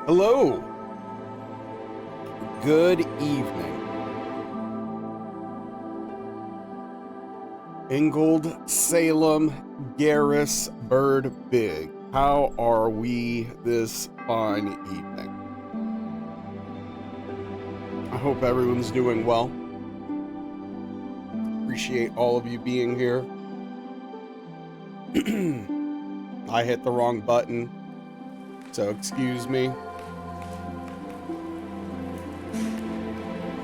Hello. Good evening. Ingold, Salem, Garrus, Bird, Big. How are we this fine evening? I hope everyone's doing well. Appreciate all of you being here. I hit the wrong button, so excuse me.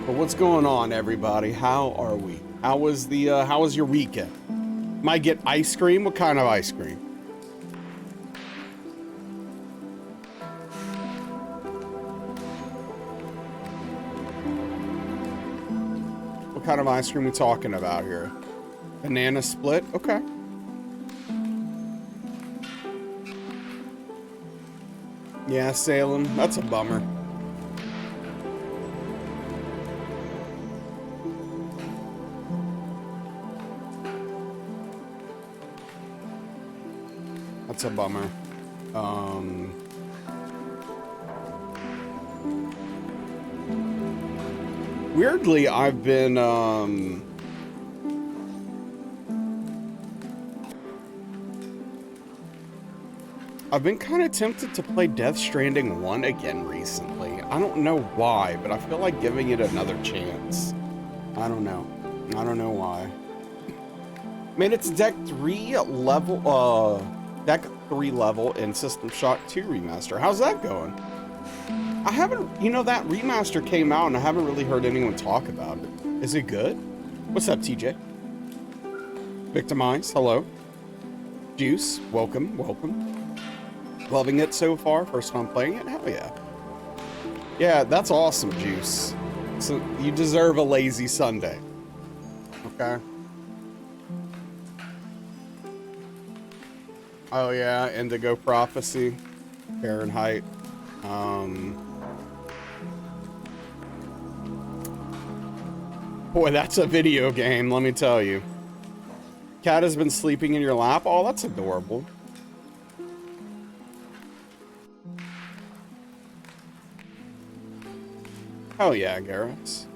But what's going on, everybody? How are we? How was your weekend? Might get ice cream? What kind of ice cream? What kind of ice cream we talking about here? Banana split? Okay. Yeah, Salem. That's a bummer. That's a bummer. Weirdly, I've been, kind of tempted to play Death Stranding 1 again recently. I don't know why, but I feel like giving it another chance. I don't know. I don't know why. Man, it's Deck 3 level in System Shock 2 Remaster. How's that going? I haven't, that remaster came out and I haven't really heard anyone talk about it. Is it good? What's up, TJ? Victimize, hello. Juice, welcome, welcome. Loving it so far? First time playing it? Hell yeah. Yeah, that's awesome, Juice. So you deserve a lazy Sunday. Okay. Oh yeah, Indigo Prophecy, Fahrenheit. Boy, that's a video game, let me tell you. Cat has been sleeping in your lap? Oh, that's adorable. Oh yeah, Garrus.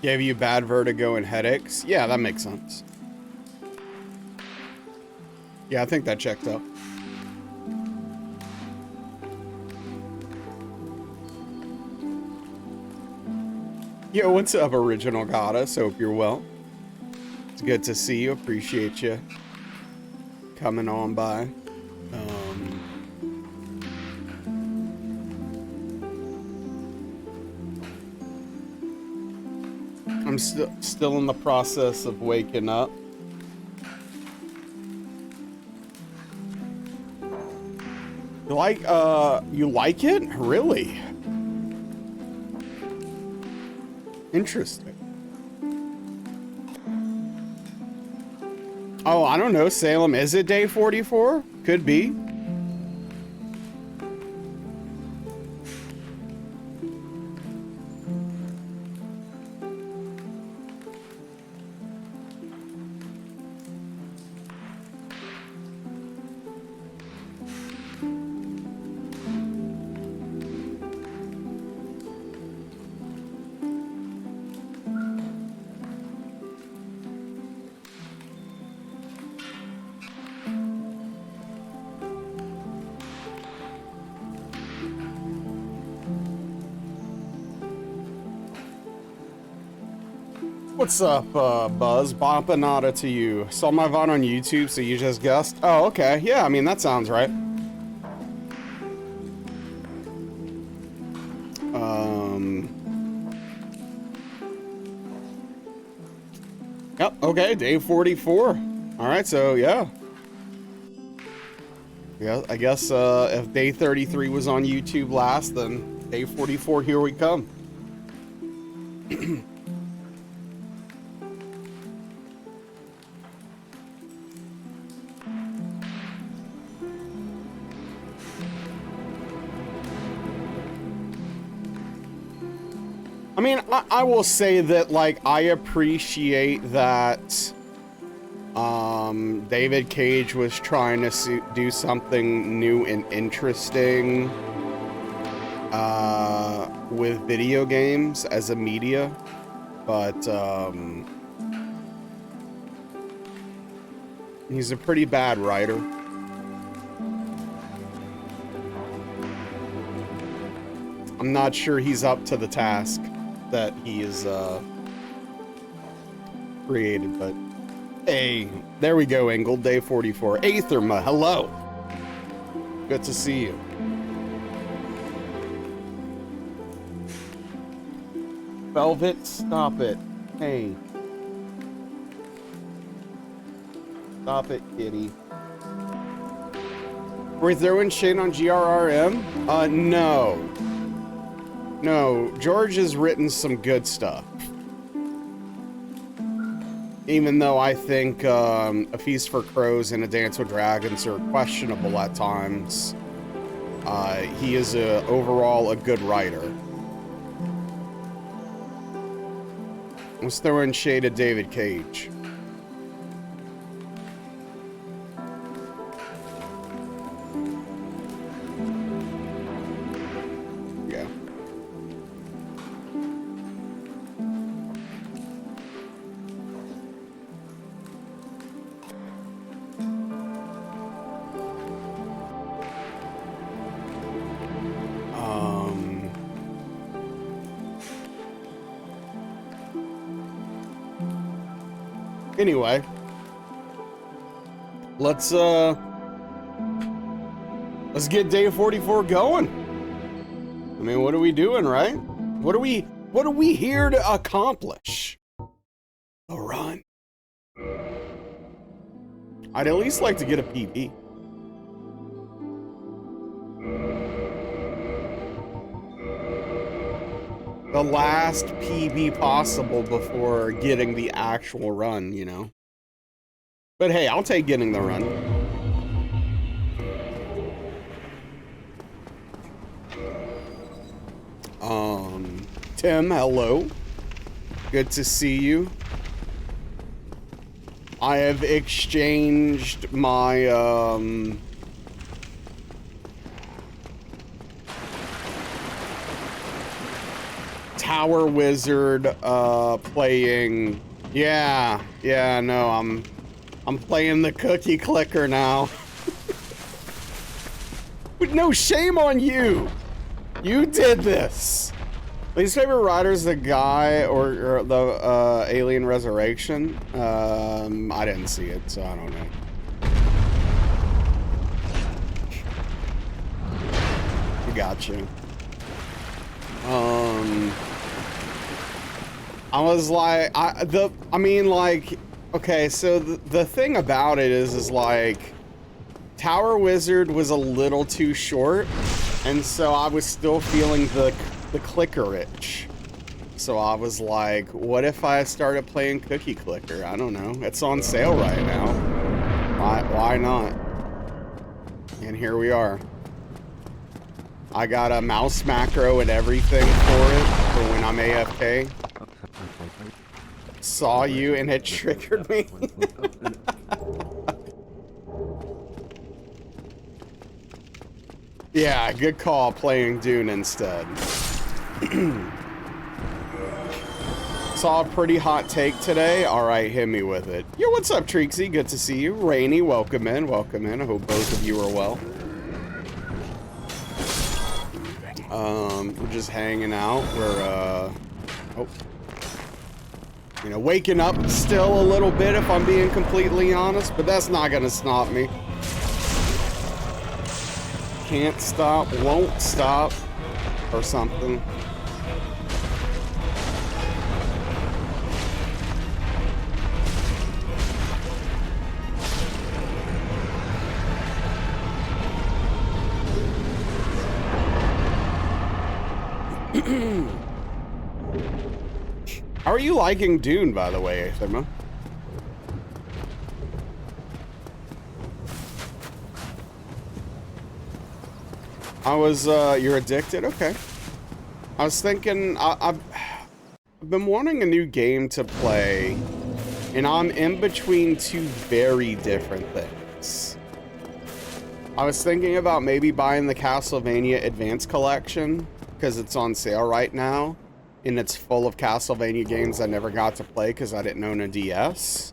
Gave you bad vertigo and headaches? Yeah, that makes sense. Yeah, I think that checked out. Yo, what's up, Original Goddess? Hope you're well. It's good to see you. Appreciate you coming on by. I'm still in the process of waking up. You like it? Really? Interesting. Oh, I don't know, Salem. Is it day 44? Could be. What's up, Buzz? Bompanada to you. Saw my VOD on YouTube, so you just guessed? Oh, okay. Yeah, I mean, that sounds right. Yep, okay, day 44. Alright, so, yeah. Yeah, I guess, if day 33 was on YouTube last, then day 44, here we come. I mean, I will say that, like, I appreciate that, David Cage was trying to do something new and interesting with video games as a media, but he's a pretty bad writer. I'm not sure he's up to the task that he is created, but hey, there we go, Engel, day 44. Aetherma, hello. Good to see you. Velvet, stop it. Hey. Stop it, kitty. We're throwing shade on GRRM? No. No, George has written some good stuff. Even though I think A Feast for Crows and A Dance with Dragons are questionable at times, he is overall a good writer. Let's throw in shade at David Cage. Yeah. Anyway, let's get day 44 going. I mean, what are we doing, right? What are we here to accomplish? A run. I'd at least like to get a PB. The last PB possible before getting the actual run, you know. But hey, I'll take getting the run. Tim, hello. Good to see you. I have exchanged my, Tower Wizard, playing, yeah, no, I'm playing the cookie clicker now. But no, shame on you. You did this. Least favorite rider is the guy or the Alien Resurrection. I didn't see it, so I don't know. I got you. I was like, I mean, like, okay, so the thing about it is like, Tower Wizard was a little too short, and so I was still feeling the clicker itch. So I was like, what if I started playing Cookie Clicker? I don't know. It's on sale right now. Why not? And here we are. I got a mouse macro and everything for it for when I'm AFK. Saw you and it triggered me. Yeah, good call playing Dune instead. Saw a pretty hot take today. All right, hit me with it. Yo, what's up, Treaksy? Good to see you. Rainy, welcome in, welcome in. I hope both of you are well. We're just hanging out. We're, you know, waking up still a little bit, if I'm being completely honest, but that's not gonna stop me. Can't stop, won't stop, or something. How are you liking Dune, by the way, Aetherma? I was, you're addicted? Okay. I was thinking, I've been wanting a new game to play And I'm in between two very different things. I was thinking about maybe buying the Castlevania Advance Collection because it's on sale right now. And it's full of Castlevania games I never got to play because I didn't own a DS.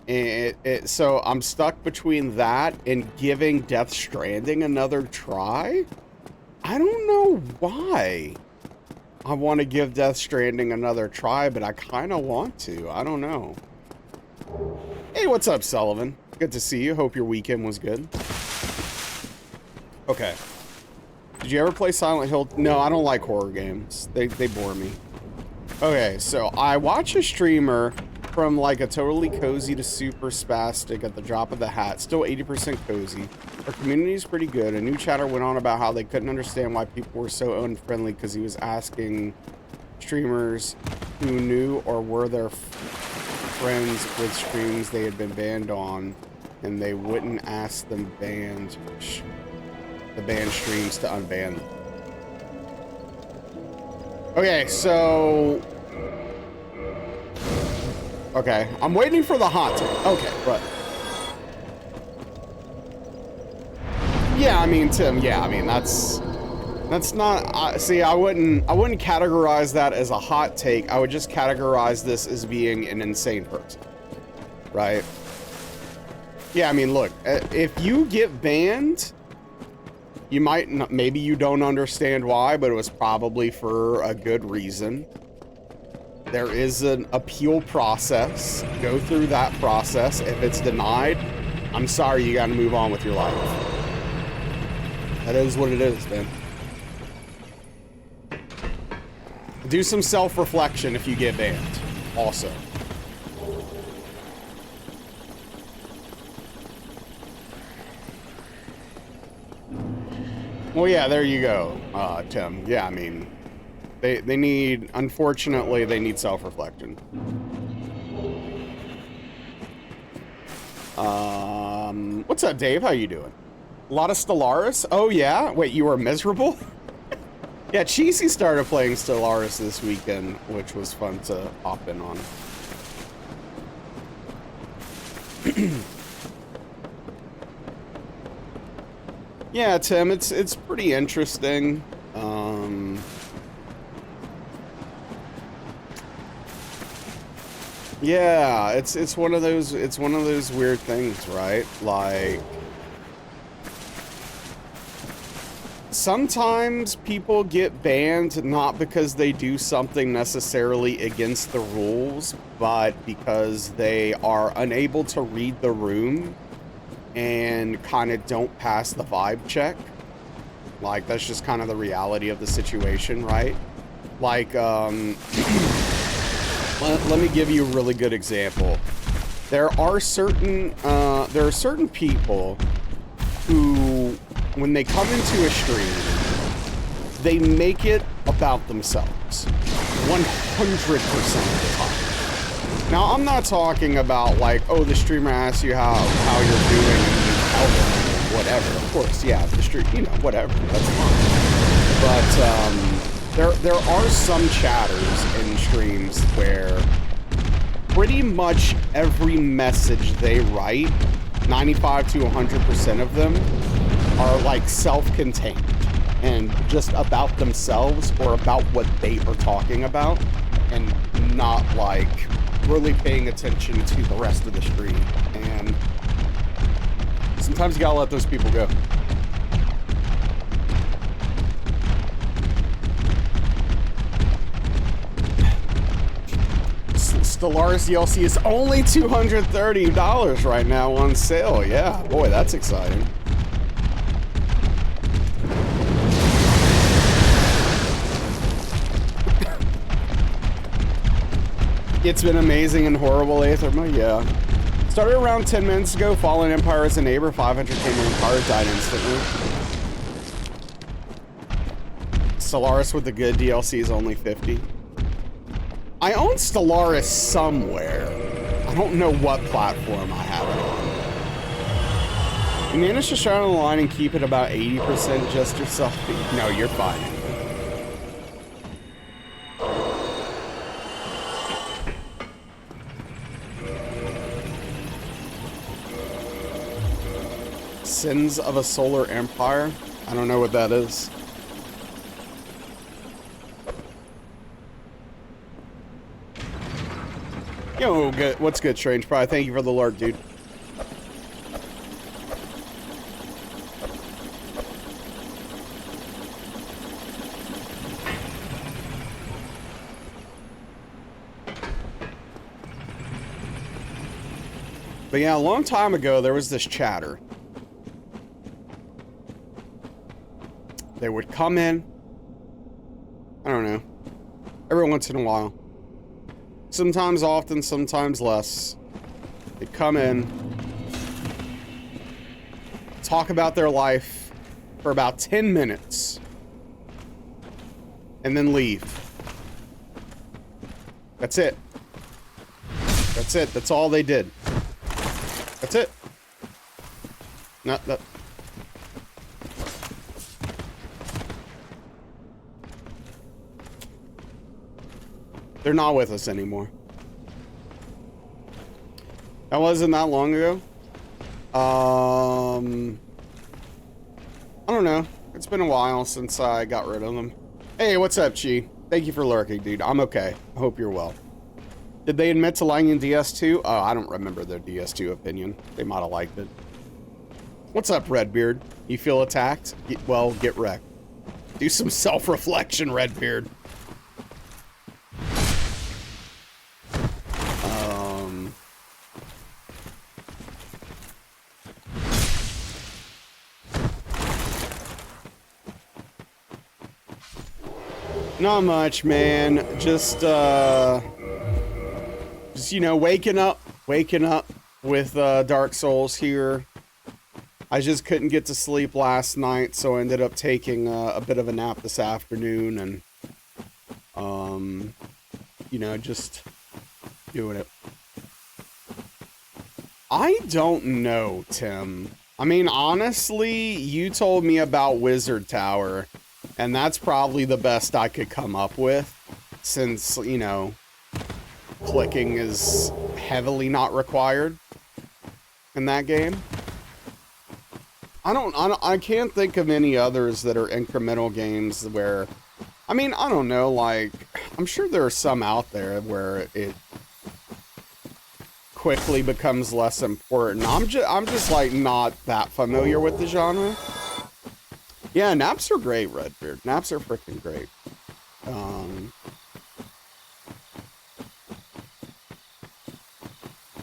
And so I'm stuck between that and giving Death Stranding another try. I don't know why I want to give Death Stranding another try, but I kind of want to. I don't know. Hey, what's up, Sullivan? Good to see you. Hope your weekend was good. Okay. Did you ever play Silent Hill? No, I don't like horror games. They bore me. Okay, so I watch a streamer from like a totally cozy to super spastic at the drop of the hat, still 80% cozy. Our community is pretty good. A new chatter went on about how they couldn't understand why people were so unfriendly because he was asking streamers who knew or were their friends with streams they had been banned on, and they wouldn't ask them the banned streams to unban them. Okay, so... Okay, I'm waiting for the hot take. Okay, right. Yeah, I mean, Tim, yeah, I mean, that's not, see, I wouldn't categorize that as a hot take. I would just categorize this as being an insane person, right? Yeah, I mean, look, if you get banned, you might not, maybe you don't understand why, but it was probably for a good reason. There is an appeal process. Go through that process. If it's denied, I'm sorry, you gotta move on with your life. That is what it is, man. Do some self-reflection if you get banned, also. Well, yeah, there you go, Tim. Yeah, I mean, they need, unfortunately, they need self-reflection. What's up, Dave? How you doing? A lot of Stellaris? Oh, yeah? Wait, you were miserable? Yeah, Cheesy started playing Stellaris this weekend, which was fun to hop in on. Yeah, Tim, it's pretty interesting. Yeah, it's one of those weird things, right? Like, sometimes people get banned not because they do something necessarily against the rules, but because they are unable to read the room and kind of don't pass the vibe check. Like, that's just kind of the reality of the situation, right? Like, let me give you a really good example. There are certain people who, when they come into a stream, they make it about themselves 100% of the time. Now, I'm not talking about like, oh, the streamer asks you how you're doing and you tell them whatever. Of course, yeah, the stream, you know, whatever, that's fine. But there are some chatters in streams where pretty much every message they write, 95 to 100% of them, are like self-contained and just about themselves or about what they are talking about, and not like really paying attention to the rest of the stream. And sometimes you gotta let those people go. Stellaris DLC is only $230 right now on sale. Yeah, boy, that's exciting. It's been amazing and horrible, Aetherma, yeah. Started around 10 minutes ago. Fallen Empire is a neighbor. 500 came in card, died instantly. Stellaris with the good DLC is only 50. I own Stellaris somewhere. I don't know what platform I have it on. You managed to straddle the line and keep it about 80% just yourself. No, you're fine. Sins of a Solar Empire? I don't know what that is. Yo, good. What's good, Strange Pie? Thank you for the lurk, dude. But yeah, a long time ago, there was this chatter. They would come in, I don't know, every once in a while. Sometimes often, sometimes less. They'd come in, talk about their life for about 10 minutes, and then leave. That's it. That's it. That's all they did. That's it. Not that. They're not with us anymore. That wasn't that long ago. I don't know. It's been a while since I got rid of them. Hey, what's up, Chi? Thank you for lurking, dude. I'm okay. I hope you're well. Did they admit to lying in DS2? Oh, I don't remember their DS2 opinion. They might have liked it. What's up, Redbeard? You feel attacked? Well, get wrecked. Do some self-reflection, Redbeard. Not much, man. Just you know, waking up with Dark Souls here. I just couldn't get to sleep last night, so I ended up taking a bit of a nap this afternoon, and you know, just doing it. I don't know, Tim. I mean, honestly, you told me about Wizard Tower, and that's probably the best I could come up with, since, you know, clicking is heavily not required in that game. I can't think of any others that are incremental games where, I mean, I don't know, like, I'm sure there are some out there where it quickly becomes less important. I'm just like not that familiar with the genre. Yeah, naps are great, Redbeard. Naps are freaking great.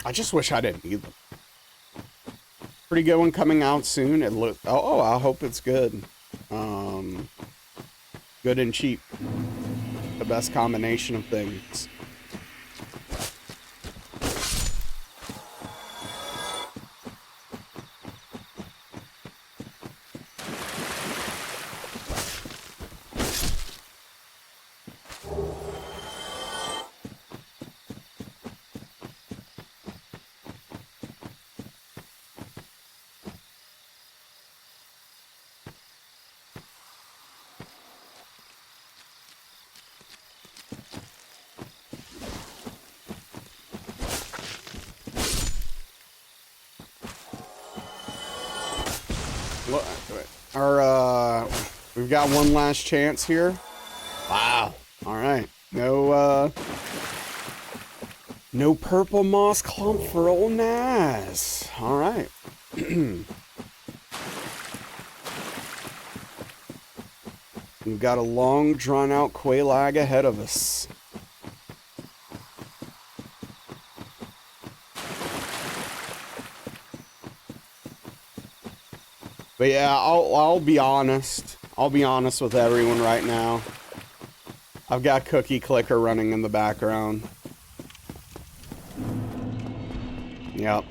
I just wish I didn't need them. Pretty good one coming out soon. It look. Oh, I hope it's good. Good and cheap. The best combination of things. We've got one last chance here. Wow. All right. No purple moss clump for old Naz. All right. We've got a long, drawn-out Quelaag ahead of us. But yeah, I'll be honest. I'll be honest with everyone right now. I've got Cookie Clicker running in the background. Yep.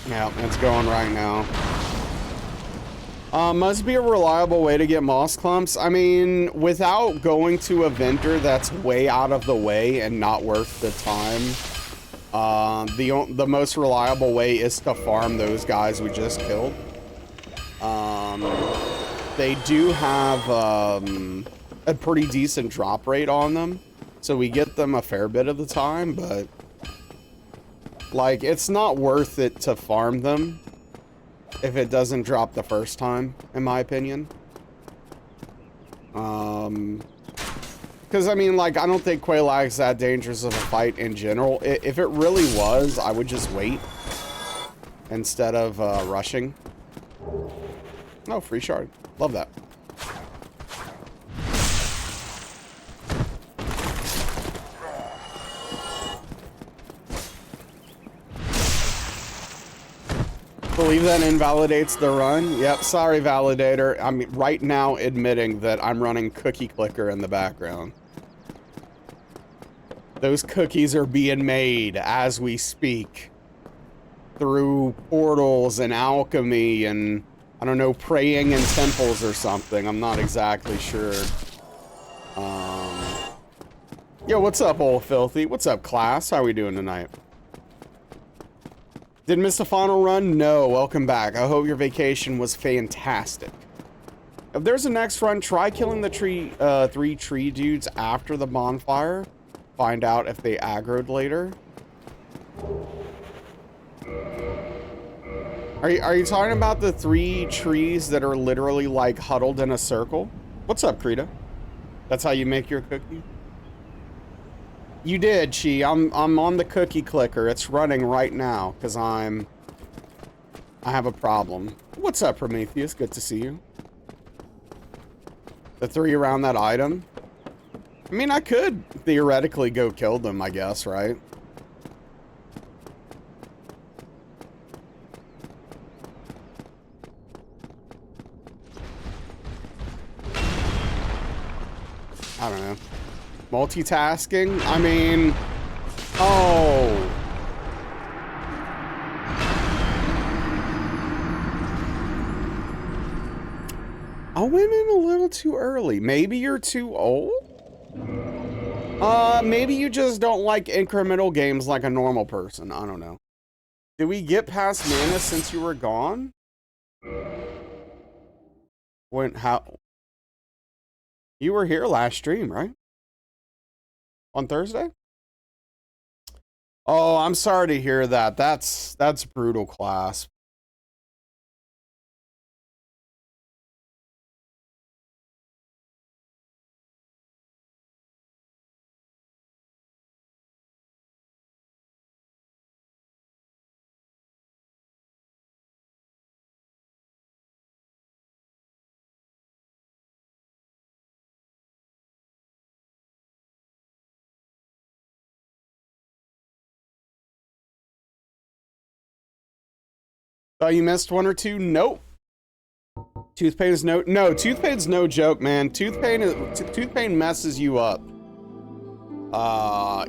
Yep, it's going right now. Must be a reliable way to get moss clumps. I mean, without going to a vendor that's way out of the way and not worth the time, the most reliable way is to farm those guys we just killed. They do have a pretty decent drop rate on them, so we get them a fair bit of the time, but Like, it's not worth it to farm them if it doesn't drop the first time, in my opinion. Because, I mean, like, I don't think Quaylag's that dangerous of a fight in general. If it really was, I would just wait instead of rushing. Oh, free shard. Love that. Believe that invalidates the run. Yep, sorry, validator. I'm right now admitting that I'm running cookie clicker in the background. Those cookies are being made as we speak through portals and alchemy and, I don't know, praying in temples or something. I'm not exactly sure. Yo, what's up, old filthy? What's up, class? How we doing tonight? Did miss the final run? No, welcome back. I hope your vacation was fantastic. If there's a next run, try killing the three tree dudes after the bonfire. Find out if they aggroed later. Are you talking about the 3 trees that are literally like huddled in a circle? What's up, Krita? That's how you make your cookie? You did, Chi. I'm on the cookie clicker. It's running right now because I have a problem. What's up, Prometheus? Good to see you. The 3 around that item. I mean, I could theoretically go kill them, I guess, right? I don't know. Multitasking? I mean... Oh... I went in a little too early. Maybe you're too old? Maybe you just don't like incremental games like a normal person. I don't know. Did we get past Mana since you were gone? How? You were here last stream, right? On Thursday? Oh, I'm sorry to hear that. That's brutal, class. Oh, you missed 1 or 2? Nope. Tooth pain is no tooth pain's no joke, man. Tooth pain messes you up.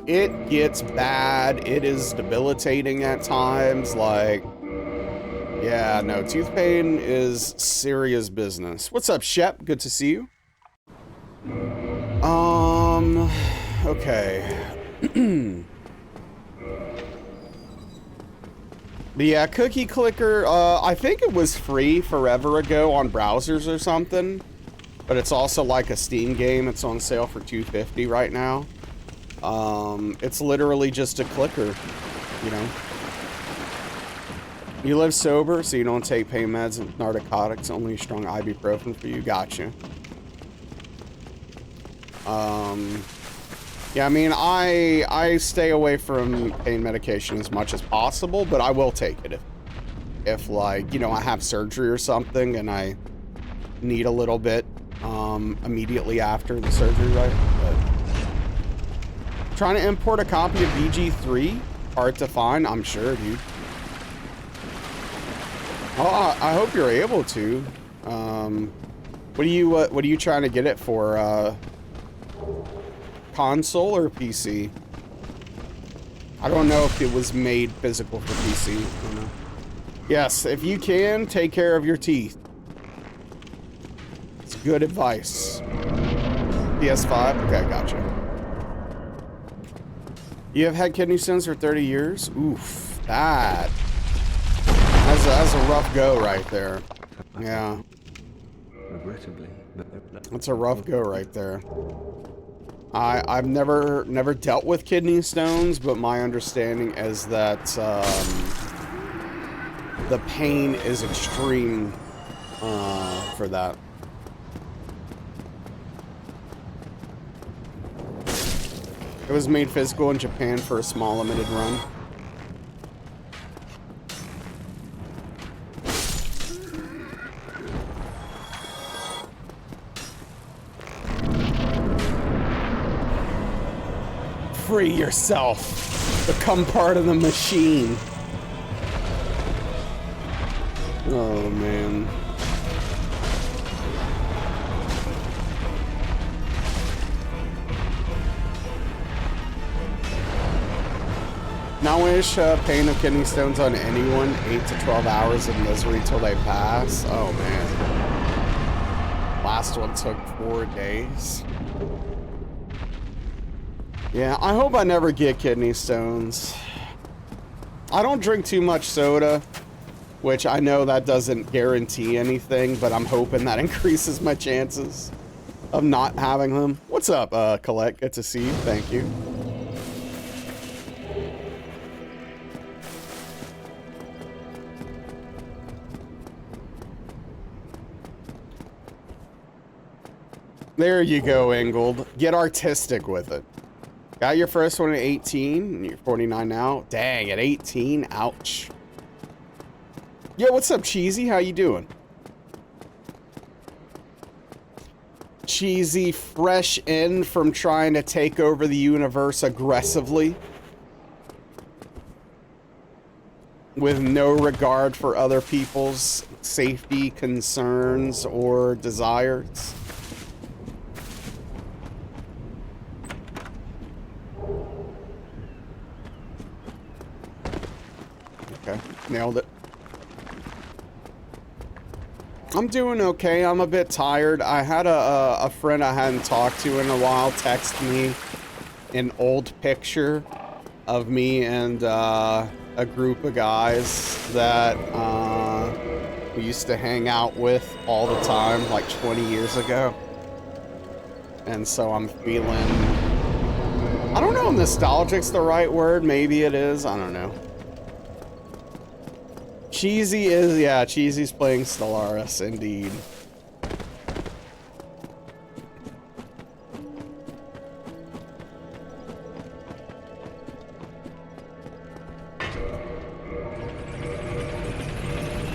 It gets bad. It is debilitating at times. Like, yeah, no, tooth pain is serious business. What's up, Shep? Good to see you. Okay. But yeah, Cookie Clicker, I think it was free forever ago on browsers or something. But it's also like a Steam game. It's on sale for $2.50 right now. It's literally just a clicker, you know. You live sober, so you don't take pain meds and narcotics, only strong ibuprofen for you. Gotcha. Yeah, I mean, I stay away from pain medication as much as possible, but I will take it if like, you know, I have surgery or something and I need a little bit immediately after the surgery, right? But trying to import a copy of BG3, hard to find, I'm sure, dude. Oh, I hope you're able to. What are you trying to get it for? Console or PC? I don't know if it was made physical for PC. I don't know. Yes, if you can, take care of your teeth. It's good advice. PS5? Okay, gotcha. You have had kidney stones for 30 years? Oof, that's a rough go right there. Yeah. Regrettably. That's a rough go right there. I've never dealt with kidney stones, but my understanding is that the pain is extreme for that. It was made physical in Japan for a small limited run. Free yourself. Become part of the machine. Oh, man. Now wish pain of kidney stones on anyone. 8 to 12 hours of misery till they pass. Oh, man. Last one took 4 days. Yeah, I hope I never get kidney stones. I don't drink too much soda, which I know that doesn't guarantee anything, but I'm hoping that increases my chances of not having them. What's up, Colette? Good to see you. Thank you. There you go, Ingold. Get artistic with it. Got your first one at 18, and you're 49 now. Dang, at 18? Ouch. Yo, what's up, Cheesy? How you doing? Cheesy, fresh in from trying to take over the universe aggressively. With no regard for other people's safety concerns or desires. Okay, nailed it. I'm doing okay. I'm a bit tired. I had a friend I hadn't talked to in a while text me an old picture of me and a group of guys that we used to hang out with all the time, like 20 years ago. And so I'm feeling, I don't know if nostalgic's the right word. Maybe it is. I don't know. Cheesy is, yeah, Cheesy's playing Stellaris, indeed.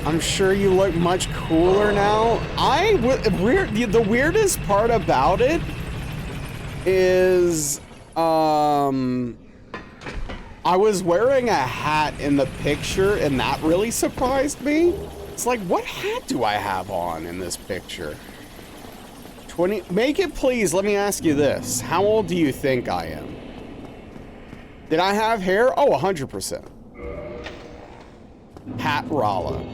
I'm sure you look much cooler now. The weirdest part about it is, I was wearing a hat in the picture, and that really surprised me. It's like, what hat do I have on in this picture? 20, make it please, let me ask you this. How old do you think I am? Did I have hair? Oh, 100%. Hat Rala.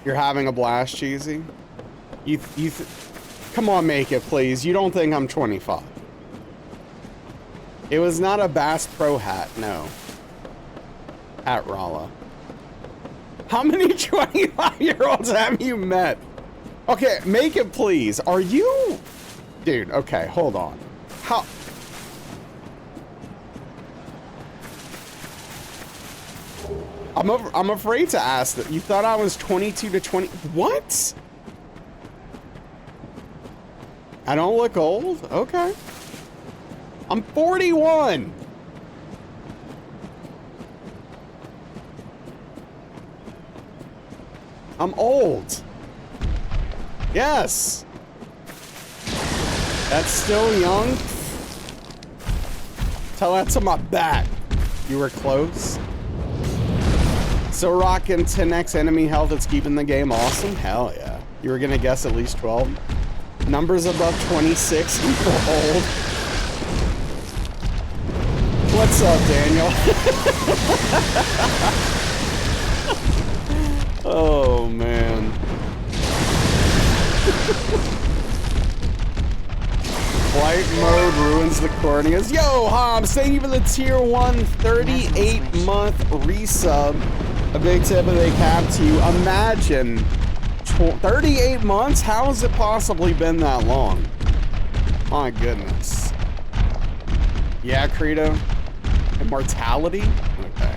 You're having a blast, Cheesy? Come on, make it please. You don't think I'm 25? It was not a Bass Pro hat, no. Hat Rala. How many 25-year-olds have you met? Okay, make it please. Are you... Dude, okay, hold on. How... I'm afraid to ask that. You thought I was 22 to 20... What? I don't look old? Okay. I'm 41. I'm old. Yes. That's still young. Tell that to my back. You were close. So rocking 10x enemy health, it's keeping the game awesome. Hell yeah. You were gonna guess at least 12. Numbers above 26 equal old. What's up, Daniel? Oh, man. Flight mode ruins the corneas. Yo, Hobbs, thank you for the tier 1 38-month resub. A big tip of the cap to you. Imagine 38 months? How has it possibly been that long? My goodness. Yeah, Credo. Immortality? Okay.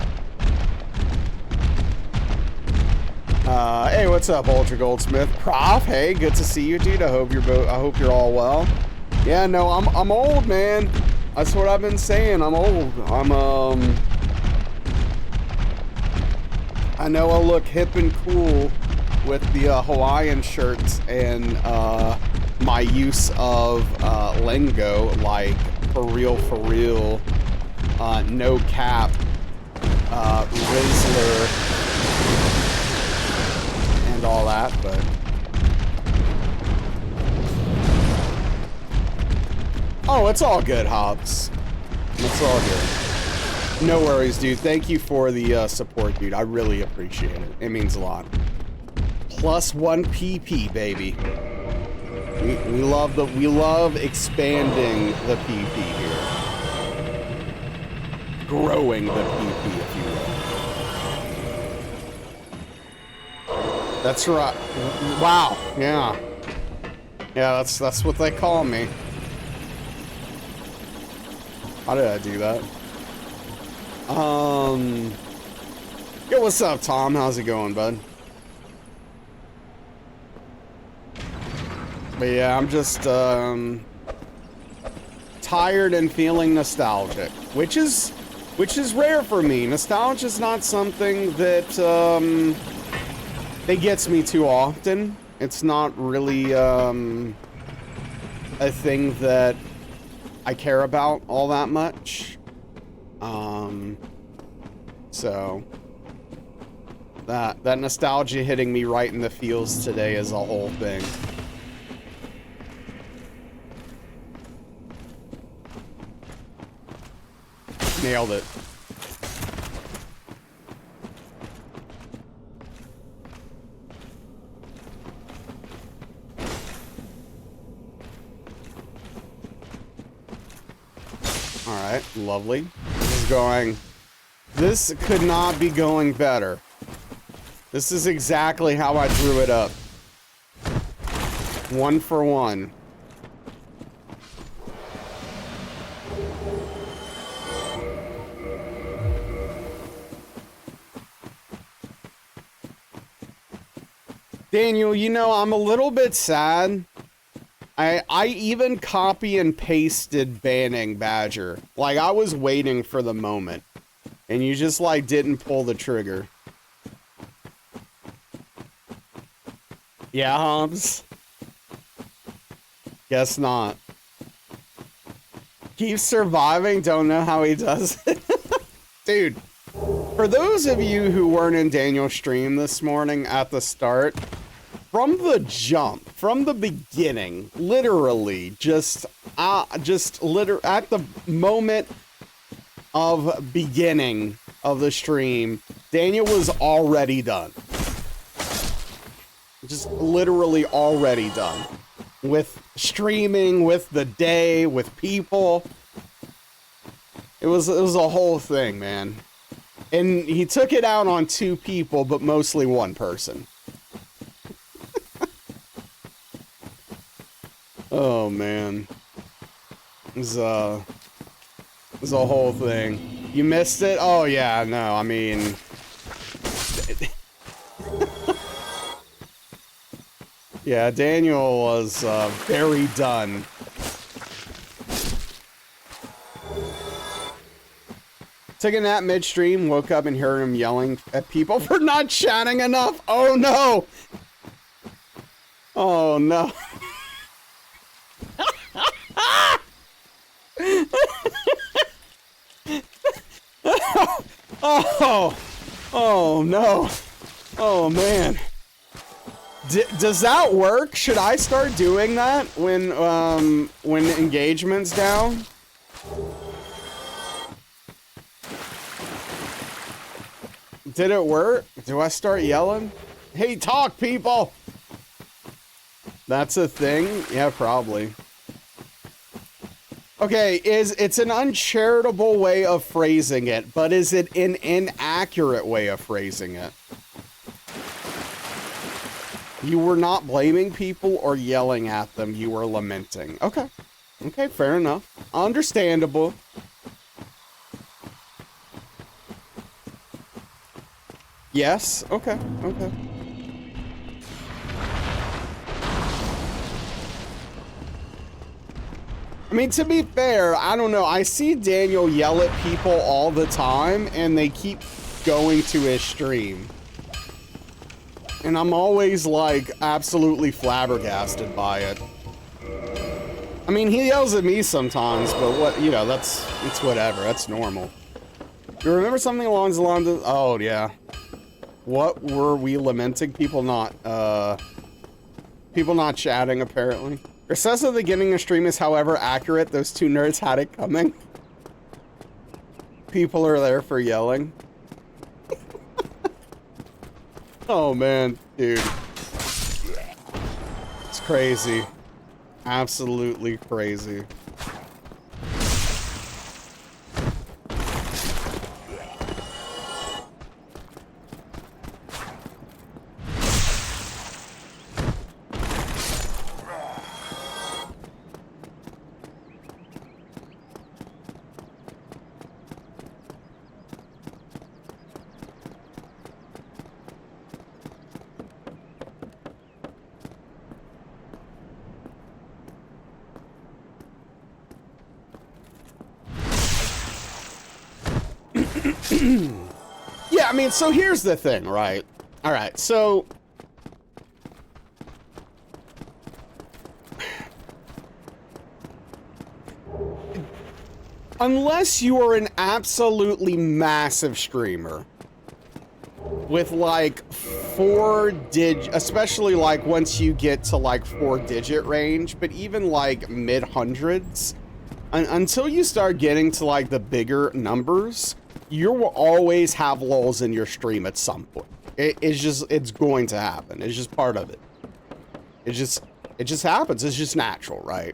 Hey, what's up, Ultra Goldsmith? Prof, hey, good to see you, dude. I hope you're all well. Yeah, no, I'm old, man. That's what I've been saying. I'm old. I know I look hip and cool with the Hawaiian shirts and my use of lingo, like for real, no cap, Rizzler, and all that, but oh, it's all good, Hobbs. It's all good. No worries, dude. Thank you for the support, dude. I really appreciate it. It means a lot. +1 PP, baby. We love expanding the PP here. Growing the PP, if you will. That's right. Wow. Yeah. Yeah, that's what they call me. How did I do that? Yo, what's up, Tom? How's it going, bud? But yeah, I'm just tired and feeling nostalgic, which is rare for me. Nostalgia is not something that that gets me too often. It's not really a thing that I care about all that much. So that nostalgia hitting me right in the feels today is a whole thing. Nailed it. All right, lovely. This could not be going better. This is exactly how I drew it up. 1 for 1. Daniel, you know, I'm a little bit sad. I even copy and pasted banning Badger. Like, I was waiting for the moment. And you just, like, didn't pull the trigger. Yeah, Hobbs? Guess not. Keeps surviving, don't know how he does it. Dude, for those of you who weren't in Daniel's stream this morning at the start, from the jump, from the beginning, literally, at the moment of beginning of the stream, Daniel was already done. Just literally already done. With streaming, with the day, with people. It was a whole thing, man. And he took it out on 2 people, but mostly 1 person. Oh, man. It was a whole thing. You missed it? Oh, yeah, no, I mean... yeah, Daniel was very done. Took a nap midstream, woke up and heard him yelling at people for not chatting enough. Oh, no! Oh, no. Oh no. Oh man. Does that work? Should I start doing that when engagement's down? Did it work? Do I start yelling? Hey, talk, people! That's a thing? Yeah, probably. Okay, it's an uncharitable way of phrasing it, but is it an inaccurate way of phrasing it? You were not blaming people or yelling at them, you were lamenting. Okay. Okay, fair enough. Understandable. Yes. Okay. Okay. I mean, to be fair, I don't know. I see Daniel yell at people all the time, and they keep going to his stream. And I'm always, like, absolutely flabbergasted by it. I mean, he yells at me sometimes, but what, you know, it's whatever. That's normal. You remember something along the lines of, oh, yeah. What were we lamenting? People not chatting, apparently. Your sense of the beginning of stream is, however, accurate. Those two nerds had it coming. People are there for yelling. Oh, man, dude. It's crazy. Absolutely crazy. Yeah, I mean, so here's the thing, right? All right, so unless you are an absolutely massive streamer with like especially like once you get to like 4-digit range, but even like mid hundreds, until you start getting to like the bigger numbers, you will always have lulls in your stream at some point. It's going to happen. It's just part of it. It just happens. It's just natural, right?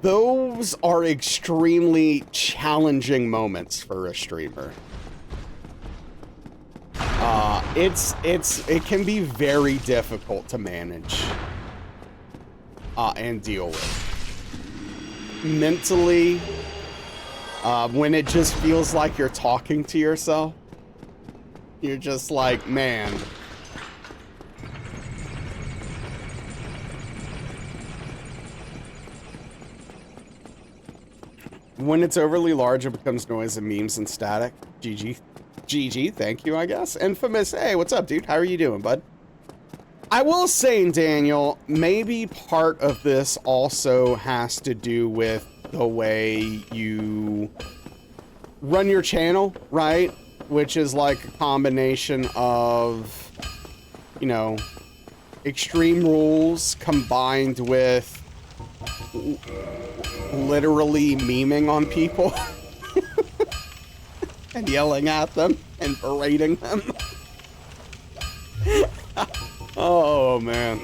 Those are extremely challenging moments for a streamer. It can be very difficult to manage and deal with. Mentally, when it just feels like you're talking to yourself, you're just like, man. When it's overly large, it becomes noise and memes and static. GG, thank you, I guess. Infamous, hey, what's up, dude? How are you doing, bud? I will say, Daniel, maybe part of this also has to do with the way you run your channel, right? Which is like a combination of, you know, extreme rules combined with literally memeing on people and yelling at them and berating them. Oh, man.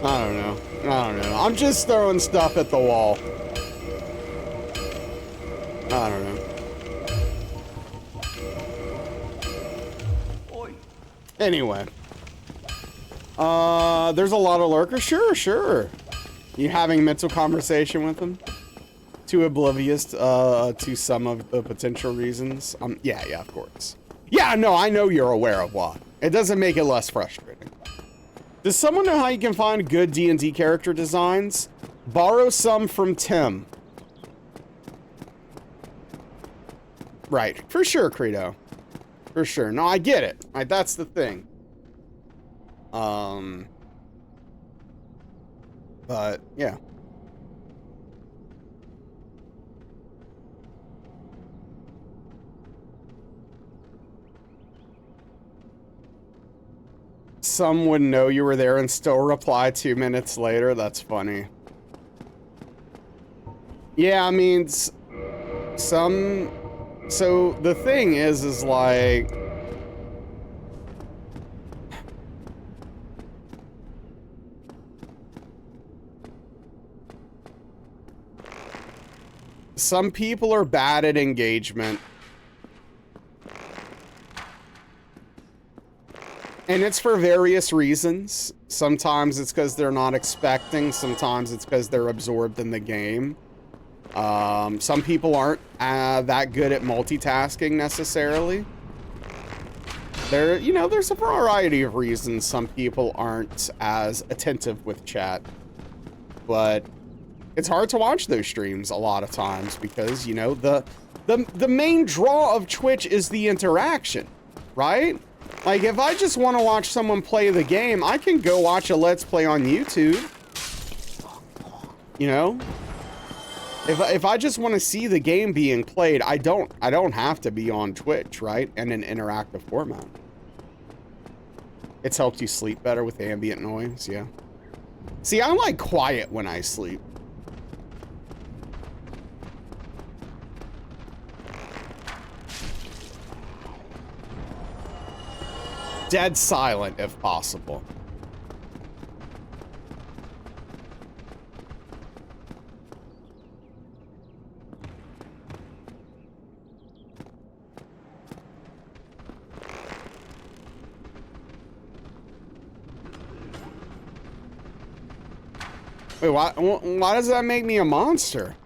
I don't know. I'm just throwing stuff at the wall. I don't know. Anyway. There's a lot of lurkers? Sure. You having a mental conversation with them? Too oblivious to some of the potential reasons? Yeah, of course. Yeah, no, I know you're aware of why. It doesn't make it less frustrating. Does someone know how you can find good D&D character designs? Borrow some from Tim. Right, for sure, Credo. For sure. No, I get it. Right, that's the thing. But, yeah. Some would know you were there and still reply 2 minutes later. That's funny. Yeah, I mean, so the thing is like, some people are bad at engagement. And it's for various reasons. Sometimes it's because they're not expecting. Sometimes it's because they're absorbed in the game. Some people aren't that good at multitasking necessarily. There's a variety of reasons some people aren't as attentive with chat. But it's hard to watch those streams a lot of times because, you know, the main draw of Twitch is the interaction, right? Like, if I just want to watch someone play the game, I can go watch a Let's Play on YouTube. You know? If I just want to see the game being played, I don't have to be on Twitch, right? In an interactive format. It's helped you sleep better with ambient noise, yeah. See, I like quiet when I sleep. Dead silent if possible. Wait, why does that make me a monster?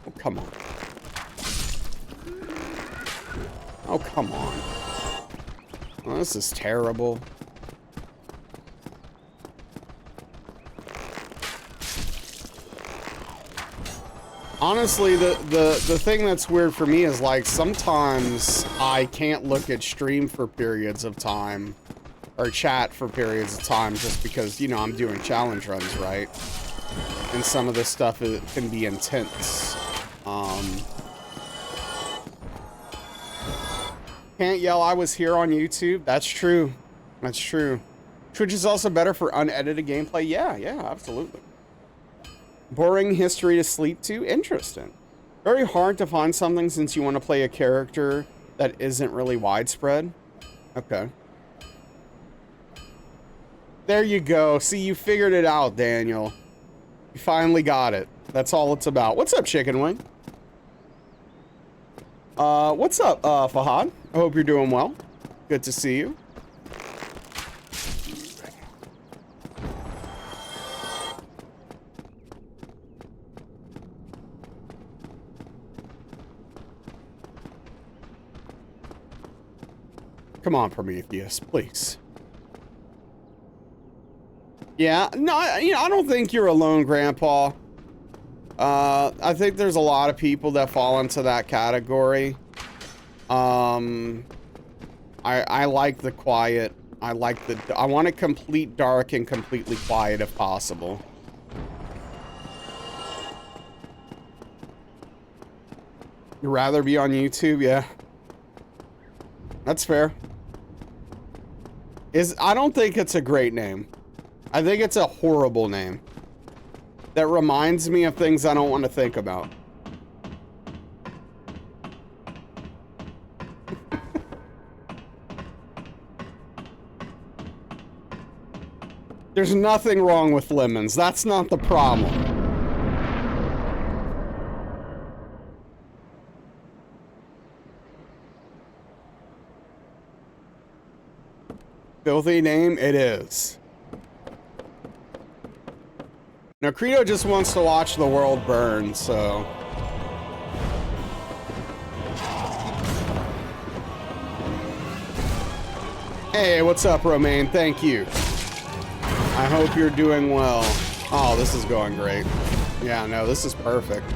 Oh, come on. Oh, come on. Oh, this is terrible. Honestly, the thing that's weird for me is, like, sometimes I can't look at stream for periods of time or chat for periods of time just because, you know, I'm doing challenge runs, right? And some of this stuff can be intense. Can't yell I was here on YouTube. That's true. That's true. Twitch is also better for unedited gameplay. Yeah, absolutely. Boring history to sleep to? Interesting. Very hard to find something since you want to play a character that isn't really widespread. Okay. There you go. See, you figured it out, Daniel. You finally got it. That's all it's about. What's up, Chicken Wing? What's up, Fahad? I hope you're doing well. Good to see you. Come on, Prometheus, please. Yeah, no, I don't think you're alone, Grandpa. I think there's a lot of people that fall into that category. I like the quiet. I want it complete dark and completely quiet if possible. You'd rather be on YouTube? Yeah. That's fair. I don't think it's a great name. I think it's a horrible name. That reminds me of things I don't want to think about. There's nothing wrong with lemons. That's not the problem. Filthy name? It is. Now, Credo just wants to watch the world burn, so... Hey, what's up, Romaine? Thank you. I hope you're doing well. Oh, this is going great. Yeah, no, this is perfect.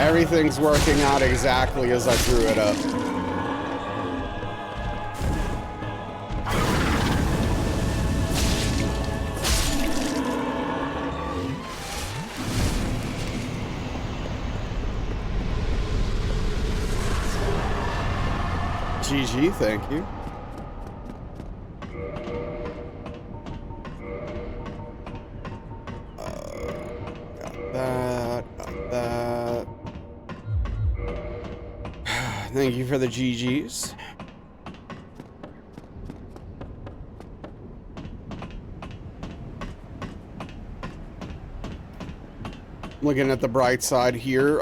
Everything's working out exactly as I drew it up. GG, thank you. Got that. Thank you for the GGs. Looking at the bright side here,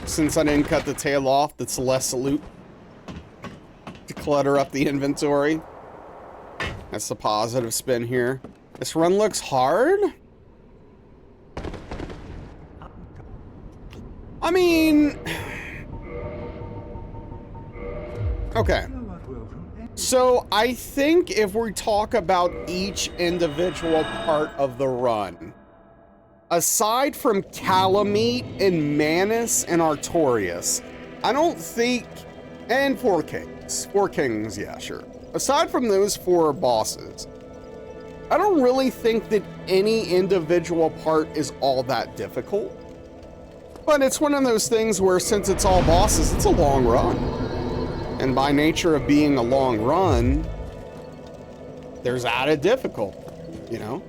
Since I didn't cut the tail off, that's less loot to clutter up the inventory. That's the positive spin here. This run looks hard. I mean... Okay. So I think if we talk about each individual part of the run, aside from Calamite and Manus and Artorias, I don't think... And Four Kings. Four Kings, yeah, sure. Aside from those 4 bosses, I don't really think that any individual part is all that difficult. But it's one of those things where since it's all bosses, it's a long run. And by nature of being a long run, there's added difficulty, you know?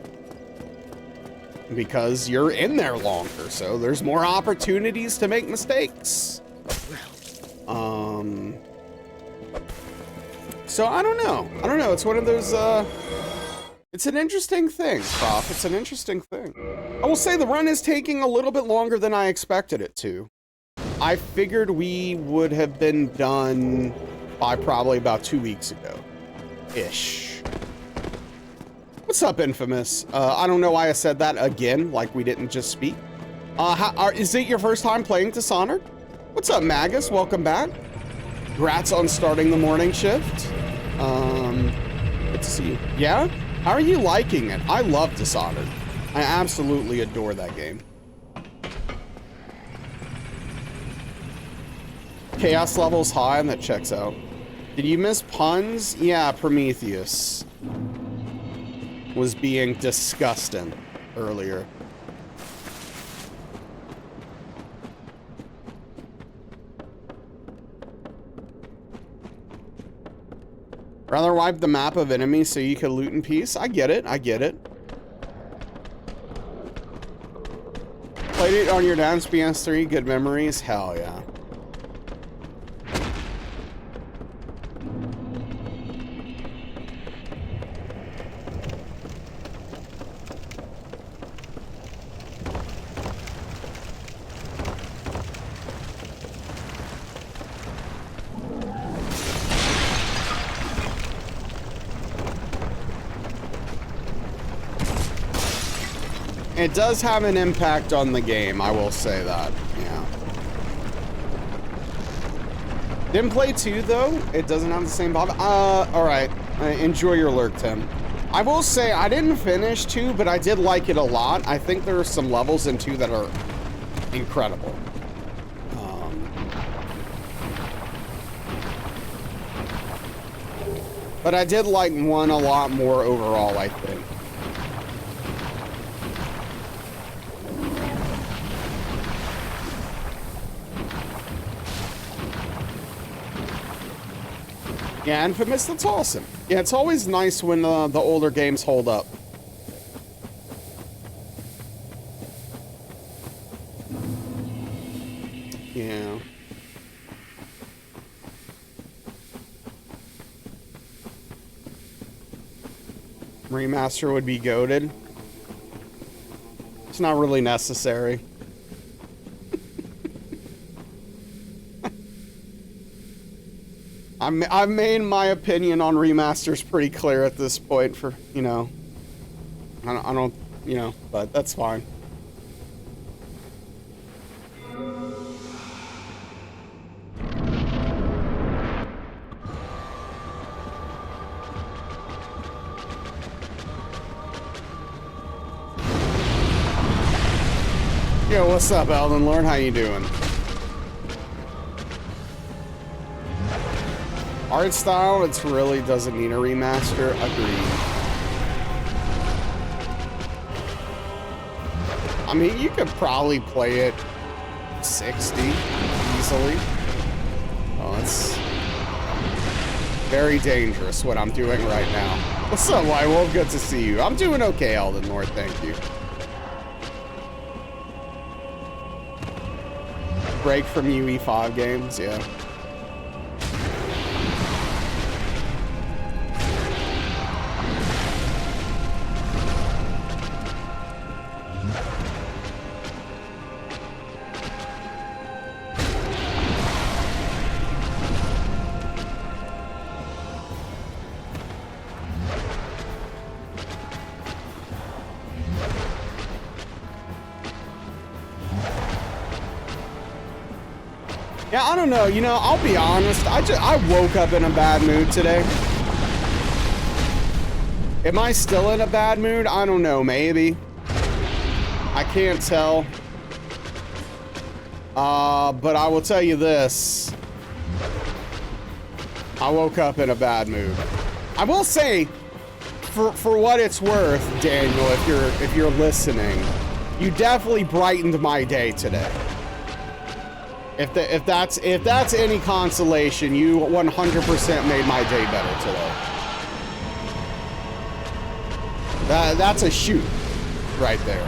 Because you're in there longer, so there's more opportunities to make mistakes. So I don't know. It's one of those, it's an interesting thing, Prof. It's an interesting thing. I will say the run is taking a little bit longer than I expected it to. I figured we would have been done by probably about 2 weeks ago-ish. What's up, Infamous? I don't know why I said that again, like we didn't just speak. Is it your first time playing Dishonored? What's up, Magus? Welcome back. Congrats on starting the morning shift. Good to see you. Yeah? How are you liking it? I love Dishonored. I absolutely adore that game. Chaos level's high and that checks out. Did you miss puns? Yeah, Prometheus was being disgusting earlier. Rather wipe the map of enemies so you can loot in peace? I get it, I get it. Played it on your dad's PS3, good memories? Hell yeah. It does have an impact on the game, I will say that, yeah. Didn't play 2 though, it doesn't have the same vibe. Alright, enjoy your lurk, Tim. I will say, I didn't finish 2, but I did like it a lot. I think there are some levels in 2 that are incredible. But I did like 1 a lot more overall, I think. Yeah, Infamous, that's awesome. Yeah, it's always nice when the older games hold up. Yeah. Remaster would be goated. It's not really necessary. I've made my opinion on remasters pretty clear at this point for, you know, I don't, you know, but that's fine. Yo, what's up, Elden Lord? How you doing? Art style, it really doesn't need a remaster. Agreed. I mean, you could probably play it 60 easily. Oh, that's very dangerous what I'm doing right now. What's up, White Wolf? Good to see you. I'm doing okay, Elden Lord. Thank you. Break from UE5 games, yeah. Yeah, I don't know. You know, I'll be honest. I woke up in a bad mood today. Am I still in a bad mood? I don't know. Maybe. I can't tell. But I will tell you this. I woke up in a bad mood. I will say, for what it's worth, Daniel, if you're listening, you definitely brightened my day today. If that's any consolation, you 100% made my day better today. That's a shoot right there.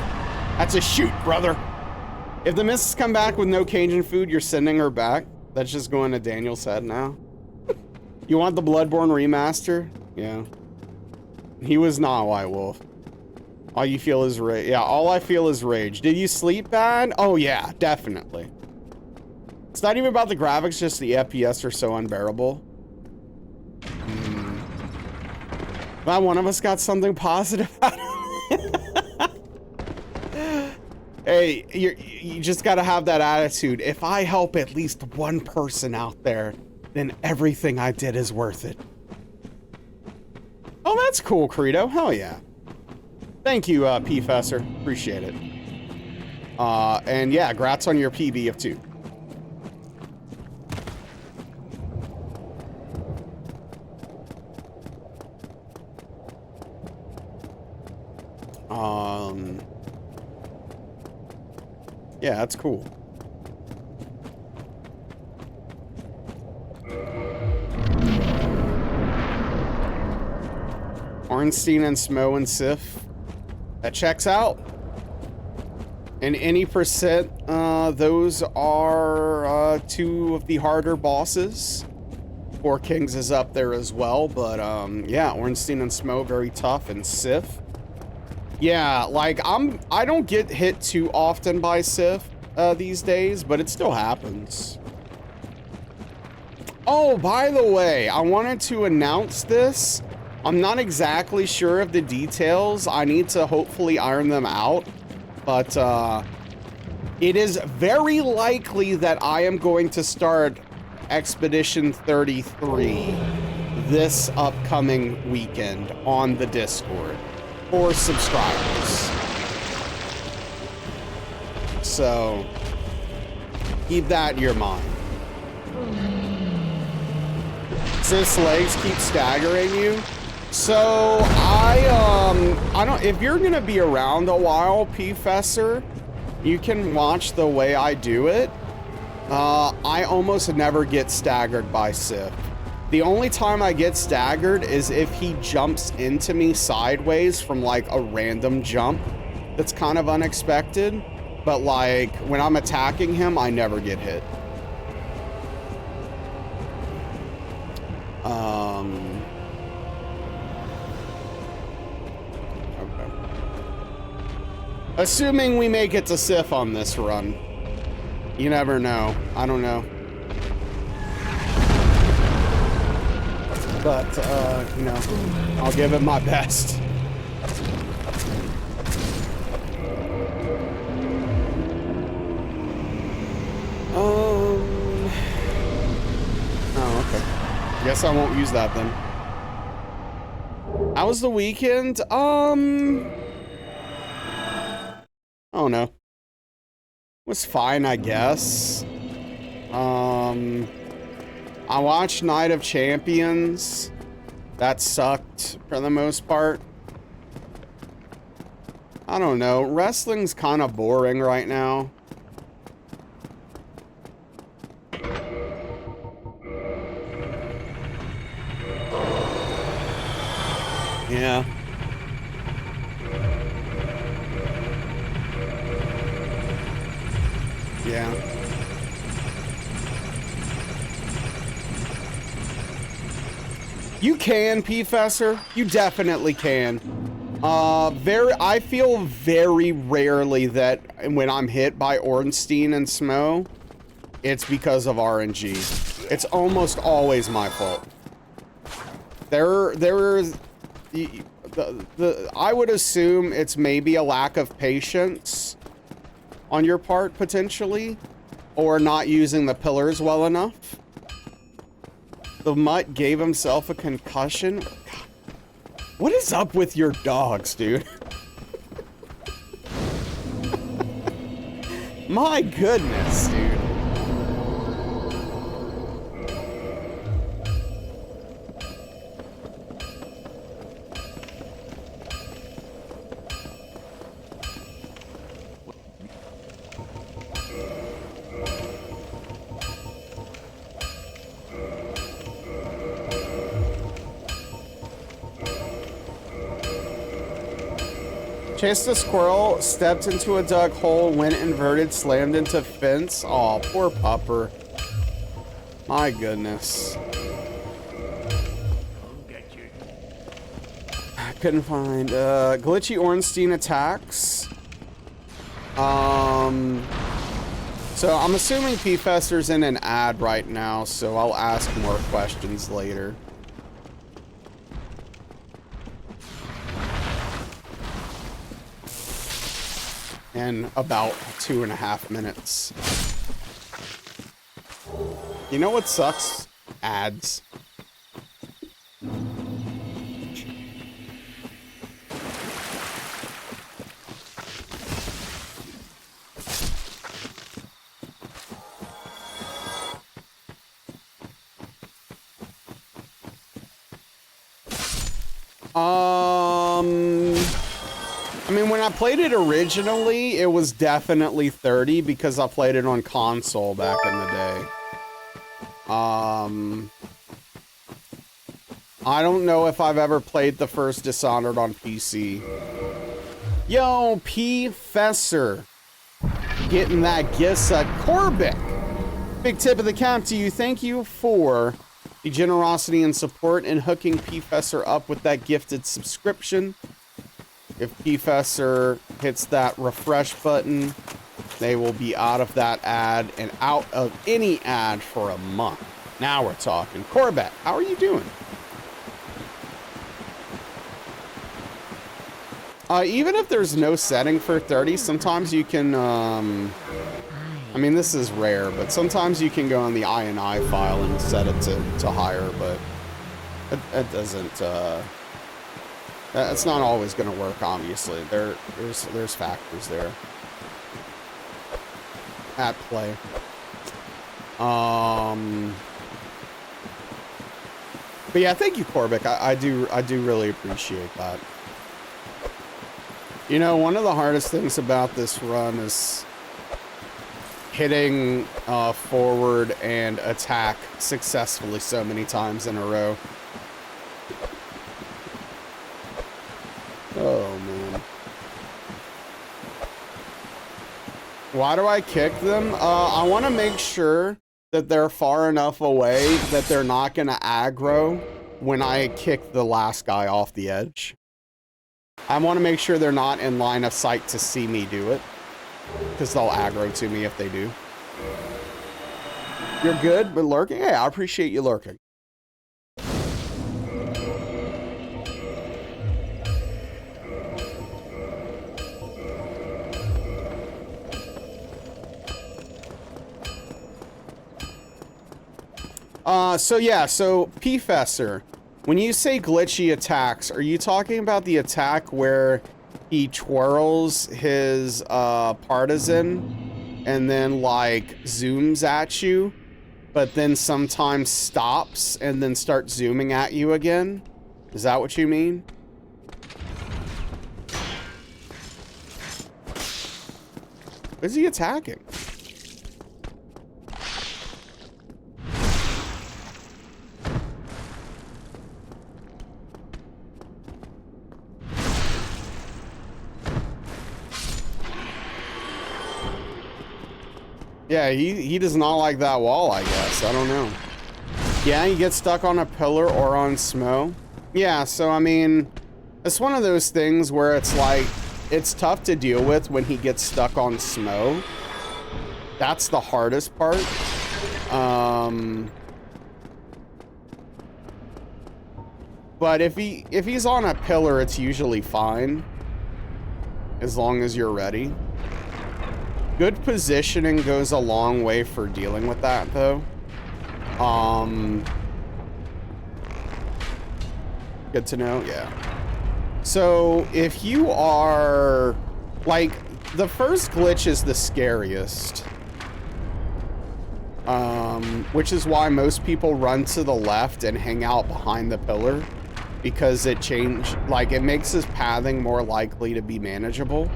That's a shoot, brother. If the missus come back with no Cajun food, you're sending her back. That's just going to Daniel's head now. You want the Bloodborne remaster? Yeah. He was not a White Wolf. All you feel is rage. Yeah, all I feel is rage. Did you sleep bad? Oh yeah, definitely. It's not even about the graphics, just the FPS are so unbearable. Glad one of us got something positive out of it. Hey, you just gotta have that attitude. If I help at least one person out there, then everything I did is worth it. Oh, that's cool, Credo. Hell yeah. Thank you, P-Fesser. Appreciate it. And yeah, grats on your PB of 2. Yeah, that's cool. Ornstein and Smo and Sif. That checks out. And any percent, those are 2 of the harder bosses. 4 Kings is up there as well, but yeah, Ornstein and Smo very tough, and Sif. Yeah, like I don't get hit too often by Sif these days, but it still happens. Oh, by the way, I wanted to announce this. I'm not exactly sure of the details. I need to hopefully iron them out, but it is very likely that I am going to start Expedition 33 this upcoming weekend on the Discord for subscribers. So keep that in your mind. Sis legs keep staggering you. So I don't, if you're gonna be around a while, P-Fesser, you can watch the way I do it. I almost never get staggered by Sif. The only time I get staggered is if he jumps into me sideways from like a random jump that's kind of unexpected. But like when I'm attacking him, I never get hit. Okay. Assuming we make it to Sif on this run. You never know. I don't know. But, you know, I'll give it my best. Oh, okay. Guess I won't use that then. How was the weekend? I don't know. Was fine, I guess. I watched Night of Champions. That sucked for the most part. I don't know. Wrestling's kind of boring right now. Yeah. Yeah. You can, P-Fesser. You definitely can. I feel very rarely that when I'm hit by Ornstein and Smo, it's because of RNG. It's almost always my fault. I would assume it's maybe a lack of patience on your part, potentially, or not using the pillars well enough. The mutt gave himself a concussion. God. What is up with your dogs, dude? My goodness, dude. Chased a squirrel, stepped into a dug hole, went inverted, slammed into fence. Aw, poor pupper. My goodness. I couldn't find glitchy Ornstein attacks. So I'm assuming P-Fester's in an ad right now, so I'll ask more questions later. In about 2.5 minutes. You know what sucks? Ads. I mean, when I played it originally, it was definitely 30 because I played it on console back in the day. I don't know if I've ever played the first Dishonored on PC. Yo, P-Fessor. Getting that gift at Corbett. Big tip of the cap to you. Thank you for the generosity and support in hooking P-Fessor up with that gifted subscription. If P-Fessor hits that refresh button, they will be out of that ad and out of any ad for a month. Now we're talking. Corbett, how are you doing? Even if there's no setting for 30, sometimes you can, I mean, this is rare, but sometimes you can go on the INI file and set it to higher, but it doesn't, it's not always going to work, obviously. There's factors there at play. But yeah, thank you, Corbett. I do really appreciate that. You know, one of the hardest things about this run is hitting forward and attack successfully so many times in a row. Oh, man. Why do I kick them? I want to make sure that they're far enough away that they're not going to aggro when I kick the last guy off the edge. I want to make sure they're not in line of sight to see me do it, because they'll aggro to me if they do. You're good with lurking? Yeah, I appreciate you lurking. So P-Fessor, when you say glitchy attacks, are you talking about the attack where he twirls his partisan and then like zooms at you, but then sometimes stops and then starts zooming at you again? Is that what you mean? What is he attacking? Yeah, he does not like that wall, I guess. I don't know. Yeah, he gets stuck on a pillar or on Smo. Yeah, so I mean, it's one of those things where it's like, it's tough to deal with when he gets stuck on Smo. That's the hardest part. But if he's on a pillar, it's usually fine. As long as you're ready. Good positioning goes a long way for dealing with that, though. Good to know, yeah. So if you are, like, the first glitch is the scariest. Which is why most people run to the left and hang out behind the pillar, because it makes his pathing more likely to be manageable.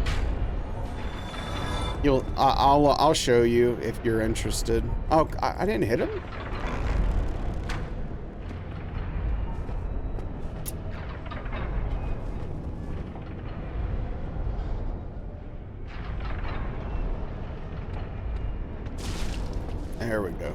I'll show you if you're interested. Oh, I didn't hit him? There we go.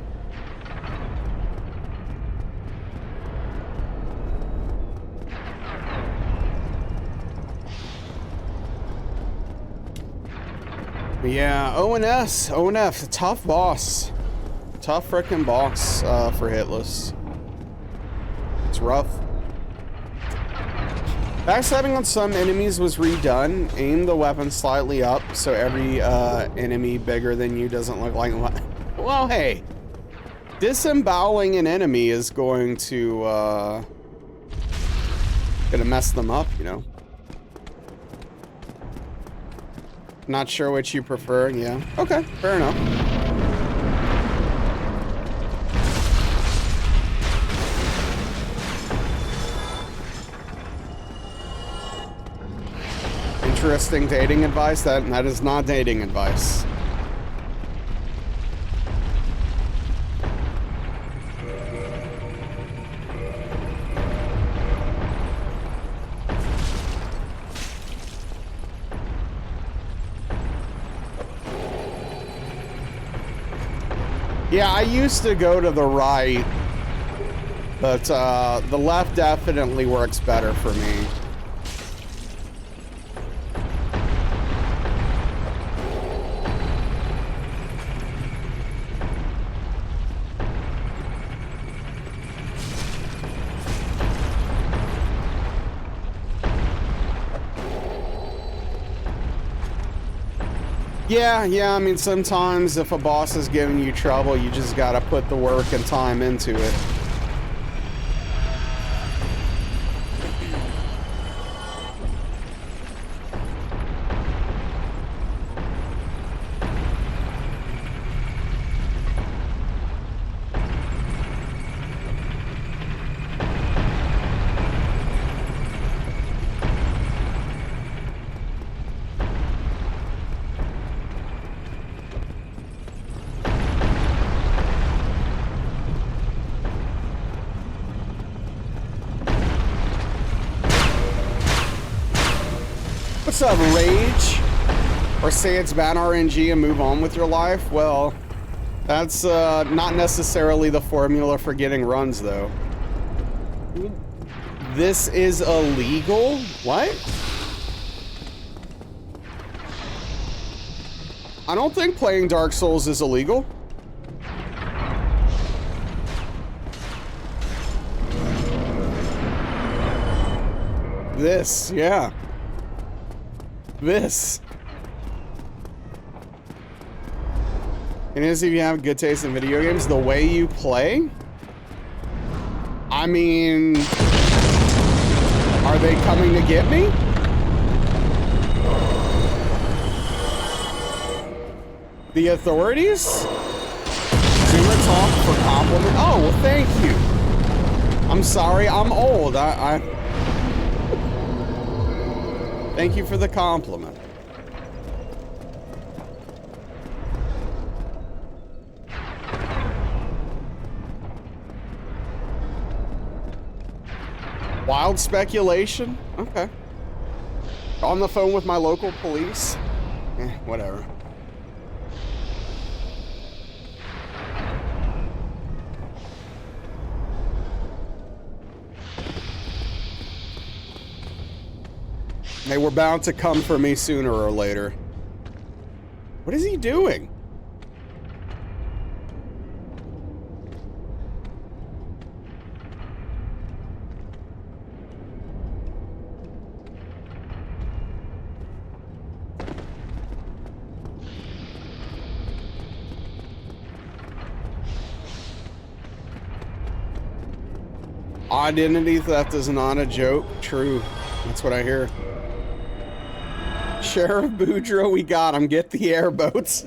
Yeah, ONS, ONF, tough boss. Tough frickin' boss for Hitless. It's rough. Backstabbing on some enemies was redone. Aim the weapon slightly up so every enemy bigger than you doesn't look like... Well, hey. Disemboweling an enemy is going to mess them up, you know. Not sure what you prefer, yeah. Okay, fair enough. Interesting dating advice. That is not dating advice. Yeah, I used to go to the right, but the left definitely works better for me. Yeah, I mean, sometimes if a boss is giving you trouble, you just gotta put the work and time into it. What's up, Rage? Or say it's bad RNG and move on with your life? Well, that's not necessarily the formula for getting runs, though. This is illegal? What? I don't think playing Dark Souls is illegal. This, yeah. This. And as if you have good taste in video games, the way you play? I mean, are they coming to get me? The authorities? Zoomer talk for compliment? Oh, well, thank you. I'm sorry, I'm old. Thank you for the compliment. Wild speculation? Okay. On the phone with my local police? Whatever. They were bound to come for me sooner or later. What is he doing? Identity theft is not a joke. True. That's what I hear. Sheriff Boudreaux, we got him. Get the airboats.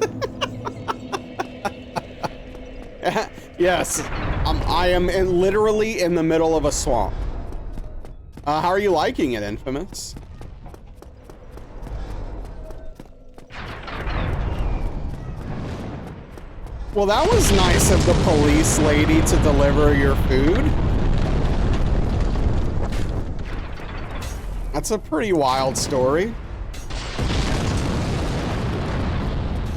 Yes. I am literally in the middle of a swamp. How are you liking it, Infamous? Well, that was nice of the police lady to deliver your food. That's a pretty wild story.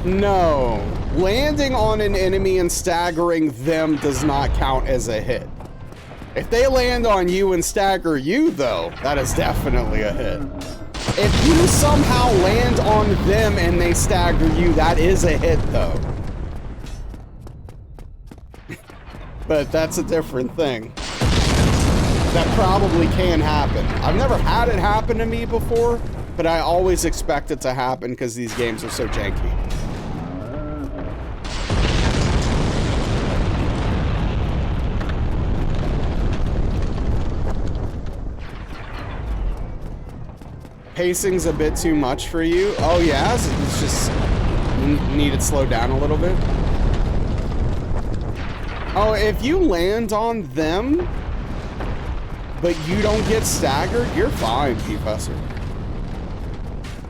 No. Landing on an enemy and staggering them does not count as a hit. If they land on you and stagger you, though, that is definitely a hit. If you somehow land on them and they stagger you, that is a hit, though. But that's a different thing. That probably can happen. I've never had it happen to me before, but I always expect it to happen because these games are so janky. Pacing's a bit too much for you. Oh yeah, it's just need it slowed down a little bit. Oh, if you land on them, but you don't get staggered, you're fine, Professor.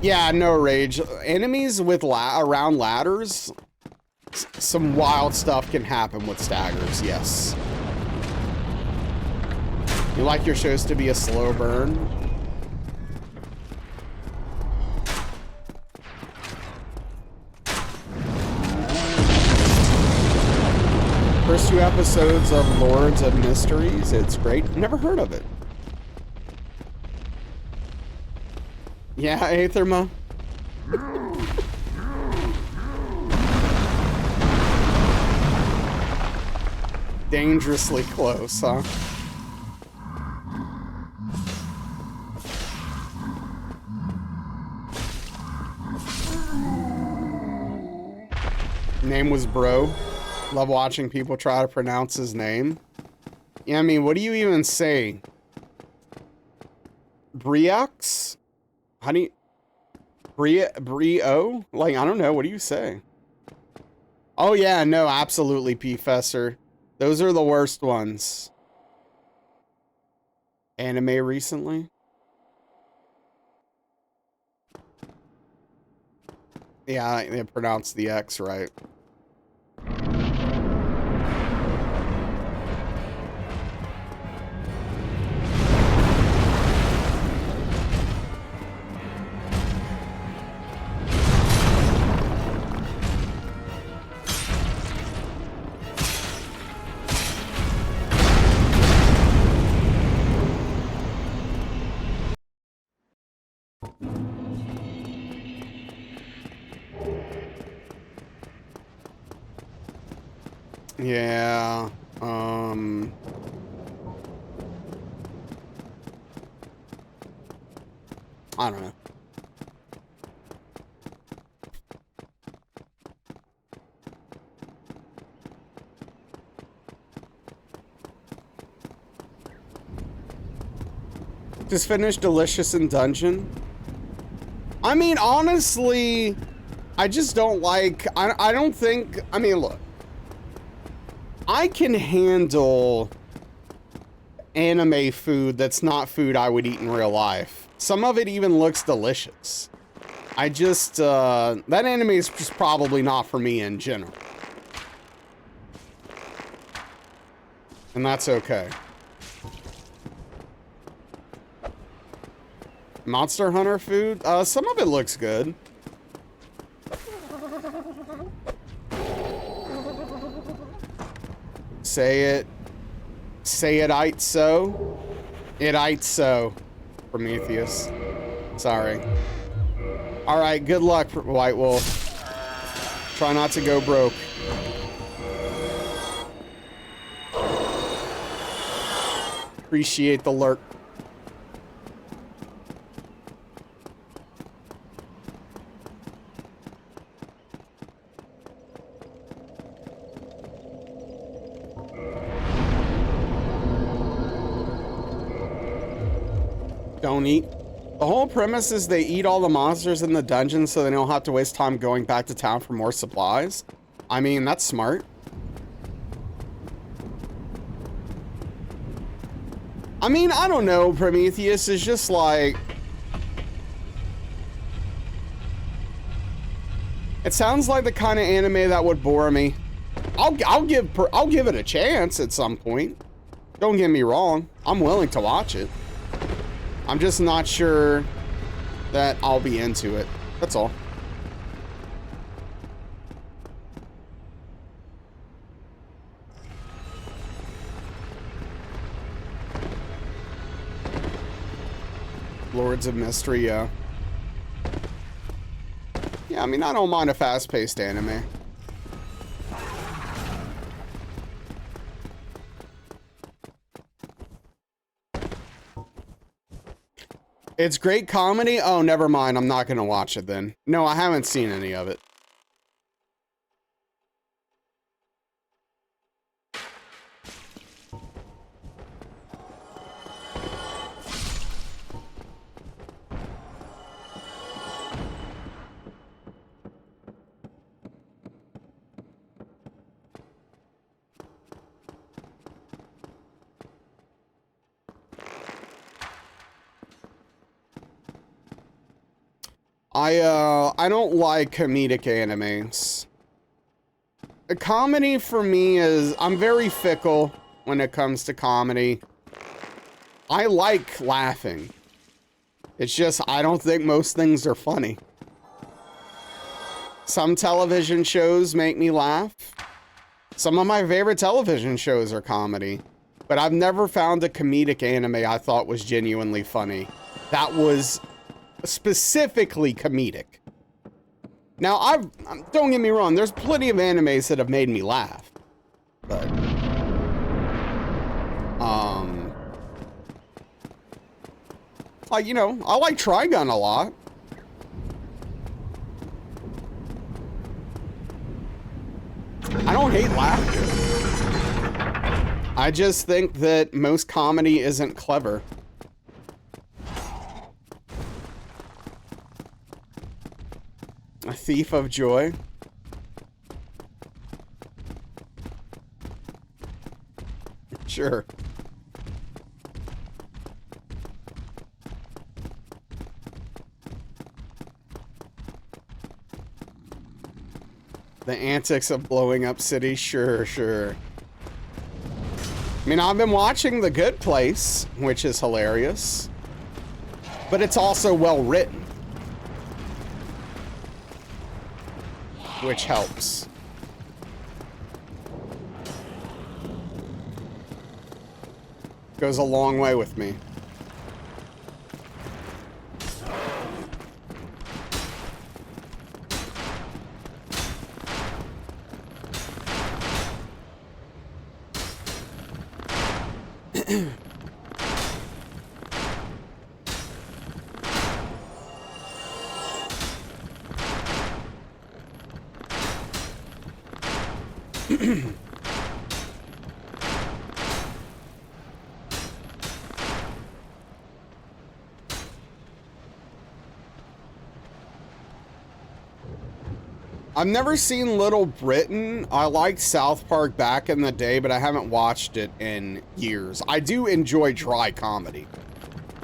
Yeah, no rage. Enemies with around ladders, some wild stuff can happen with staggers, yes. You like your shows to be a slow burn? First 2 episodes of Lords of Mysteries. It's great. Never heard of it. Yeah, Aetherma. Dangerously close, huh? Name was Bro. Love watching people try to pronounce his name. Yeah, I mean, what do you even say? Briox? How do you... Brio? Like, I don't know. What do you say? Oh, yeah. No, absolutely, P-Fessor. Those are the worst ones. Anime recently? Yeah, they pronounced the X right. Yeah, I don't know. Just finished Delicious in Dungeon. I mean, honestly, I just don't like, I don't think, I mean, look. I can handle anime food that's not food I would eat in real life. Some of it even looks delicious. I just, that anime is just probably not for me in general. And that's okay. Monster Hunter food? Some of it looks good. Say it ain't so. It ain't so, Prometheus. Sorry. Alright, good luck, White Wolf. Try not to go broke. Appreciate the lurk. Don't eat. The whole premise is they eat all the monsters in the dungeon so they don't have to waste time going back to town for more supplies. I mean, that's smart. I mean, I don't know, Prometheus is just like... It sounds like the kind of anime that would bore me. I'll give it a chance at some point. Don't get me wrong. I'm willing to watch it. I'm just not sure that I'll be into it. That's all. Lords of Mystery, yeah. Yeah, I mean, I don't mind a fast-paced anime. It's great comedy? Oh, never mind. I'm not going to watch it then. No, I haven't seen any of it. I don't like comedic animes. The comedy for me is, I'm very fickle when it comes to comedy. I like laughing. It's just, I don't think most things are funny. Some television shows make me laugh. Some of my favorite television shows are comedy. But I've never found a comedic anime I thought was genuinely funny. That was specifically comedic. Now, don't get me wrong, there's plenty of animes that have made me laugh. But, like, you know, I like Trigun a lot. I don't hate laughter. I just think that most comedy isn't clever. A thief of joy. Sure. The antics of blowing up cities, sure, sure. I mean, I've been watching The Good Place, which is hilarious. But it's also well written. Which helps. Goes a long way with me. I've never seen Little Britain. I liked South Park back in the day, but I haven't watched it in years. I do enjoy dry comedy.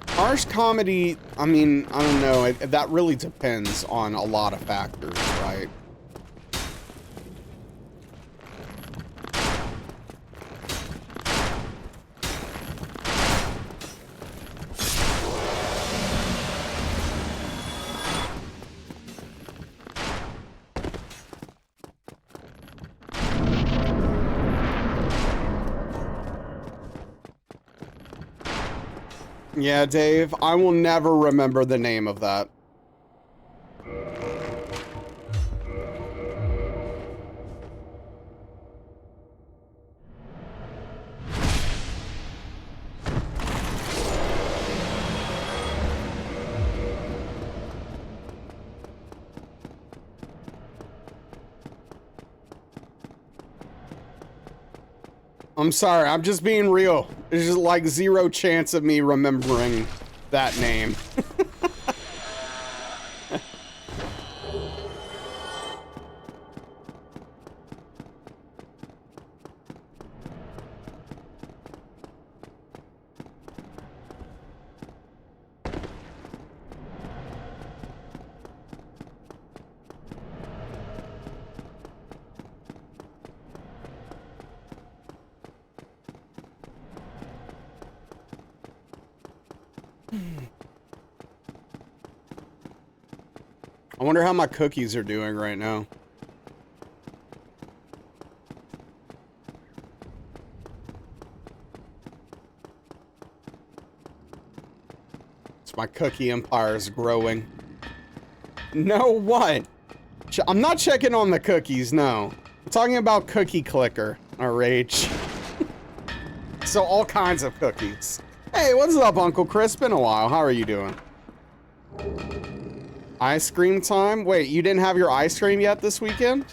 Harsh comedy, I mean, I don't know. That really depends on a lot of factors, right? Yeah, Dave, I will never remember the name of that. I'm sorry, I'm just being real. There's just like zero chance of me remembering that name. I wonder how my cookies are doing right now. It's my cookie empire is growing. No, what? I'm not checking on the cookies, no. I'm talking about cookie clicker. Rage. So all kinds of cookies. Hey, what's up, Uncle Chris? Been a while. How are you doing? Ice cream time? Wait, you didn't have your ice cream yet this weekend?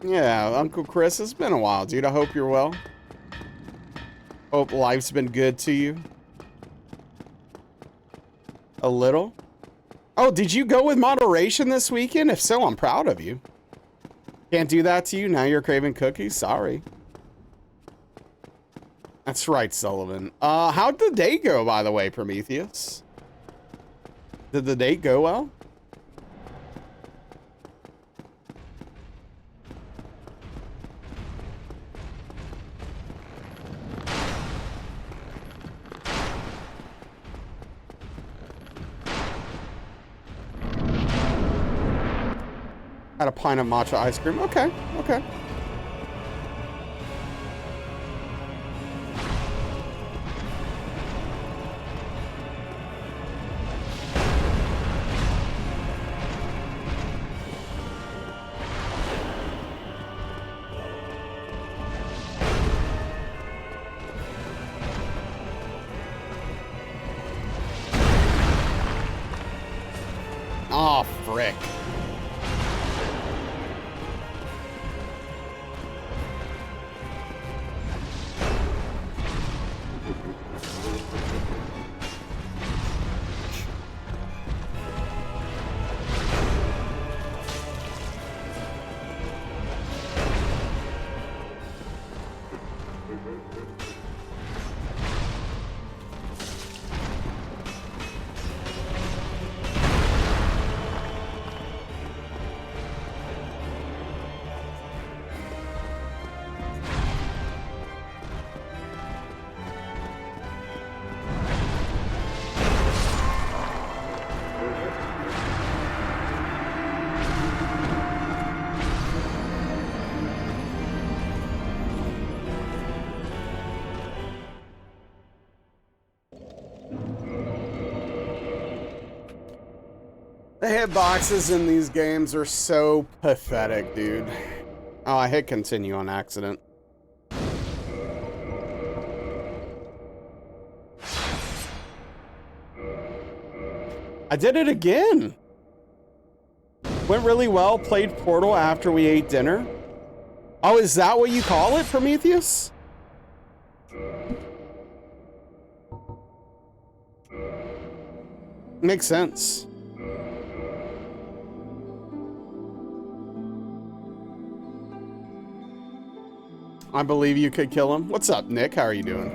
Yeah, Uncle Chris, it's been a while, dude. I hope you're well. Hope life's been good to you. A little? Oh, did you go with moderation this weekend? If so, I'm proud of you. Can't do that to you? Now you're craving cookies? Sorry. That's right, Sullivan. How'd the date go, by the way, Prometheus? Did the date go well? Had a pint of matcha ice cream. Okay, okay. Oh, frick. The hitboxes in these games are so pathetic, dude. Oh, I hit continue on accident. I did it again. Went really well, played Portal after we ate dinner. Oh, is that what you call it, Prometheus? Makes sense. I believe you could kill him. What's up, Nick? How are you doing?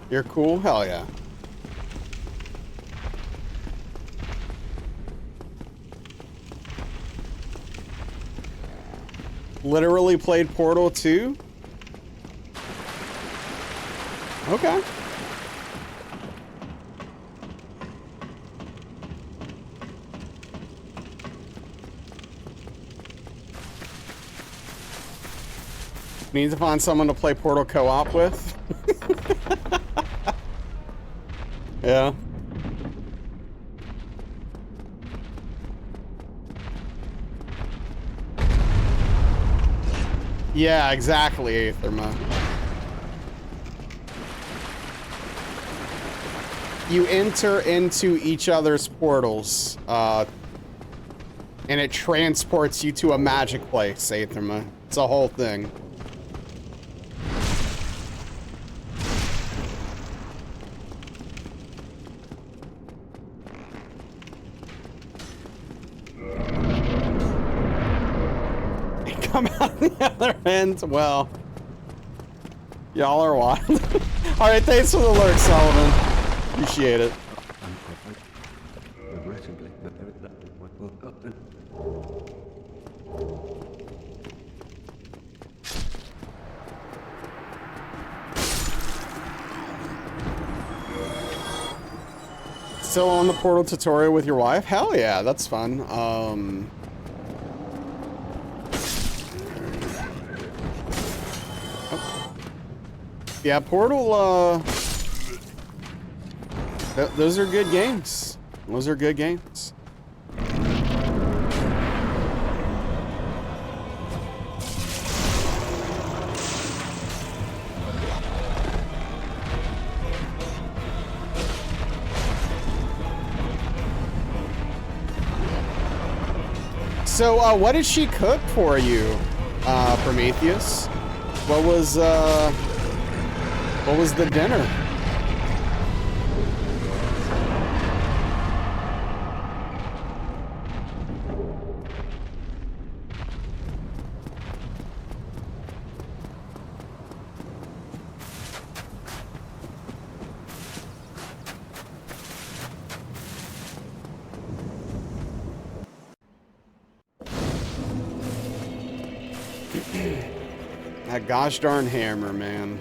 You're cool? Hell yeah. Literally played Portal 2? Okay. Need to find someone to play Portal co-op with. Yeah. Yeah, exactly, Aetherma. You enter into each other's portals, and it transports you to a magic place, Aetherma. It's a whole thing. Come out the other end. Well, y'all are wild. All right, thanks for the alert, Sullivan. Appreciate it. Still on the portal tutorial with your wife? Hell yeah, that's fun. Yeah, Portal, those are good games. Those are good games. So, what did she cook for you, Prometheus? What was the dinner? That gosh darn hammer, man.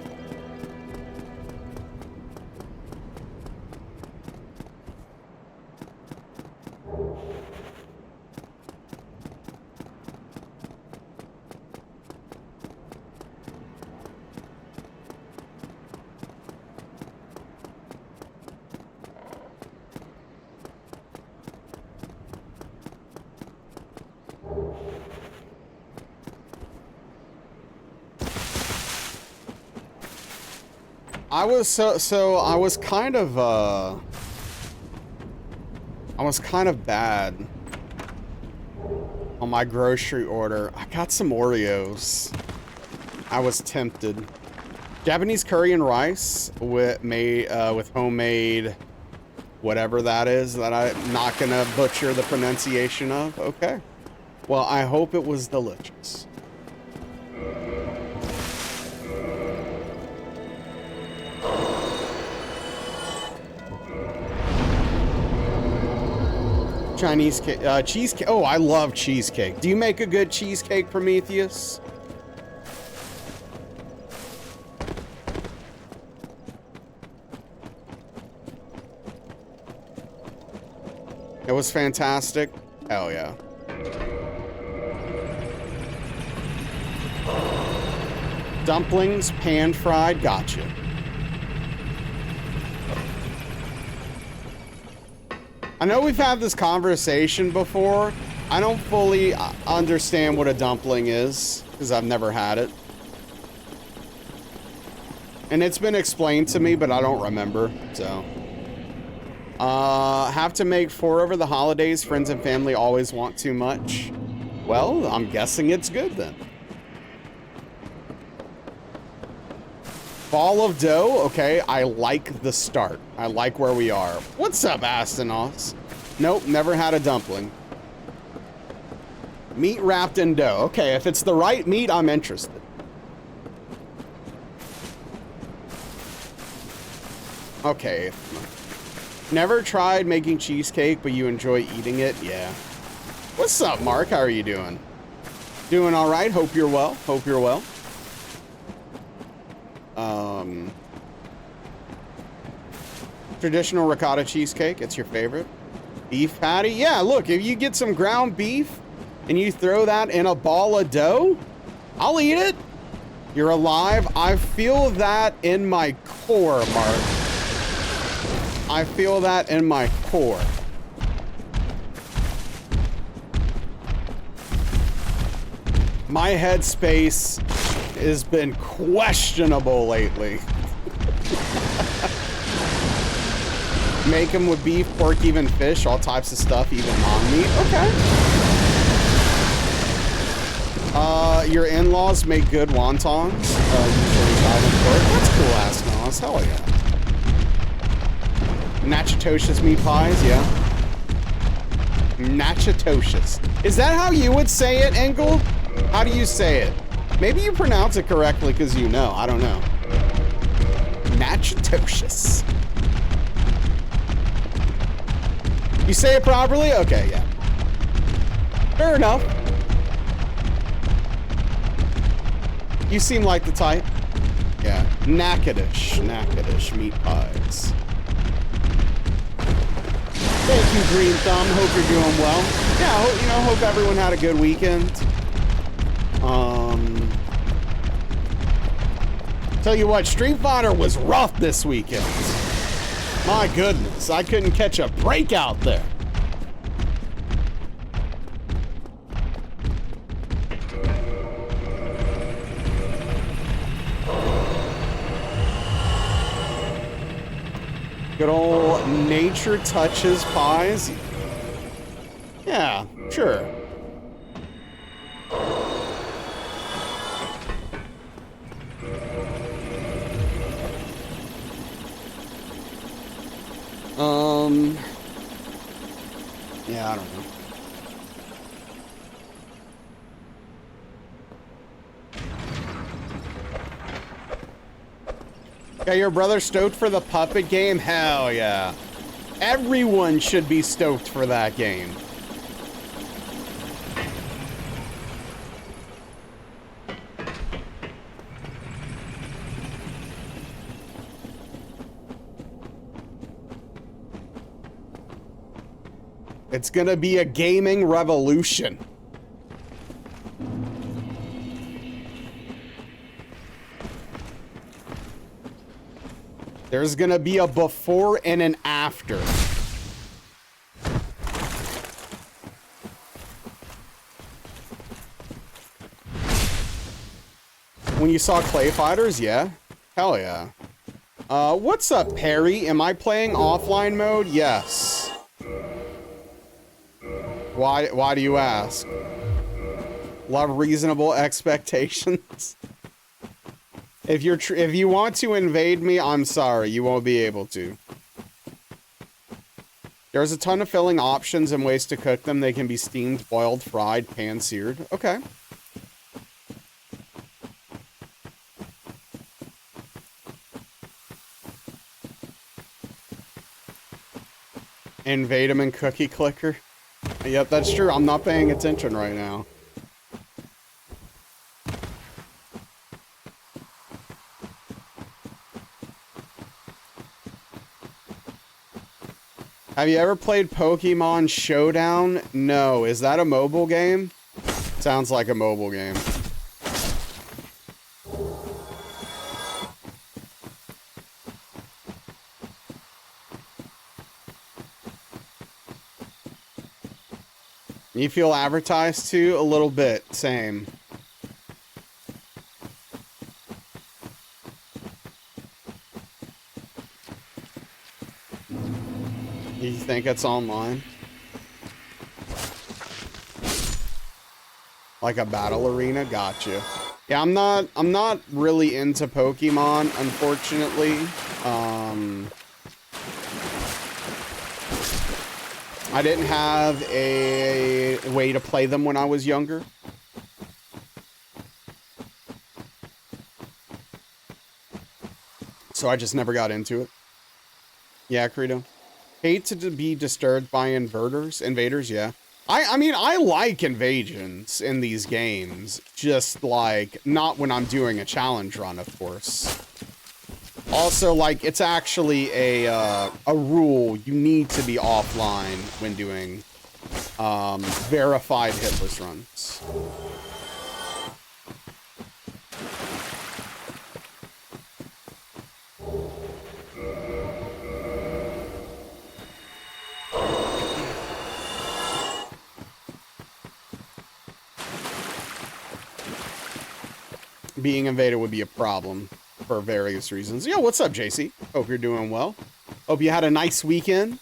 I was I was kind of bad on my grocery order. I got some Oreos. I was tempted. Japanese curry and rice with homemade whatever that is that I'm not gonna butcher the pronunciation of. Okay. Well, I hope it was delicious. Chinese cake, cheesecake. Oh, I love cheesecake. Do you make a good cheesecake, Prometheus? It was fantastic. Hell yeah. Dumplings, pan fried, gotcha. I know we've had this conversation before. I don't fully understand what a dumpling is, because I've never had it. And it's been explained to me, but I don't remember, so. Have to make 4 over the holidays. Friends and family always want too much. Well, I'm guessing it's good then. Ball of dough, okay, I like the start. I like where we are. What's up, Astanos? Nope, never had a dumpling. Meat wrapped in dough. Okay, if it's the right meat, I'm interested. Okay. Never tried making cheesecake, but you enjoy eating it? Yeah. What's up, Mark? How are you doing? Doing all right? Hope you're well. Hope you're well. Traditional ricotta cheesecake, it's your favorite. Beef patty? Yeah, look, if you get some ground beef and you throw that in a ball of dough, I'll eat it. You're alive. I feel that in my core, Mark. I feel that in my core. My headspace has been questionable lately. Make them with beef, pork, even fish, all types of stuff, even non-meat. Okay. Your in-laws make good wontons. Usually child and pork. That's cool ass Nas. Hell yeah. Nachitocious meat pies, yeah. Nachitocious. Is that how you would say it, Engel? How do you say it? Maybe you pronounce it correctly because you know. I don't know. Nachitocious. You say it properly? Okay, yeah. Fair enough. You seem like the type. Yeah. Nakadish meat pies. Thank you, Green Thumb. Hope you're doing well. Yeah, hope everyone had a good weekend. Tell you what, Street Fighter was rough this weekend. My goodness, I couldn't catch a break out there. Good old Nature Touches pies. Yeah, sure. Yeah, I don't know. Got your brother stoked for the puppet game? Hell yeah. Everyone should be stoked for that game. It's gonna be a gaming revolution. There's gonna be a before and an after. When you saw Clay Fighters, yeah. Hell yeah. What's up, Perry? Am I playing offline mode? Yes. Why do you ask? Love reasonable expectations. If you want to invade me, I'm sorry, you won't be able to. There's a ton of filling options and ways to cook them. They can be steamed, boiled, fried, pan-seared. Okay. Invade them in Cookie Clicker. Yep, that's true. I'm not paying attention right now. Have you ever played Pokemon Showdown? No. Is that a mobile game? Sounds like a mobile game. You feel advertised to? A little bit. Same. You think it's online? Like a battle arena? Gotcha. Yeah, I'm not really into Pokemon, unfortunately. I didn't have a way to play them when I was younger. So I just never got into it. Yeah, Credo. Hate to be disturbed by invaders, yeah. I mean, I like invasions in these games. Just, like, not when I'm doing a challenge run, of course. Also, like, it's actually a rule. You need to be offline when doing verified hitless runs. being invaded would be a problem for various reasons. Yo, what's up, JC? Hope you're doing well. Hope you had a nice weekend.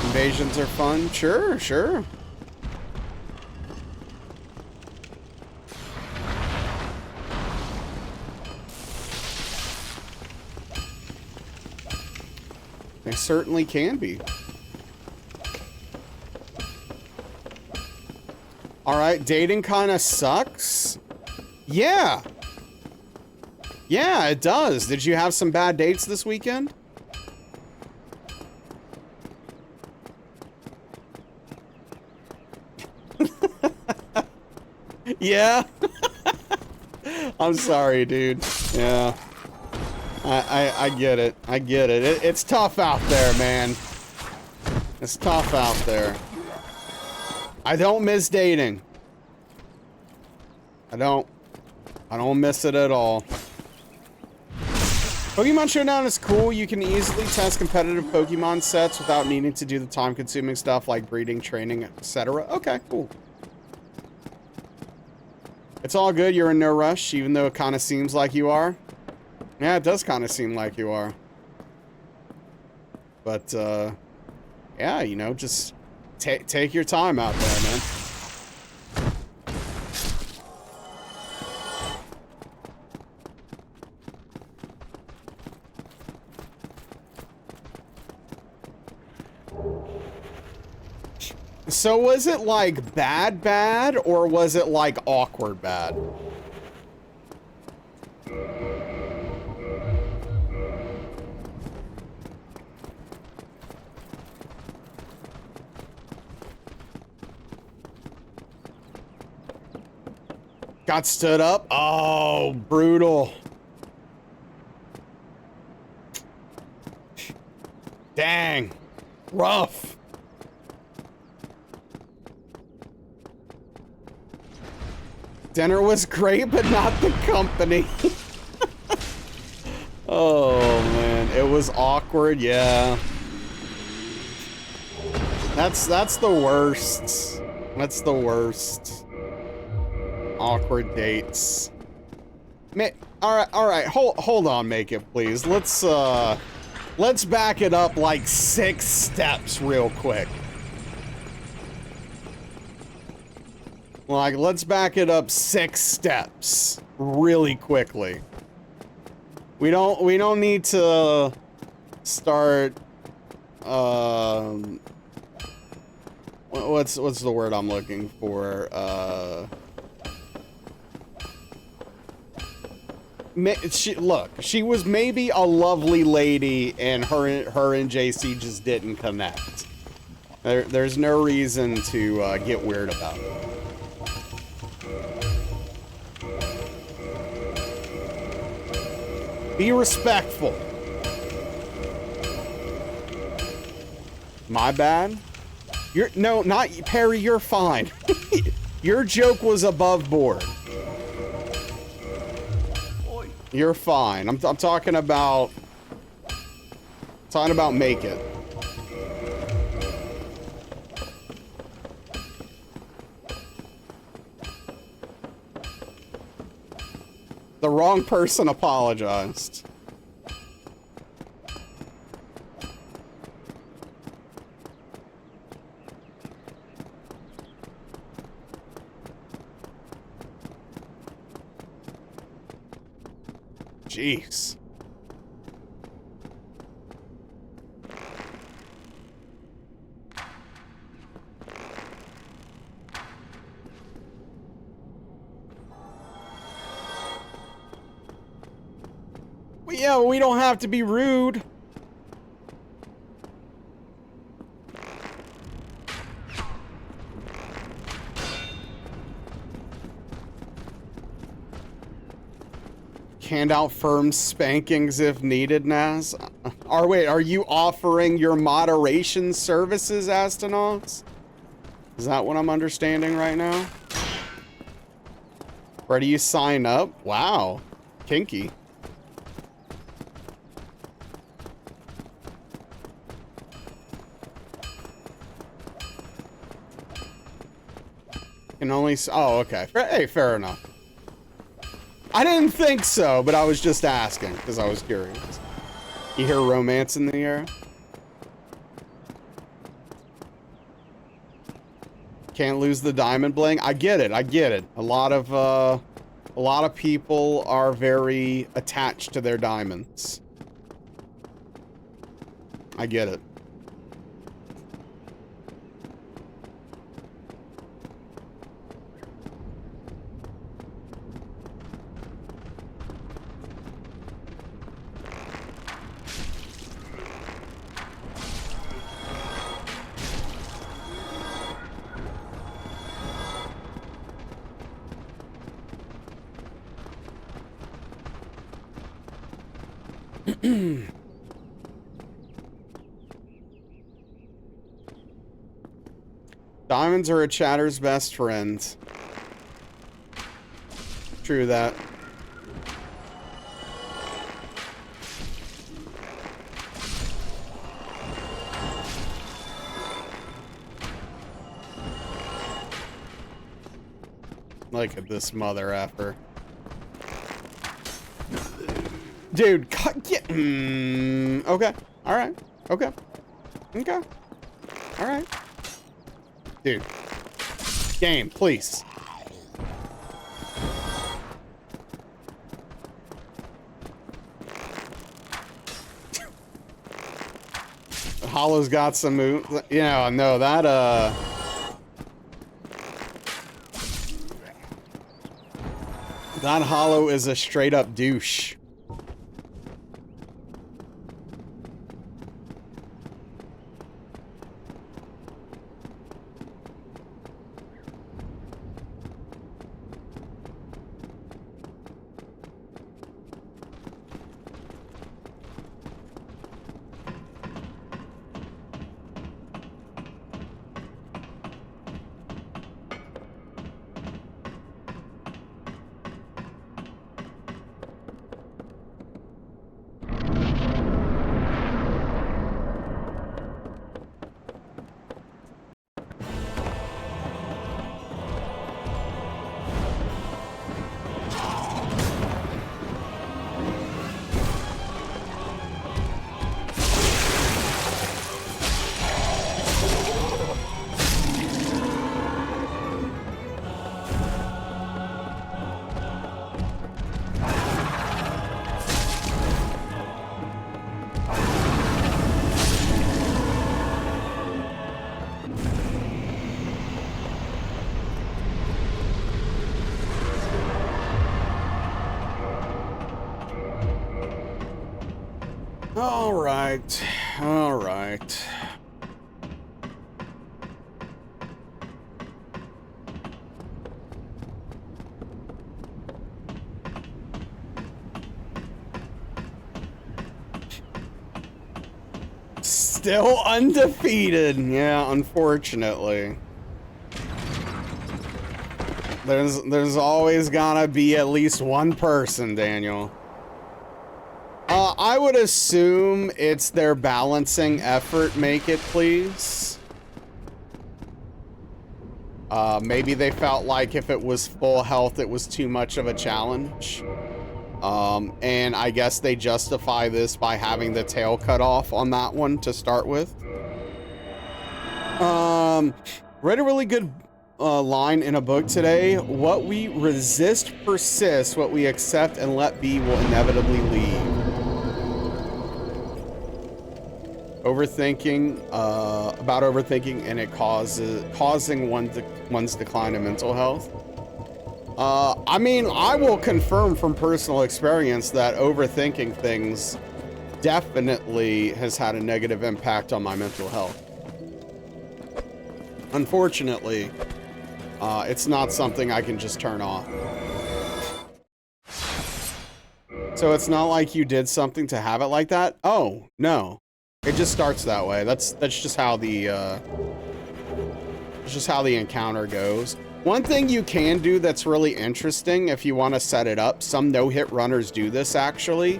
Invasions are fun. Sure, sure. They certainly can be. All right, dating kind of sucks. Yeah. Yeah, it does. Did you have some bad dates this weekend? Yeah. I'm sorry, dude. Yeah. I get it. I get it. It's tough out there, man. It's tough out there. I don't miss dating. I don't miss it at all. Pokemon Showdown is cool. You can easily test competitive Pokemon sets without needing to do the time-consuming stuff like breeding, training, etc. Okay, cool. It's all good. You're in no rush, even though it kind of seems like you are. Yeah, it does kind of seem like you are. But, yeah, you know, just take your time out there, man. So was it like bad, or was it like awkward bad? Got stood up? Oh, brutal. Dang. Rough. Dinner was great, but not the company. Oh, man. It was awkward, yeah. That's the worst. That's the worst. Awkward dates. All right. Hold on, make it, please. Let's back it up like 6 steps real quick. Like, let's back it up 6 steps really quickly. We don't need to start what's the word I'm looking for? She was maybe a lovely lady and her and JC just didn't connect. There's no reason to get weird about it. Be respectful. My bad? No, not Perry, you're fine. Your joke was above board. You're fine. I'm talking about make it. The wrong person apologized. Jeez. Well, yeah, we don't have to be rude. Hand out firm spankings if needed, Naz. Wait, are you offering your moderation services, Astronauts? Is that what I'm understanding right now? Where do you sign up? Wow. Kinky. Can only... Oh, okay. Hey, fair enough. I didn't think so, but I was just asking because I was curious. You hear romance in the air? Can't lose the diamond bling. I get it. I get it. A lot of people are very attached to their diamonds. I get it. Diamonds are a chatter's best friend. True that. Look at this mother effer. Dude, get... okay. Alright. Okay. Okay. Alright. Dude. Game, please. Hollow's got some moves. Yeah, no, that, that Hollow is a straight up douche. Alright. Alright. Still undefeated. Yeah, unfortunately. There's always gotta be at least one person, Daniel. I would assume it's their balancing effort, make it, please. Maybe they felt like if it was full health, it was too much of a challenge. And I guess they justify this by having the tail cut off on that one to start with. Read a really good line in a book today. What we resist persists, what we accept and let be will inevitably leave. Overthinking, about overthinking and it causing one's decline in mental health. I mean, I will confirm from personal experience that overthinking things definitely has had a negative impact on my mental health. Unfortunately, it's not something I can just turn off. So it's not like you did something to have it like that? Oh, no. It just starts that way. That's just how the It's just how the encounter goes. One thing you can do that's really interesting if you want to set it up, some no-hit runners do this actually.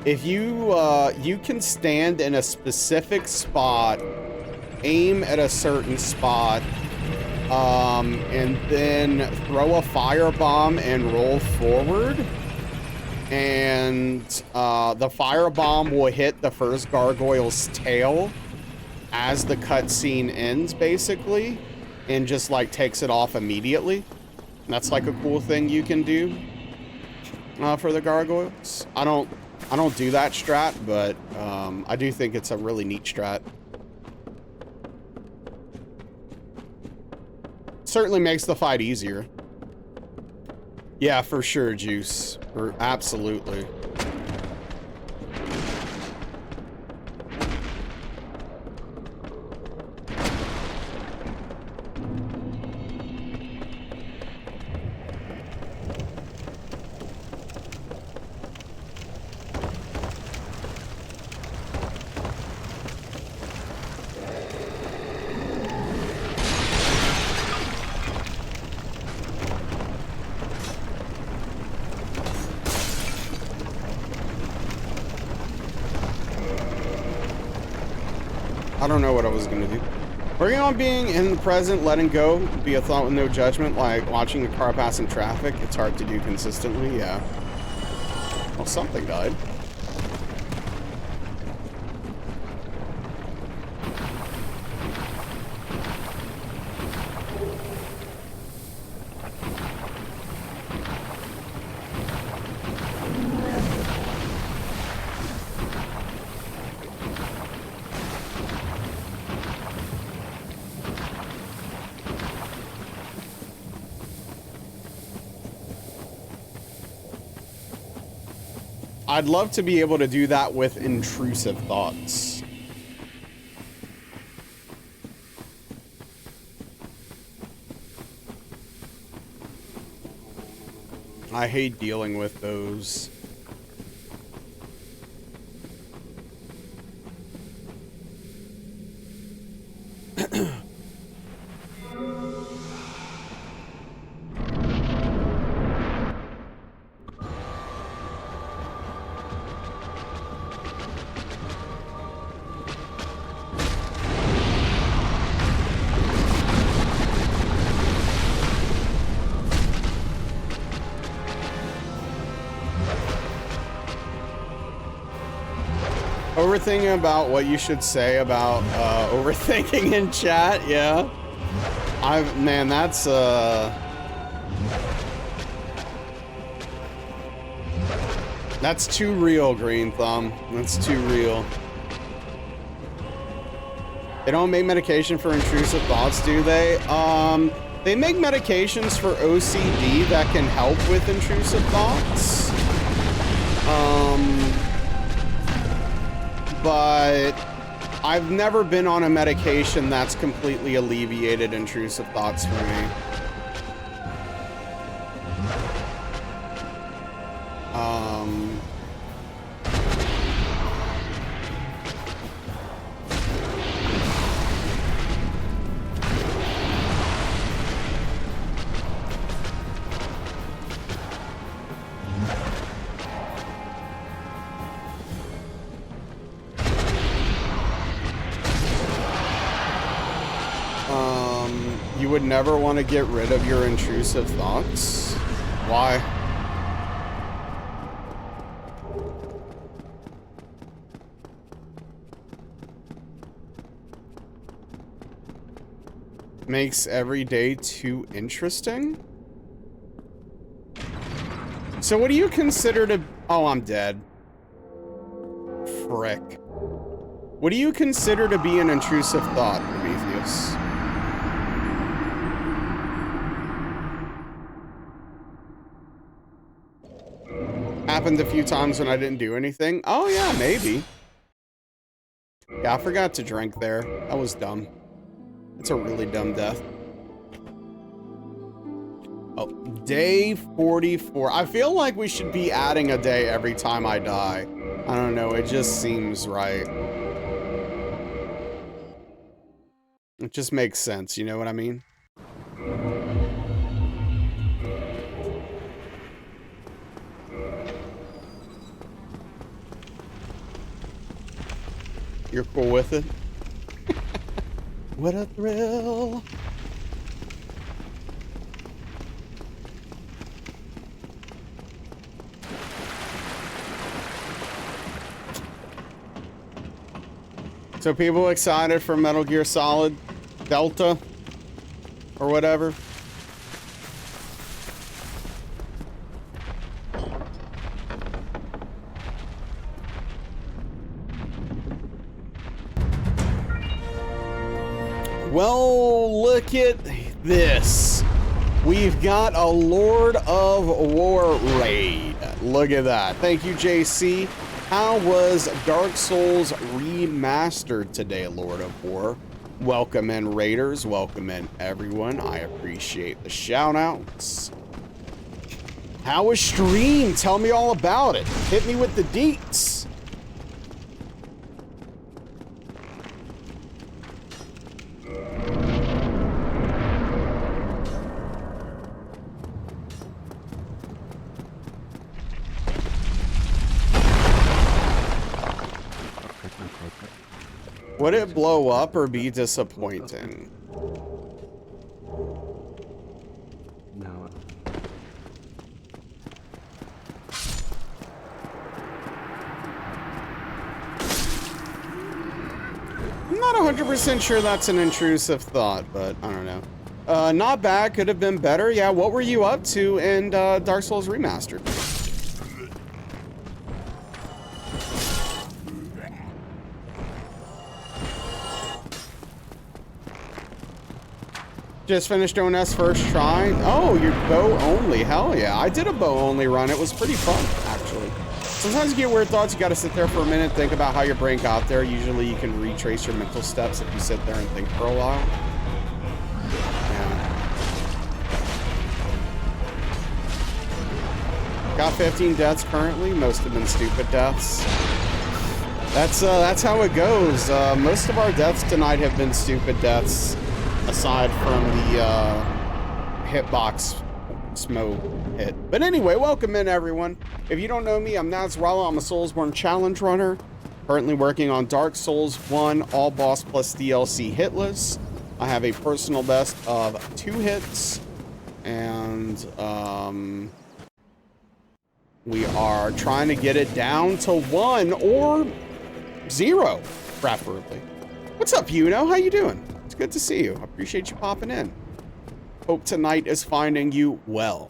If you, you can stand in a specific spot, aim at a certain spot, and then throw a firebomb and roll forward. And the firebomb will hit the first gargoyle's tail as the cutscene ends, basically, and just like takes it off immediately. And that's like a cool thing you can do for the gargoyles. I don't do that strat, but I do think it's a really neat strat. Certainly makes the fight easier. Yeah, for sure, Juice. Absolutely. I don't know what I was gonna do. Working on being in the present, letting go, be a thought with no judgment, like watching a car pass in traffic. It's hard to do consistently, yeah. Well, something died. I'd love to be able to do that with intrusive thoughts. I hate dealing with those. Overthinking about what you should say about overthinking in chat, yeah. Man, that's too real, Green Thumb. That's too real. They don't make medication for intrusive thoughts, do they? They make medications for OCD that can help with intrusive thoughts. But I've never been on a medication that's completely alleviated intrusive thoughts for me. You would never want to get rid of your intrusive thoughts? Why? Makes every day too interesting? So what do you consider to... Oh, I'm dead. Frick. What do you consider to be an intrusive thought, Prometheus? Happened a few times when I didn't do anything. Oh yeah, maybe. Yeah, I forgot to drink there. That was dumb. It's a really dumb death. Oh, day 44. I feel like we should be adding a day every time I die. I don't know, it just seems right. It just makes sense, you know what I mean? You're cool with it? What a thrill. So people excited for Metal Gear Solid Delta or whatever? Well, look at this. We've got a Lord of War raid. Look at that. Thank you, JC. How was Dark Souls Remastered today, Lord of War? Welcome in, Raiders. Welcome in, everyone. I appreciate the shout-outs. How was stream? Tell me all about it. Hit me with the deets. Would it blow up or be disappointing? No. I'm not 100% sure that's an intrusive thought, but I don't know. Not bad, could have been better. Yeah, what were you up to in Dark Souls Remastered? Just finished ONS first try. Oh, you're bow only. Hell yeah. I did a bow only run. It was pretty fun, actually. Sometimes you get weird thoughts. You got to sit there for a minute, think about how your brain got there. Usually you can retrace your mental steps if you sit there and think for a while. Yeah. Got 15 deaths currently. Most have been stupid deaths. That's how it goes. Most of our deaths tonight have been stupid deaths. Aside from the hitbox smoke hit. But anyway, welcome in, everyone. If you don't know me, I'm Nazrala. I'm a Soulsborne challenge runner. Currently working on Dark Souls 1 all boss plus DLC hitless. I have a personal best of 2 hits. And we are trying to get it down to 1 or 0, preferably. What's up, Yuno? How you doing? Good to see you. I appreciate you popping in. Hope tonight is finding you well.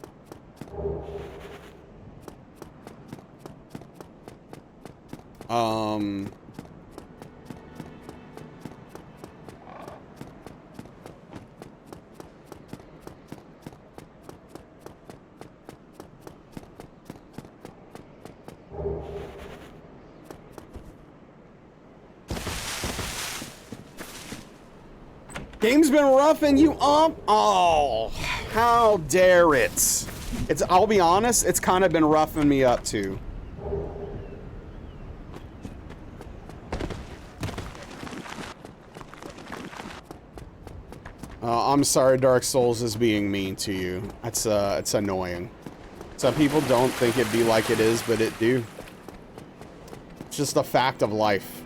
Game's been roughing you up? Oh, how dare it. I'll be honest, it's kind of been roughing me up too. I'm sorry Dark Souls is being mean to you. It's annoying. Some people don't think it be like it is, but it do. It's just a fact of life.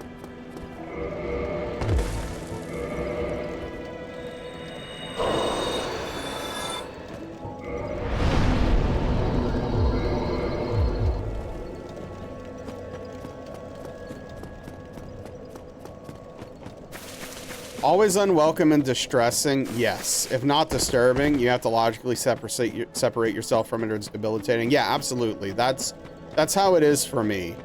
Always unwelcome and distressing, yes. If not disturbing, you have to logically separate yourself from it, or it's debilitating. Yeah, absolutely. That's how it is for me.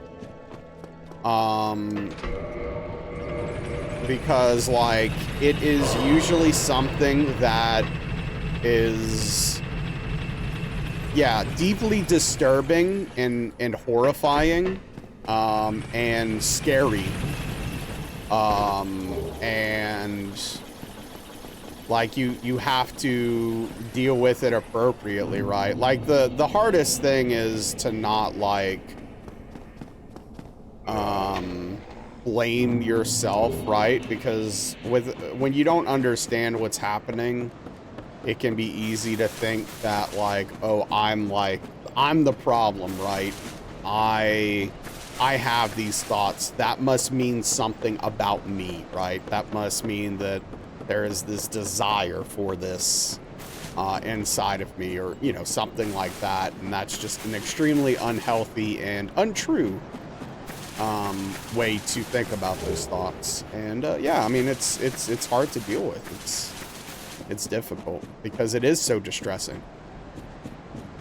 Because, like, it is usually something that is, yeah, deeply disturbing and horrifying, and scary. And like you have to deal with it appropriately, right? Like the hardest thing is to not like blame yourself, right? Because when you don't understand what's happening, it can be easy to think that like, oh, I'm the problem, right? I I have these thoughts, that must mean something about me, right? That must mean that there is this desire for this inside of me, or, you know, something like that. And that's just an extremely unhealthy and untrue way to think about those thoughts. And yeah, I mean, it's hard to deal with. It's difficult because it is so distressing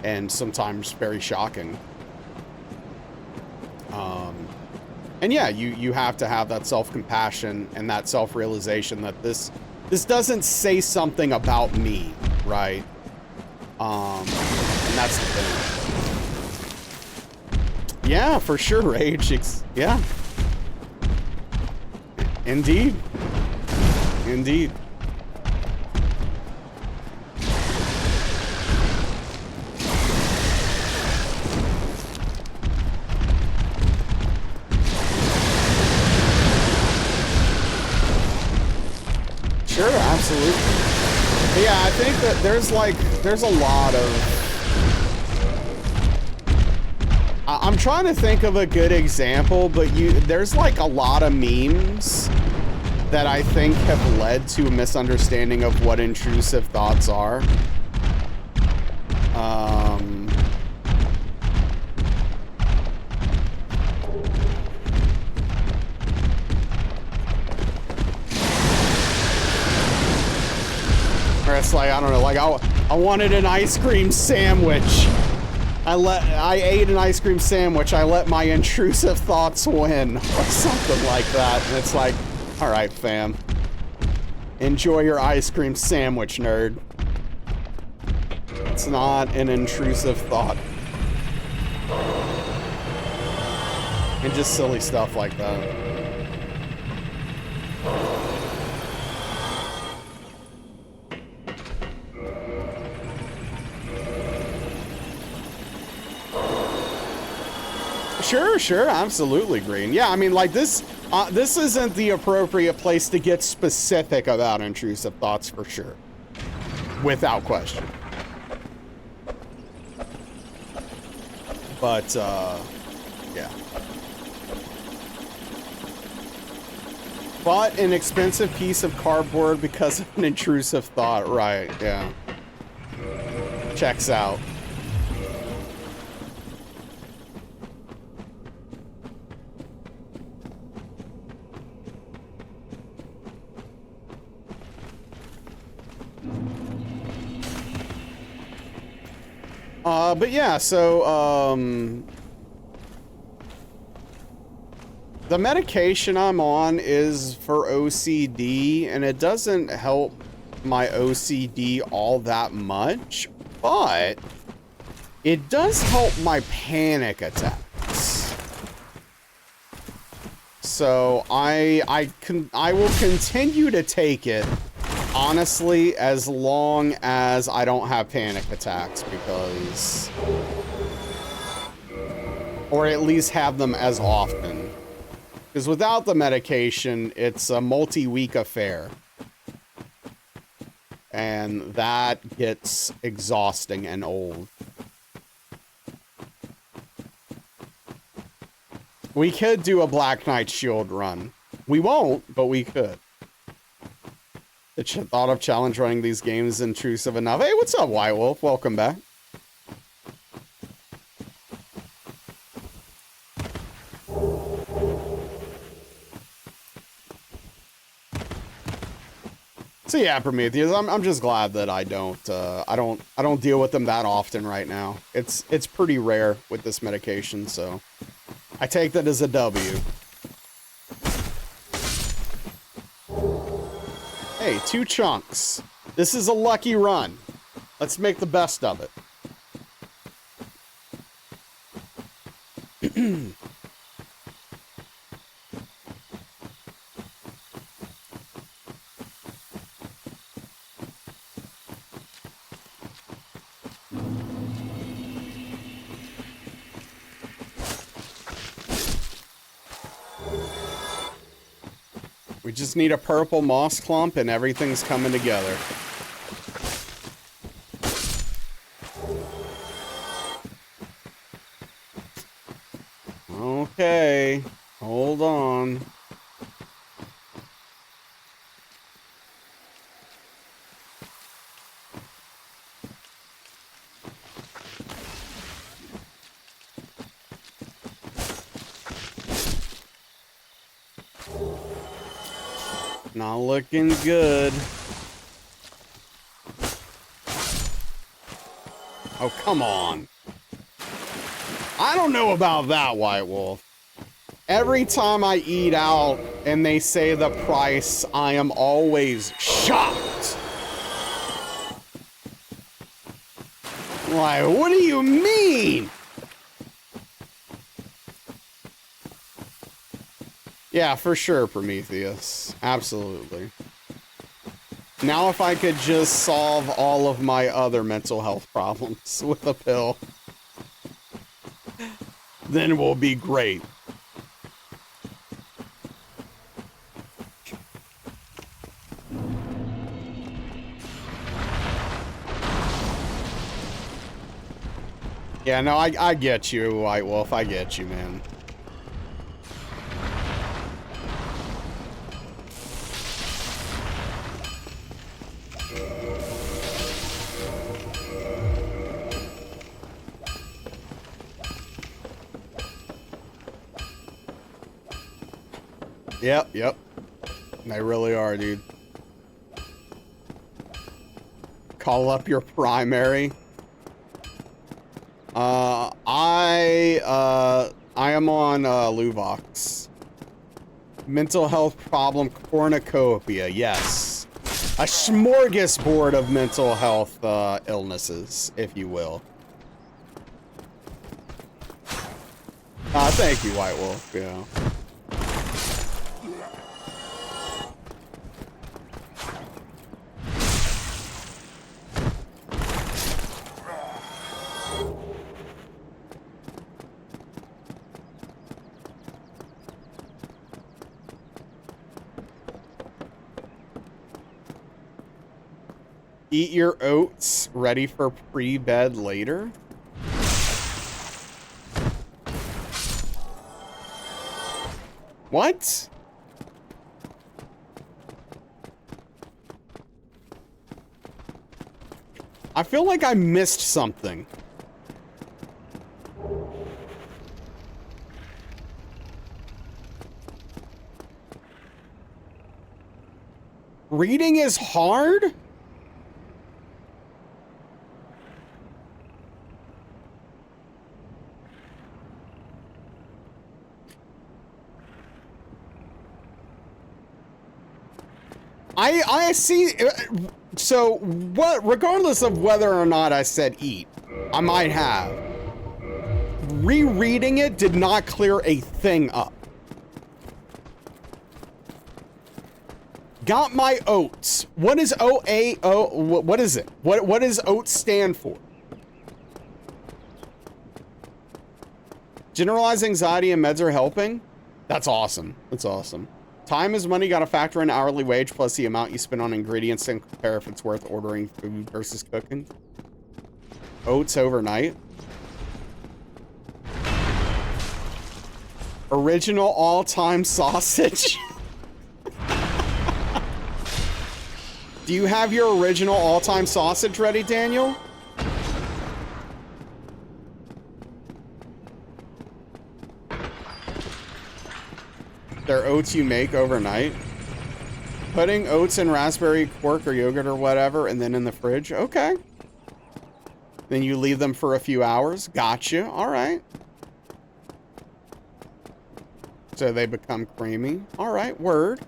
and sometimes very shocking. And yeah, you have to have that self-compassion and that self-realization that this doesn't say something about me, right? And that's the thing. Yeah, for sure, Rage. Yeah. Indeed. Indeed. Sure, absolutely. But yeah, I think that there's a lot of... I'm trying to think of a good example, but there's like a lot of memes that I think have led to a misunderstanding of what intrusive thoughts are. Or it's like, I don't know, like I wanted an ice cream sandwich. I ate an ice cream sandwich. I let my intrusive thoughts win, or something like that. And it's like, all right, fam, enjoy your ice cream sandwich, nerd. It's not an intrusive thought. And just silly stuff like that. Sure, absolutely, Green. Yeah, I mean, like, this isn't the appropriate place to get specific about intrusive thoughts, for sure. Without question. But, yeah. Bought an expensive piece of cardboard because of an intrusive thought. Right, yeah. Checks out. But yeah, so, the medication I'm on is for OCD, and it doesn't help my OCD all that much, but it does help my panic attacks. So I will continue to take it, honestly, as long as I don't have panic attacks, because, or at least have them as often. Because without the medication, it's a multi-week affair. And that gets exhausting and old. We could do a Black Knight Shield run. We won't, but we could. The thought of challenge running these games is intrusive enough. Hey, what's up, White Wolf? Welcome back. So yeah, Prometheus, I'm just glad that I don't deal with them that often right now. It's pretty rare with this medication, so I take that as a W. Hey, 2 chunks. This is a lucky run. Let's make the best of it. We just need a purple moss clump and everything's coming together. Okay. Hold on. Not looking good. Oh, come on. I don't know about that, White Wolf. Every time I eat out and they say the price, I am always shocked. Like, what do you mean? Yeah, for sure, Prometheus. Absolutely. Now if I could just solve all of my other mental health problems with a pill, then we'll be great. Yeah, no, I get you, White Wolf. I get you, man. Yep. They really are, dude. Call up your primary. I am on Luvox. Mental health problem cornucopia, yes. A smorgasbord of mental health illnesses, if you will. Thank you, White Wolf, yeah. Eat your oats, ready for pre-bed later? What? I feel like I missed something. Reading is hard? I see. So what? Regardless of whether or not I said eat, I might have. Rereading it did not clear a thing up. Got my oats. What is OAO? What is it? What does oats stand for? Generalized anxiety and meds are helping? That's awesome. That's awesome. Time is money. Got to factor in hourly wage plus the amount you spend on ingredients and compare if it's worth ordering food versus cooking. Oats overnight. Original all-time sausage. Do you have your original all-time sausage ready, Daniel? They're oats you make overnight. Putting oats in raspberry quark or yogurt or whatever, and then in the fridge. Okay. Then you leave them for a few hours. Gotcha. All right. So they become creamy. All right. Word.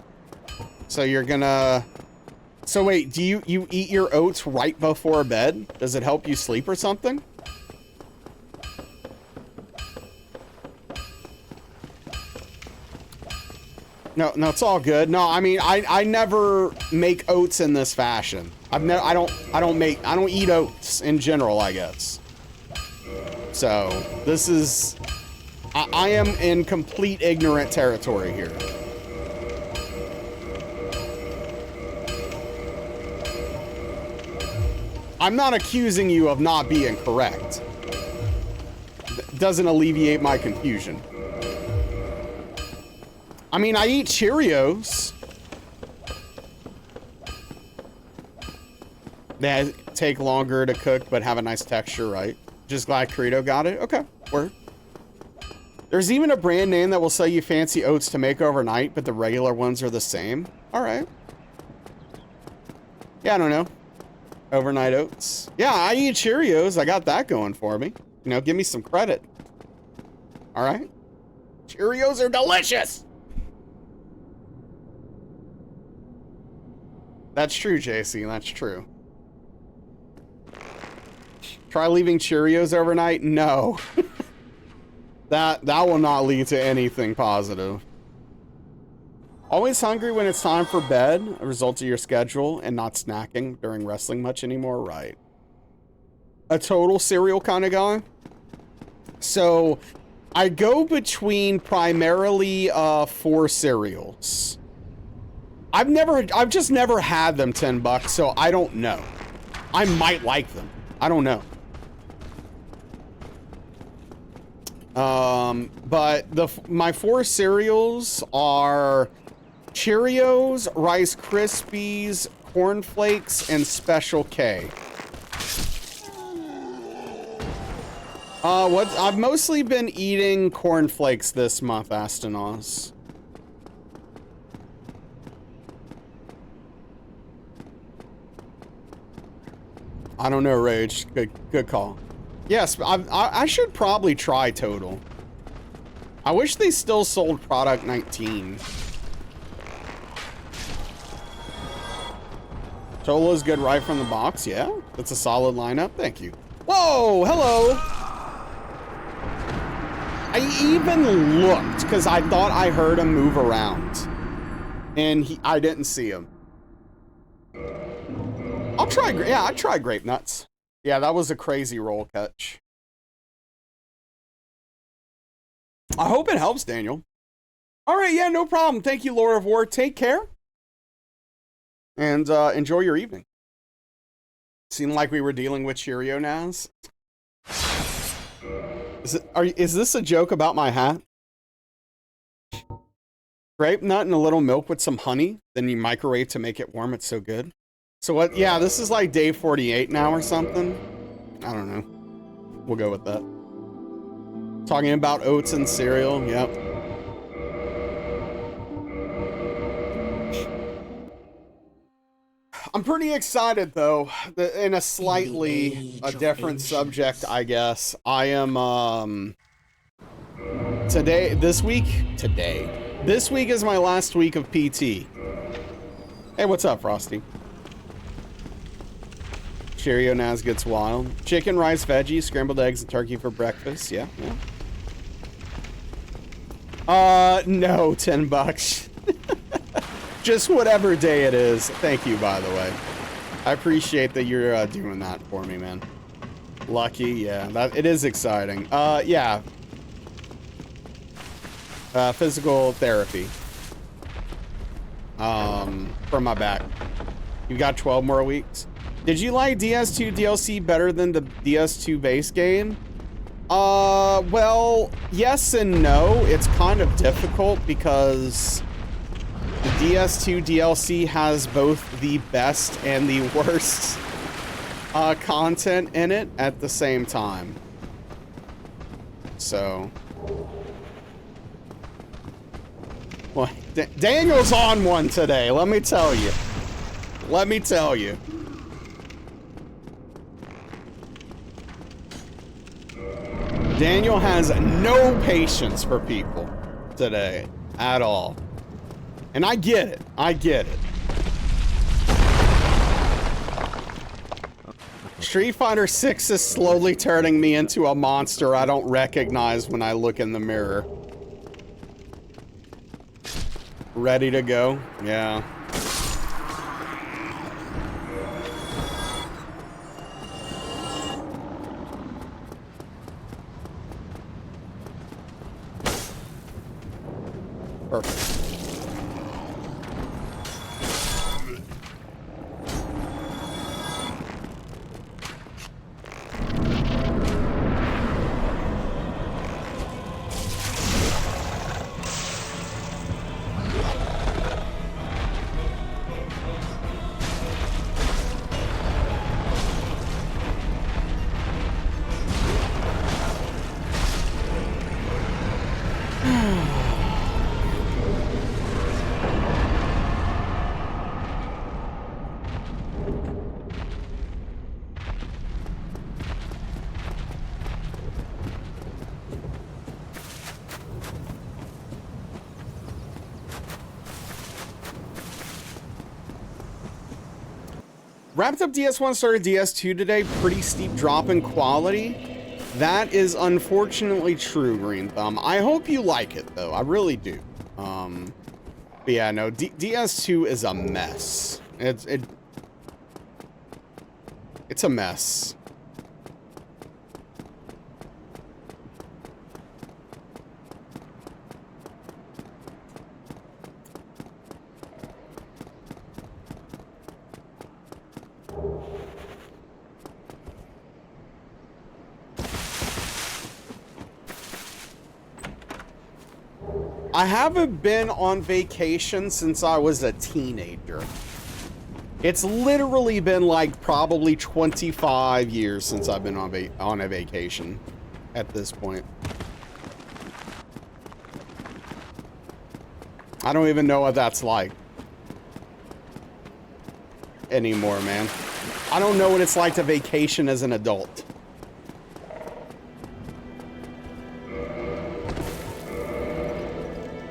So you're gonna... So wait, do you eat your oats right before bed? Does it help you sleep or something? No, it's all good. No, I mean, I never make oats in this fashion. I don't eat oats in general, I guess. So this is, I am in complete ignorant territory here. I'm not accusing you of not being correct. Doesn't alleviate my confusion. I mean, I eat Cheerios. They take longer to cook, but have a nice texture, right? Just glad Credo got it. Okay, word. There's even a brand name that will sell you fancy oats to make overnight, but the regular ones are the same. All right. Yeah, I don't know. Overnight oats. Yeah, I eat Cheerios. I got that going for me. You know, give me some credit. All right. Cheerios are delicious. That's true, JC. That's true. Try leaving Cheerios overnight? No. That will not lead to anything positive. Always hungry when it's time for bed, a result of your schedule, and not snacking during wrestling much anymore, right? A total cereal kind of guy. So, I go between primarily 4 cereals. I've just never had them $10, so I don't know. I might like them. I don't know. But my 4 cereals are Cheerios, Rice Krispies, Corn Flakes, and Special K. I've mostly been eating Corn Flakes this month, Astanos. I don't know, Rage. Good call. Yes, I should probably try Total. I wish they still sold Product 19. Total is good right from the box, yeah? That's a solid lineup, thank you. Whoa, hello! I even looked, because I thought I heard him move around. And I didn't see him. I'd try Grape Nuts. Yeah, that was a crazy roll catch. I hope it helps, Daniel. All right, yeah, no problem. Thank you, Lord of War. Take care. And enjoy your evening. Seemed like we were dealing with Cheerio Naz. Is this a joke about my hat? Grape nut and a little milk with some honey. Then you microwave to make it warm. It's so good. So what? Yeah, this is like day 48 now or something. I don't know. We'll go with that. Talking about oats and cereal. Yep. I'm pretty excited though. In a slightly different subject, I guess. I am this week is my last week of PT. Hey, what's up, Frosty? Cheerio Naz gets wild. Chicken, rice, veggies, scrambled eggs, and turkey for breakfast. Yeah, yeah. No, $10. Just whatever day it is. Thank you, by the way. I appreciate that you're doing that for me, man. Lucky, yeah. It is exciting. Yeah. Physical therapy. For my back. You got 12 more weeks. Did you like DS2 DLC better than the DS2 base game? Well, yes and no. It's kind of difficult because the DS2 DLC has both the best and the worst content in it at the same time. So, well, Daniel's on one today, let me tell you. Let me tell you. Daniel has no patience for people today at all. And I get it. I get it. Street Fighter 6 is slowly turning me into a monster I don't recognize when I look in the mirror. Ready to go? Yeah. Perfect. Wrapped up DS1, started DS2 today. Pretty steep drop in quality. That is unfortunately true, Green Thumb. I hope you like it, though. I really do. But yeah, no, DS2 is a mess. It's a mess. I haven't been on vacation since I was a teenager. It's literally been like probably 25 years since I've been on a vacation at this point. I don't even know what that's like anymore, man. I don't know what it's like to vacation as an adult.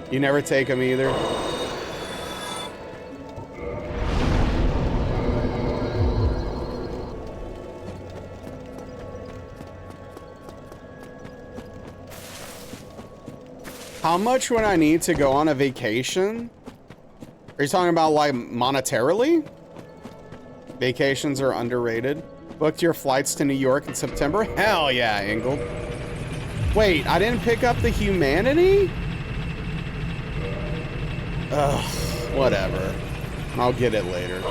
You never take them either? How much would I need to go on a vacation? Are you talking about like monetarily? Vacations are underrated. Booked your flights to New York in September? Hell yeah, Ingold. Wait, I didn't pick up the humanity? Ugh, whatever. I'll get it later.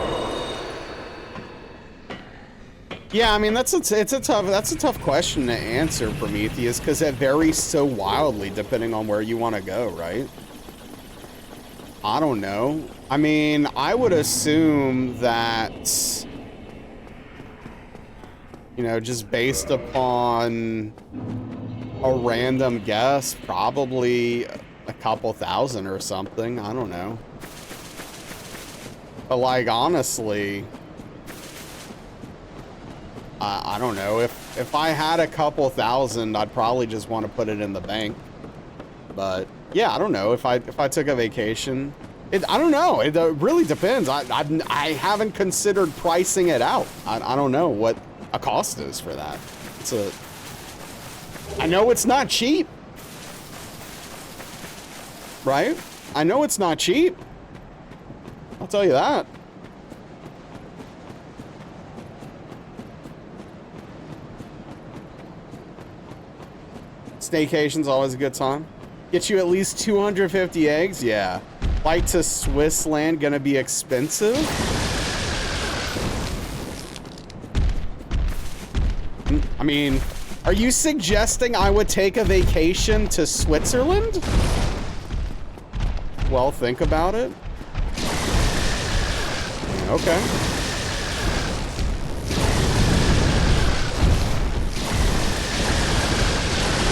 Yeah, I mean that's a tough question to answer, Prometheus, because it varies so wildly depending on where you want to go, right? I don't know. I mean, I would assume that, you know, just based upon a random guess, probably a couple thousand or something. I don't know. But like, honestly, I don't know. If I had a couple thousand, I'd probably just want to put it in the bank. But yeah, I don't know. If I took a vacation, I don't know. It really depends. I haven't considered pricing it out. I don't know what a cost is for that. I know it's not cheap. Right? I know it's not cheap. I'll tell you that. Staycation's always a good time. Get you at least 250 eggs? Yeah. Flight to Swiss land gonna be expensive? I mean, are you suggesting I would take a vacation to Switzerland? Well, think about it. Okay.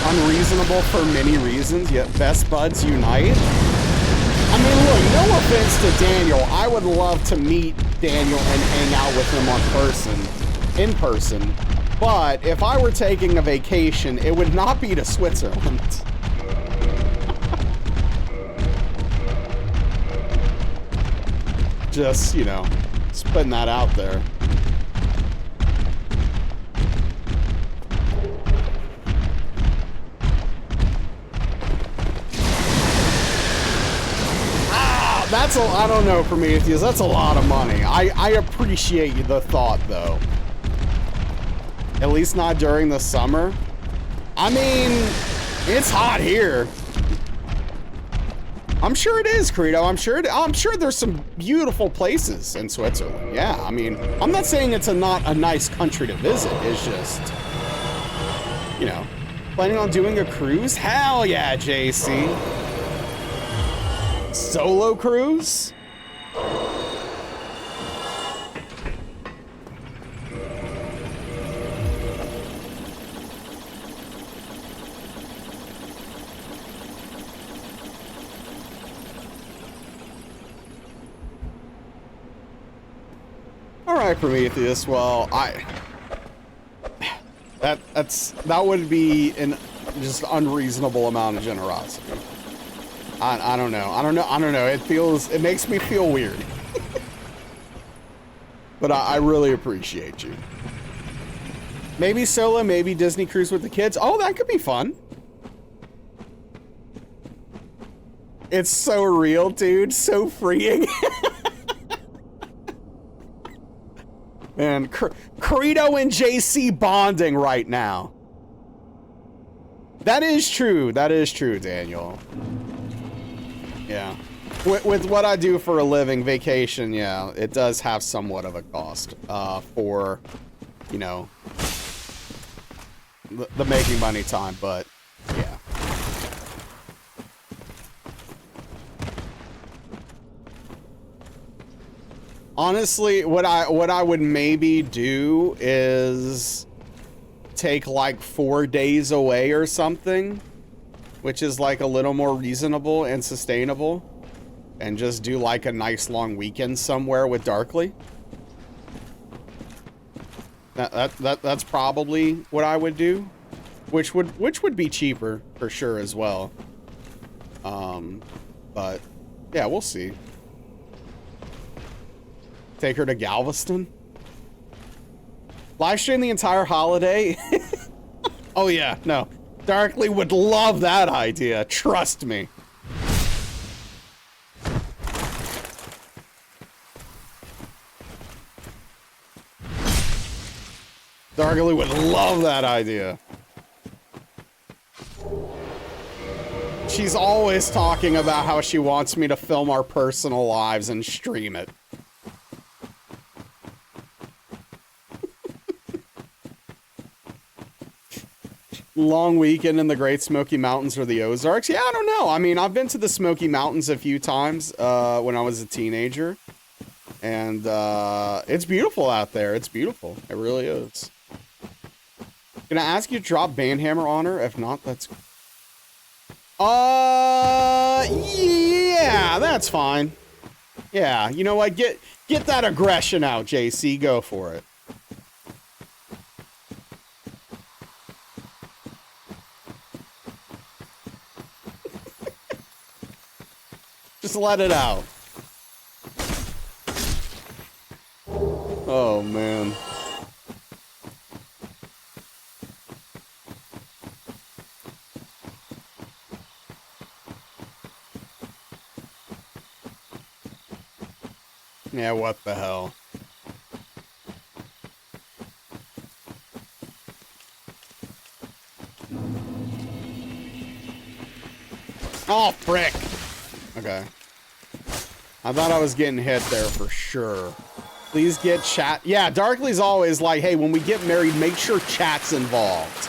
Unreasonable for many reasons, yet best buds unite. I mean, look, no offense to Daniel. I would love to meet Daniel and hang out with him in person. But if I were taking a vacation, it would not be to Switzerland. Just, you know, just putting that out there. I don't know, Prometheus, that's a lot of money. I appreciate the thought, though. At least not during the summer. I mean, it's hot here. I'm sure it is, Credo. I'm sure there's some beautiful places in Switzerland. Yeah, I mean, I'm not saying it's not a nice country to visit. It's just, you know, planning on doing a cruise? Hell yeah, JC. Solo cruise? All right, Prometheus. Well, that would be an just unreasonable amount of generosity. I don't know. It makes me feel weird. But I really appreciate you. Maybe solo, maybe Disney cruise with the kids. Oh, that could be fun. It's so real, dude. So freeing. Man, Credo and JC bonding right now. That is true. That is true, Daniel. Yeah. With what I do for a living, vacation, yeah, it does have somewhat of a cost for, you know, the making money time, but yeah. Honestly, what I would maybe do is take like 4 days away or something, which is like a little more reasonable and sustainable. And just do like a nice long weekend somewhere with Darkly. That's probably what I would do, which would be cheaper for sure as well. But yeah, we'll see. Take her to Galveston. Live stream the entire holiday. Oh yeah, no. Darkly would love that idea. Trust me. Darkly would love that idea. She's always talking about how she wants me to film our personal lives and stream it. Long weekend in the Great Smoky Mountains or the Ozarks? Yeah, I don't know. I mean, I've been to the Smoky Mountains a few times when I was a teenager. And it's beautiful out there. It's beautiful. It really is. Can I ask you to drop Bandhammer on her? If not, that's... yeah, that's fine. Yeah, you know what? Get that aggression out, JC. Go for it. Just let it out. Oh, man. Yeah, what the hell? Oh, frick. Okay. I thought I was getting hit there for sure. Please get chat. Yeah, Darkly's always like, hey, when we get married, make sure chat's involved.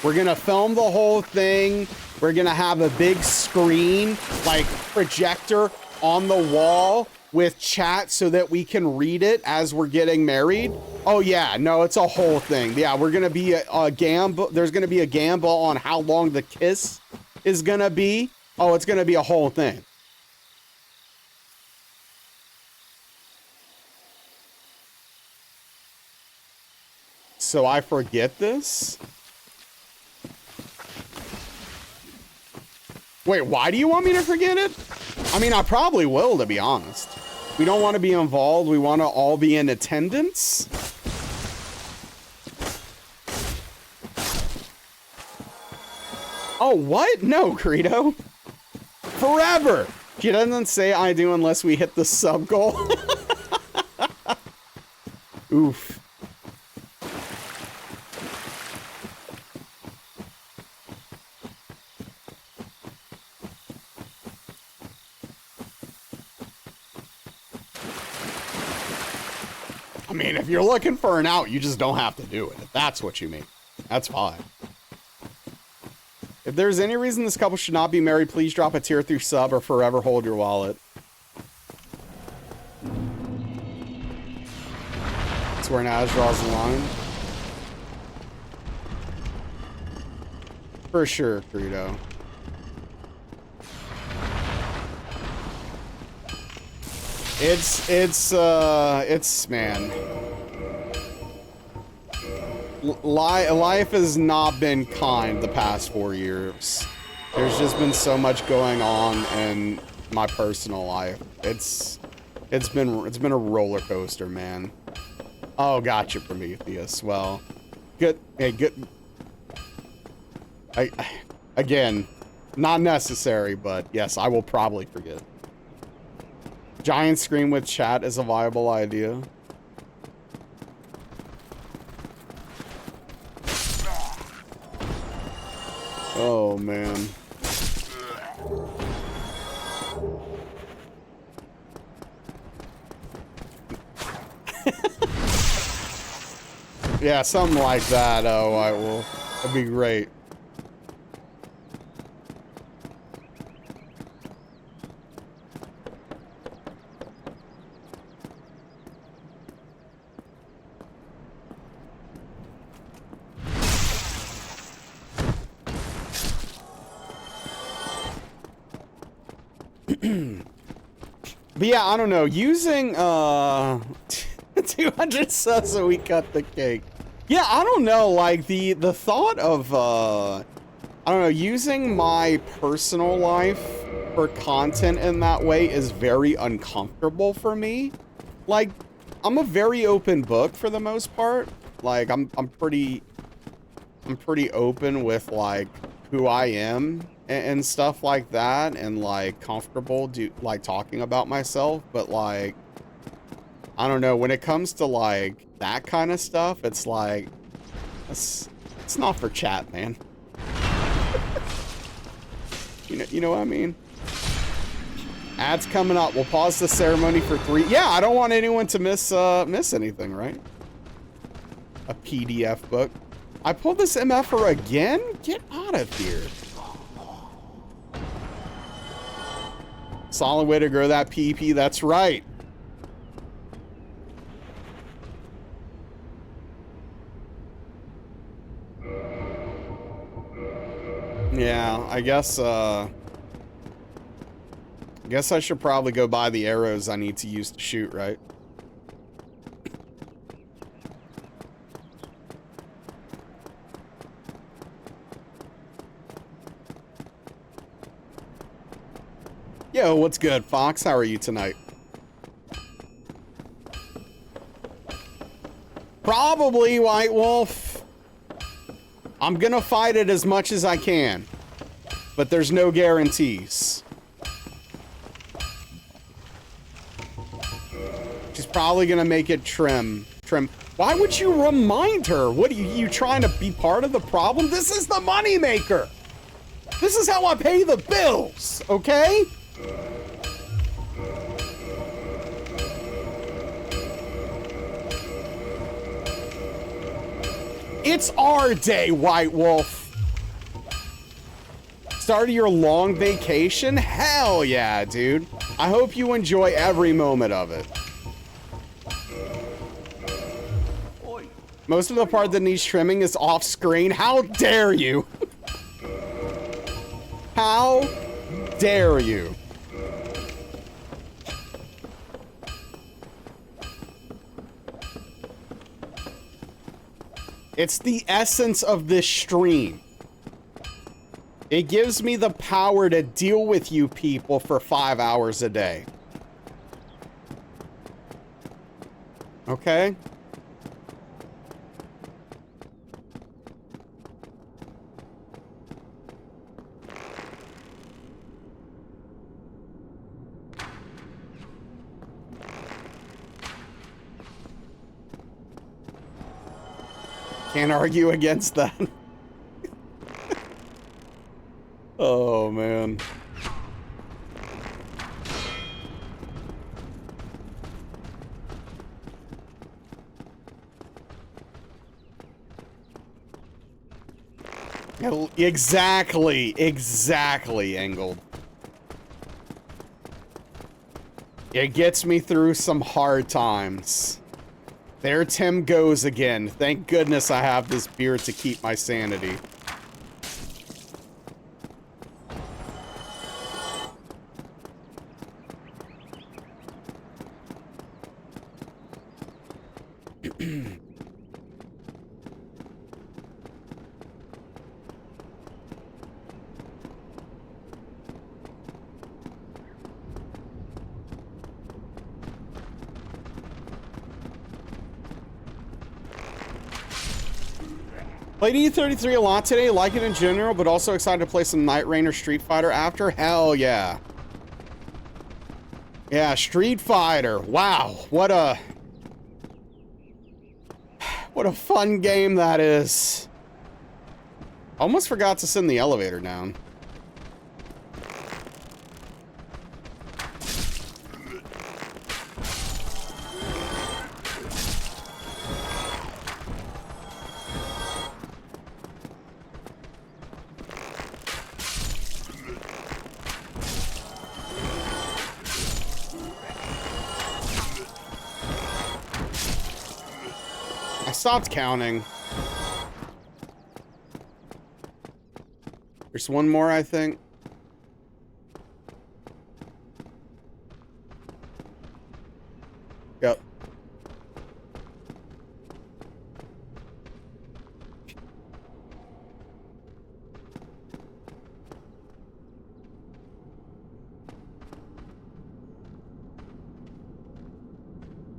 We're gonna film the whole thing. We're gonna have a big screen, like projector on the wall with chat so that we can read it as we're getting married. Oh yeah, no, it's a whole thing. Yeah, we're gonna be a gamble. There's gonna be a gamble on how long the kiss is gonna be. Oh, it's gonna be a whole thing. So I forget this? Wait, why do you want me to forget it? I mean, I probably will, to be honest. We don't want to be involved. We want to all be in attendance. Oh, what? No, Credo. Forever. She doesn't say I do unless we hit the sub goal. Oof. I mean, if you're looking for an out, you just don't have to do it. If that's what you mean, that's fine. If there's any reason this couple should not be married, please drop a tier 3 sub or forever hold your wallet. That's where Naz draws the line. For sure, Credo. It's man. Life has not been kind the past 4 years. There's just been so much going on in my personal life. It's been a roller coaster, man. Oh, gotcha, Prometheus. Well, good. Hey, good. Again, not necessary, but yes, I will probably forget. Giant screen with chat is a viable idea. Oh, man. Yeah, something like that. Oh, I will. That'd be great. But yeah, I don't know. Using 200 subs so we cut the cake. Yeah, I don't know. Like the thought of I don't know, using my personal life for content in that way is very uncomfortable for me. Like, I'm a very open book for the most part. Like I'm pretty open with like who I am and stuff like that, and like comfortable like talking about myself, but like I don't know, when it comes to like that kind of stuff, it's like it's not for chat, man. You know what I mean? Ads coming up. We'll pause the ceremony for 3. Yeah, I don't want anyone to miss anything, right? A PDF book. I pulled this MFer again? Get out of here. Solid way to grow that PEP, that's right. Yeah, I guess I should probably go buy the arrows I need to use to shoot, right? Yo, what's good, Fox? How are you tonight? Probably, White Wolf. I'm gonna fight it as much as I can, but there's no guarantees. She's probably gonna make it trim. Why would you remind her? What are you trying to be part of the problem? This is the moneymaker. This is how I pay the bills, okay? It's our day, White Wolf. Start of your long vacation? Hell yeah, dude. I hope you enjoy every moment of it. Most of the part that needs trimming is off screen. How dare you? How dare you? It's the essence of this stream. It gives me the power to deal with you people for 5 hours a day. Okay? Can't argue against that. Oh, man. Exactly, Engled. It gets me through some hard times. There Tim goes again. Thank goodness I have this beer to keep my sanity. Played E33 a lot today, like it in general, but also excited to play some Night Rain or Street Fighter after. Hell yeah. Yeah, Street Fighter. Wow, what a fun game that is. Almost forgot to send the elevator down. I stopped counting. There's one more, I think. Yep.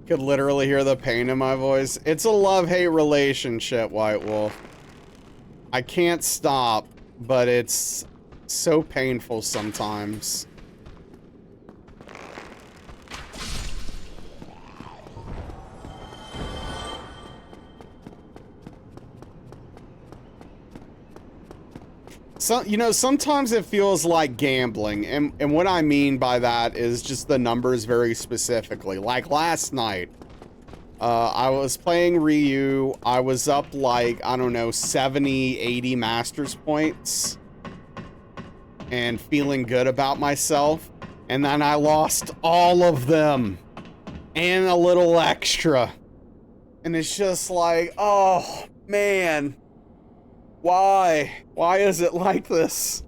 Could literally hear the pain in my voice. It's a love-hate relationship, White Wolf. I can't stop, but it's so painful sometimes. So, you know, sometimes it feels like gambling, and what I mean by that is just the numbers very specifically. Like last night, I was playing Ryu, I was up like, I don't know, 70, 80 Masters points, and feeling good about myself, and then I lost all of them, and a little extra. And it's just like, oh, man. Why? Why is it like this?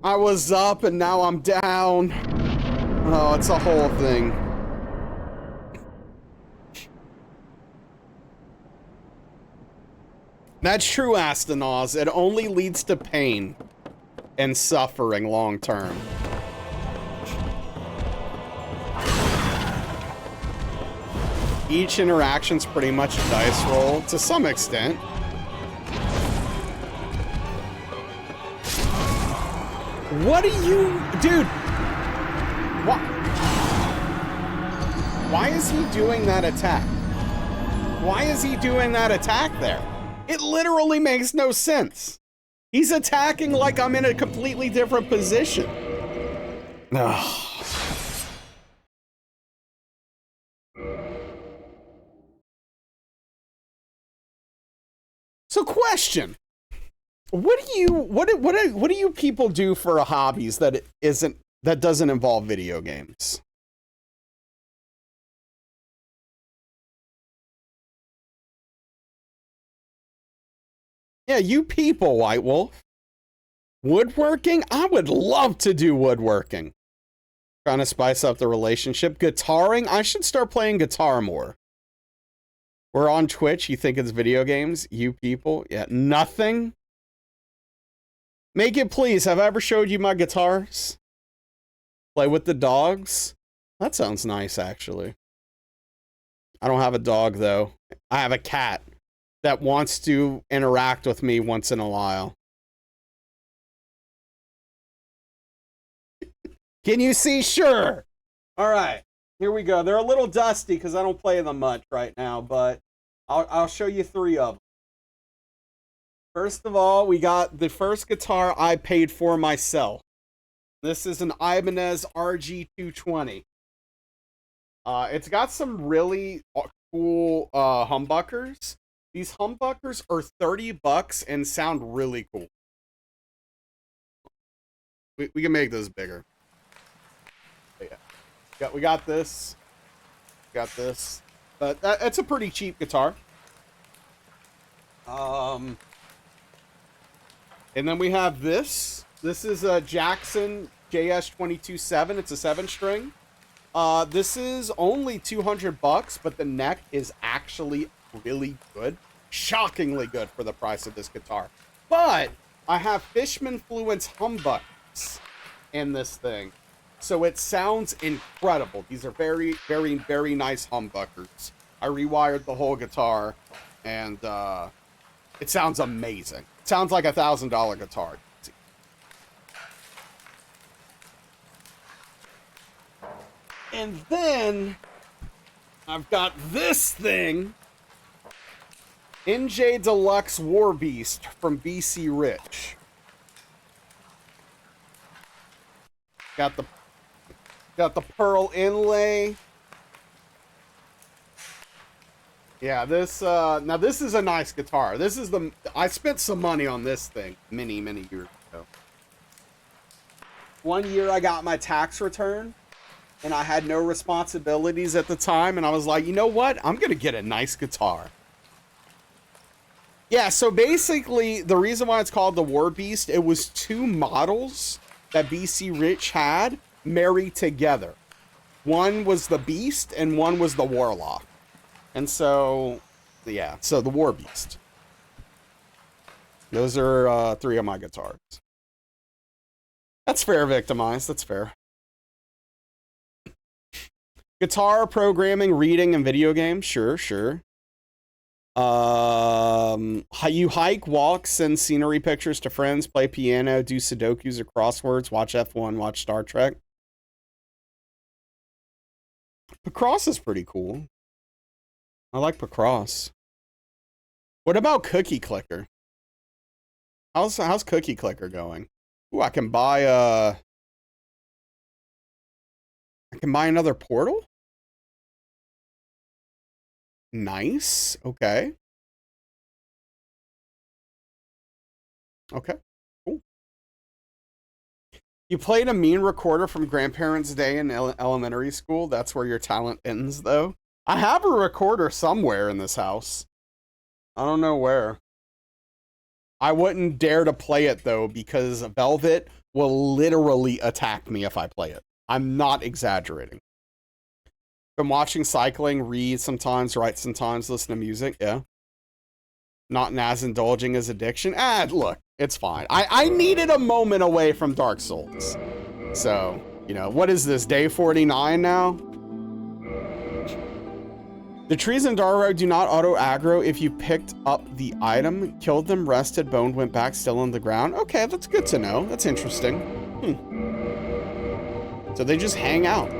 I was up and now I'm down. Oh, it's a whole thing. That's true, Astanaz. It only leads to pain and suffering long term. Each interaction's pretty much a dice roll to some extent. What are you, dude? Why is he doing that attack? Why is he doing that attack there? It literally makes no sense. He's attacking like I'm in a completely different position. Ugh. So question, what do you people do for a hobbies that doesn't involve video games? Yeah, you people, White Wolf. Woodworking? I would love to do woodworking. Trying to spice up the relationship. Guitaring? I should start playing guitar more. We're on Twitch. You think it's video games? You people? Yeah, nothing? Make it, please. Have I ever showed you my guitars? Play with the dogs? That sounds nice, actually. I don't have a dog, though. I have a cat that wants to interact with me once in a while. Can you see? Sure. All right. Here we go. They're a little dusty because I don't play them much right now, but I'll show you 3 of them. First of all, we got the first guitar I paid for myself. This is an Ibanez RG220. It's got some really cool humbuckers. These humbuckers are $30 and sound really cool. We can make this bigger. Yeah. We got this. Got this. But that's a pretty cheap guitar. And then we have this. This is a Jackson JS227. It's a 7-string. This is only $200, but the neck is actually really good. Shockingly good for the price of this guitar. But I have Fishman Fluence humbuckers in this thing. So it sounds incredible. These are very, very, very nice humbuckers. I I rewired the whole guitar, and it sounds amazing. It sounds like $1,000 guitar. And then I've got this thing, NJ Deluxe War Beast from BC Rich. Got the pearl inlay. Yeah, this now this is a nice guitar. This is I spent some money on this thing many years ago. One year I got my tax return and I had no responsibilities at the time, and I was like, you know what? I'm gonna get a nice guitar. Yeah, so basically the reason why it's called the War Beast, it was two models that BC Rich had married together. One was the Beast and one was the Warlock. And so, yeah, so the War Beast. Those are 3 of my guitars. That's fair, Victimized. That's fair. Guitar, programming, reading, and video games. Sure, sure. You hike, walk, send scenery pictures to friends, play piano, do Sudokus or crosswords, watch F1, watch Star Trek. Pacross is pretty cool. I like Pacross. What about Cookie Clicker? How's Cookie Clicker going? Ooh, I can buy another portal? Nice. Okay. Okay. Cool. You played a mean recorder from Grandparents' Day in elementary school. That's where your talent ends, though. I have a recorder somewhere in this house. I don't know where. I wouldn't dare to play it, though, because Velvet will literally attack me if I play it. I'm not exaggerating. Been watching cycling, read sometimes, write sometimes, listen to music. Yeah. Not as indulging as addiction. Look, it's fine. I needed a moment away from Dark Souls. So, you know, what is this, day 49 now? The trees in Darrow do not auto-aggro if you picked up the item, killed them, rested, boned, went back, still on the ground. Okay, that's good to know. That's interesting. So they just hang out.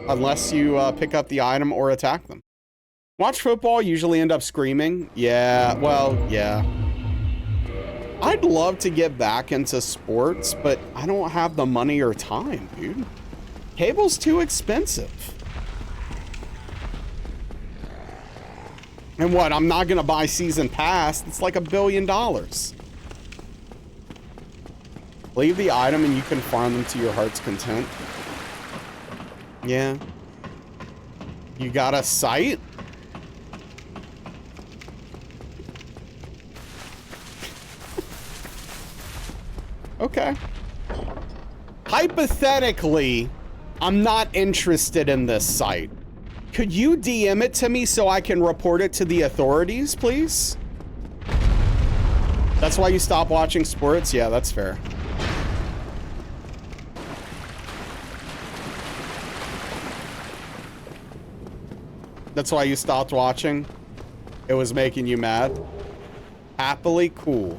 Unless you pick up the item or attack them. Watch football, usually end up screaming. Yeah, well, yeah. I'd love to get back into sports, but I don't have the money or time, dude. Cable's too expensive. And what, I'm not gonna buy season pass? It's like $1 billion. Leave the item and you can farm them to your heart's content. Yeah. You got a site? Okay. Hypothetically, I'm not interested in this site. Could you DM it to me so I can report it to the authorities, please? That's why you stop watching sports? Yeah, that's fair. That's why you stopped watching? It was making you mad? Happily cool.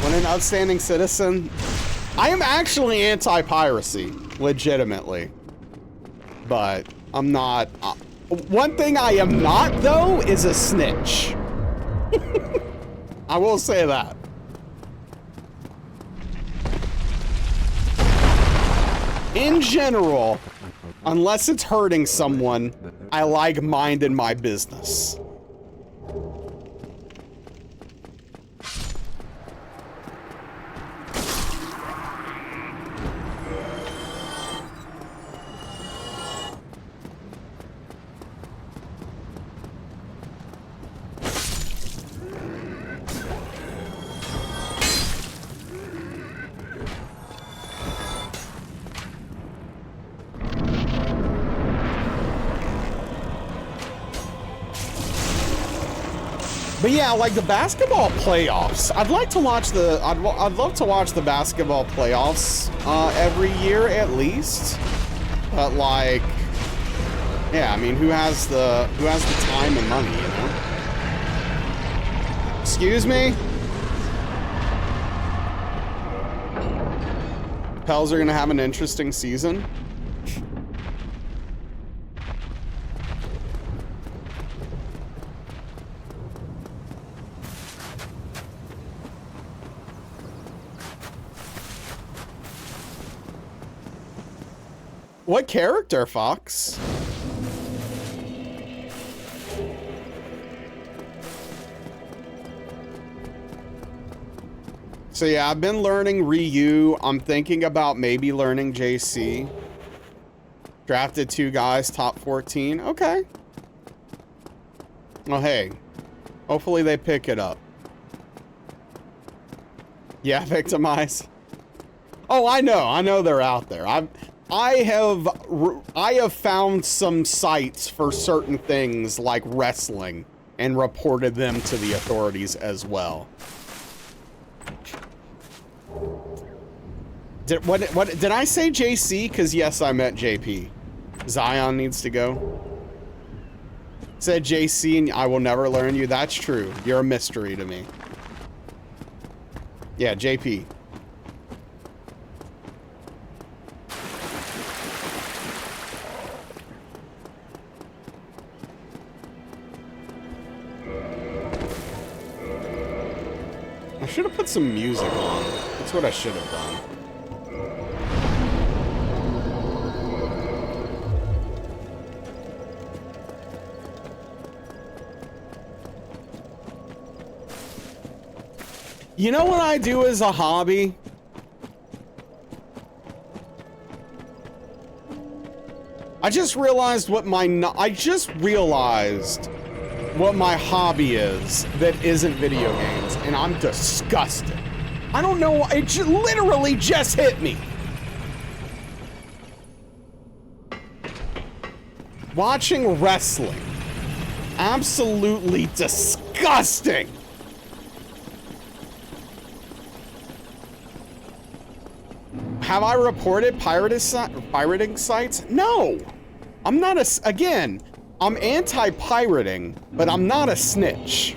When an outstanding citizen... I am actually anti-piracy, legitimately. But I'm not... one thing I am not, though, is a snitch. I will say that. In general, unless it's hurting someone, I like minding my business. But yeah, like the basketball playoffs. I'd like to watch the. I'd love to watch the basketball playoffs every year at least. But like, Yeah, I mean, who has the time and money, you know? Excuse me? Pels are gonna have an interesting season. What character, Fox? So yeah, I've been learning Ryu. I'm thinking about maybe learning JC. Drafted 2 guys, top 14. Okay. Well, hey. Hopefully they pick it up. Yeah, victimize. Oh, I know they're out there. I have found some sites for certain things like wrestling and reported them to the authorities as well. Did I say JC? Because yes, I meant JP. Zion needs to go. Said JC and I will never learn you. That's true. You're a mystery to me. Yeah, JP. I should have put some music on. That's what I should have done. You know what I do as a hobby? I just realized what my hobby is that isn't video games, and I'm disgusted. I don't know why, it literally just hit me. Watching wrestling. Absolutely disgusting. Have I reported pirating sites? No. I'm not again, I'm anti-pirating, but I'm not a snitch.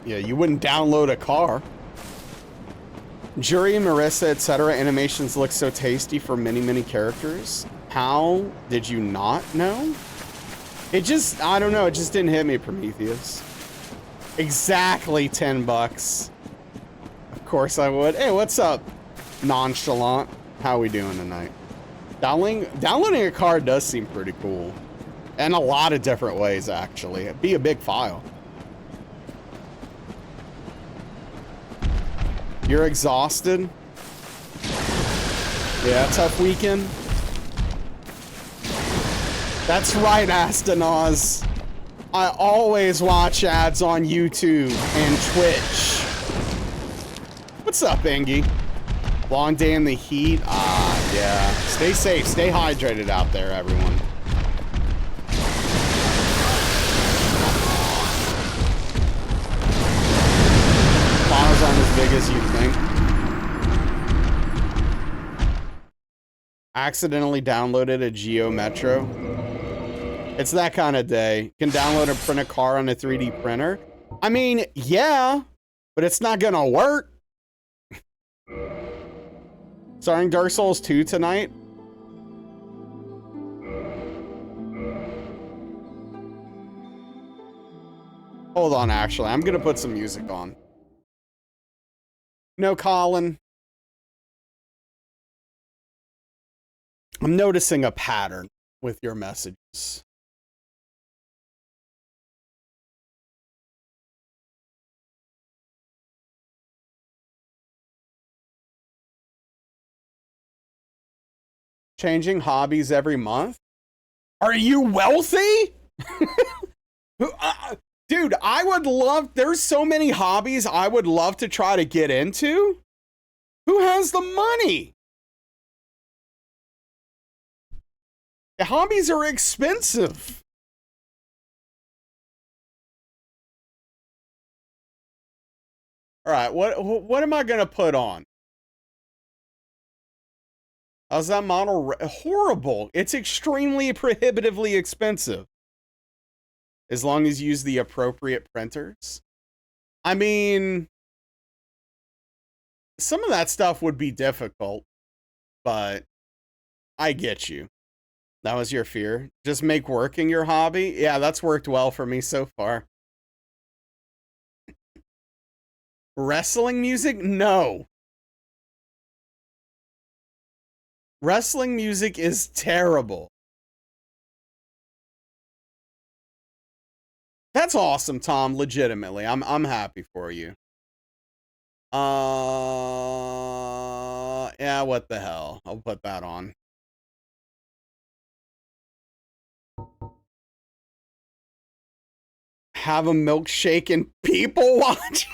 Yeah, you wouldn't download a car. Jury, Marissa, etc. Animations look so tasty for many characters. How did you not know? It just, I don't know, it just didn't hit me, Prometheus. Exactly 10 bucks. Of course I would. Hey, what's up, Nonchalant? How we doing tonight? Downloading a car does seem pretty cool. In a lot of different ways, actually. It'd be a big file. You're exhausted? Yeah, tough weekend. That's right, Astanaz. I always watch ads on YouTube and Twitch. What's up, Engie? Long day in the heat? Ah, yeah. Stay safe, stay hydrated out there, everyone. Bottles aren't as big as you think. Accidentally downloaded a Geo Metro. It's that kind of day. Can download and print a car on a 3D printer. I mean, yeah, but it's not gonna work. Starring Dark Souls 2 tonight. Hold on, actually, I'm gonna put some music on. No, Colin. I'm noticing a pattern with your messages. Changing hobbies every month? Are you wealthy? Dude, I would love, there's so many hobbies I would love to try to get into. Who has the money? Hobbies are expensive. All right, what am I gonna put on? How's that model? Horrible. It's extremely prohibitively expensive. As long as you use the appropriate printers. I mean, some of that stuff would be difficult, but I get you. That was your fear. Just make working your hobby. Yeah, that's worked well for me so far. Wrestling music? No. Wrestling music is terrible. That's awesome, Tom. Legitimately, I'm happy for you. Yeah, what the hell? I'll put that on. Have a milkshake and people watch.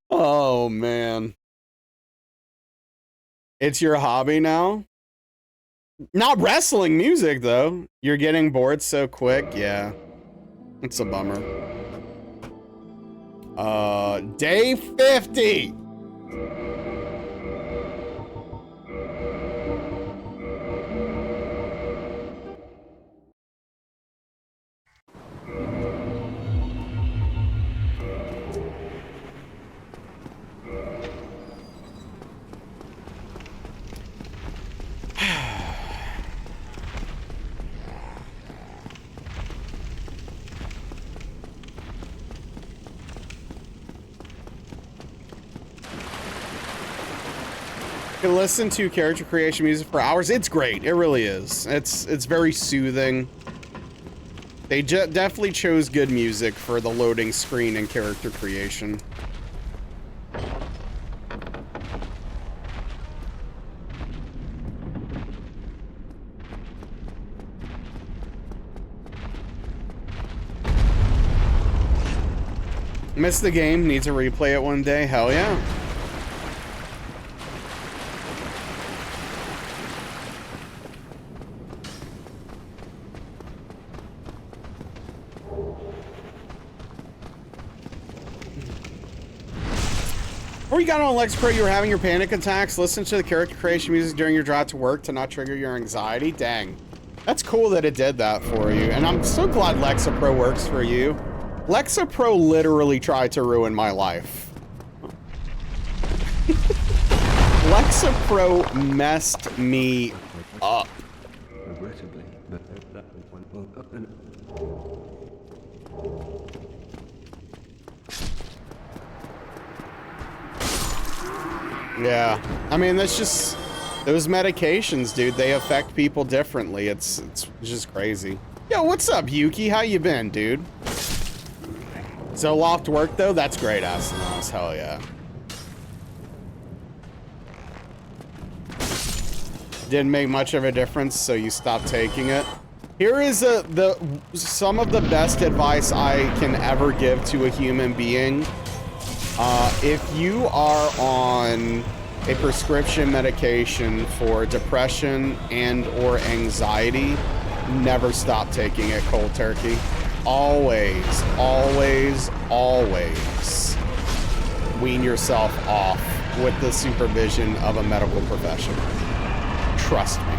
Oh, man. It's your hobby now? Not wrestling music, though. You're getting bored so quick. Yeah. It's a bummer. Day 50. Can listen to character creation music for hours. It's great. It really is. It's very soothing. They definitely chose good music for the loading screen and character creation. Missed the game. Need to replay it one day. Hell yeah. Before you got on Lex Pro, you were having your panic attacks. Listen to the character creation music during your drive to work to not trigger your anxiety. Dang. That's cool that it did that for you. And I'm so glad Lexapro works for you. Lexapro literally tried to ruin my life. Lexapro messed me up. Regrettably, but that one. Yeah, I mean, that's just those medications, dude. They affect people differently. It's just crazy. Yo, what's up, Yuki? How you been, dude? Zoloft work though? That's great, Asanos. Hell yeah. Didn't make much of a difference, so you stopped taking it. Here is some of the best advice I can ever give to a human being. If you are on a prescription medication for depression and or anxiety, never stop taking it cold turkey. Always, always, always wean yourself off with the supervision of a medical professional. Trust me.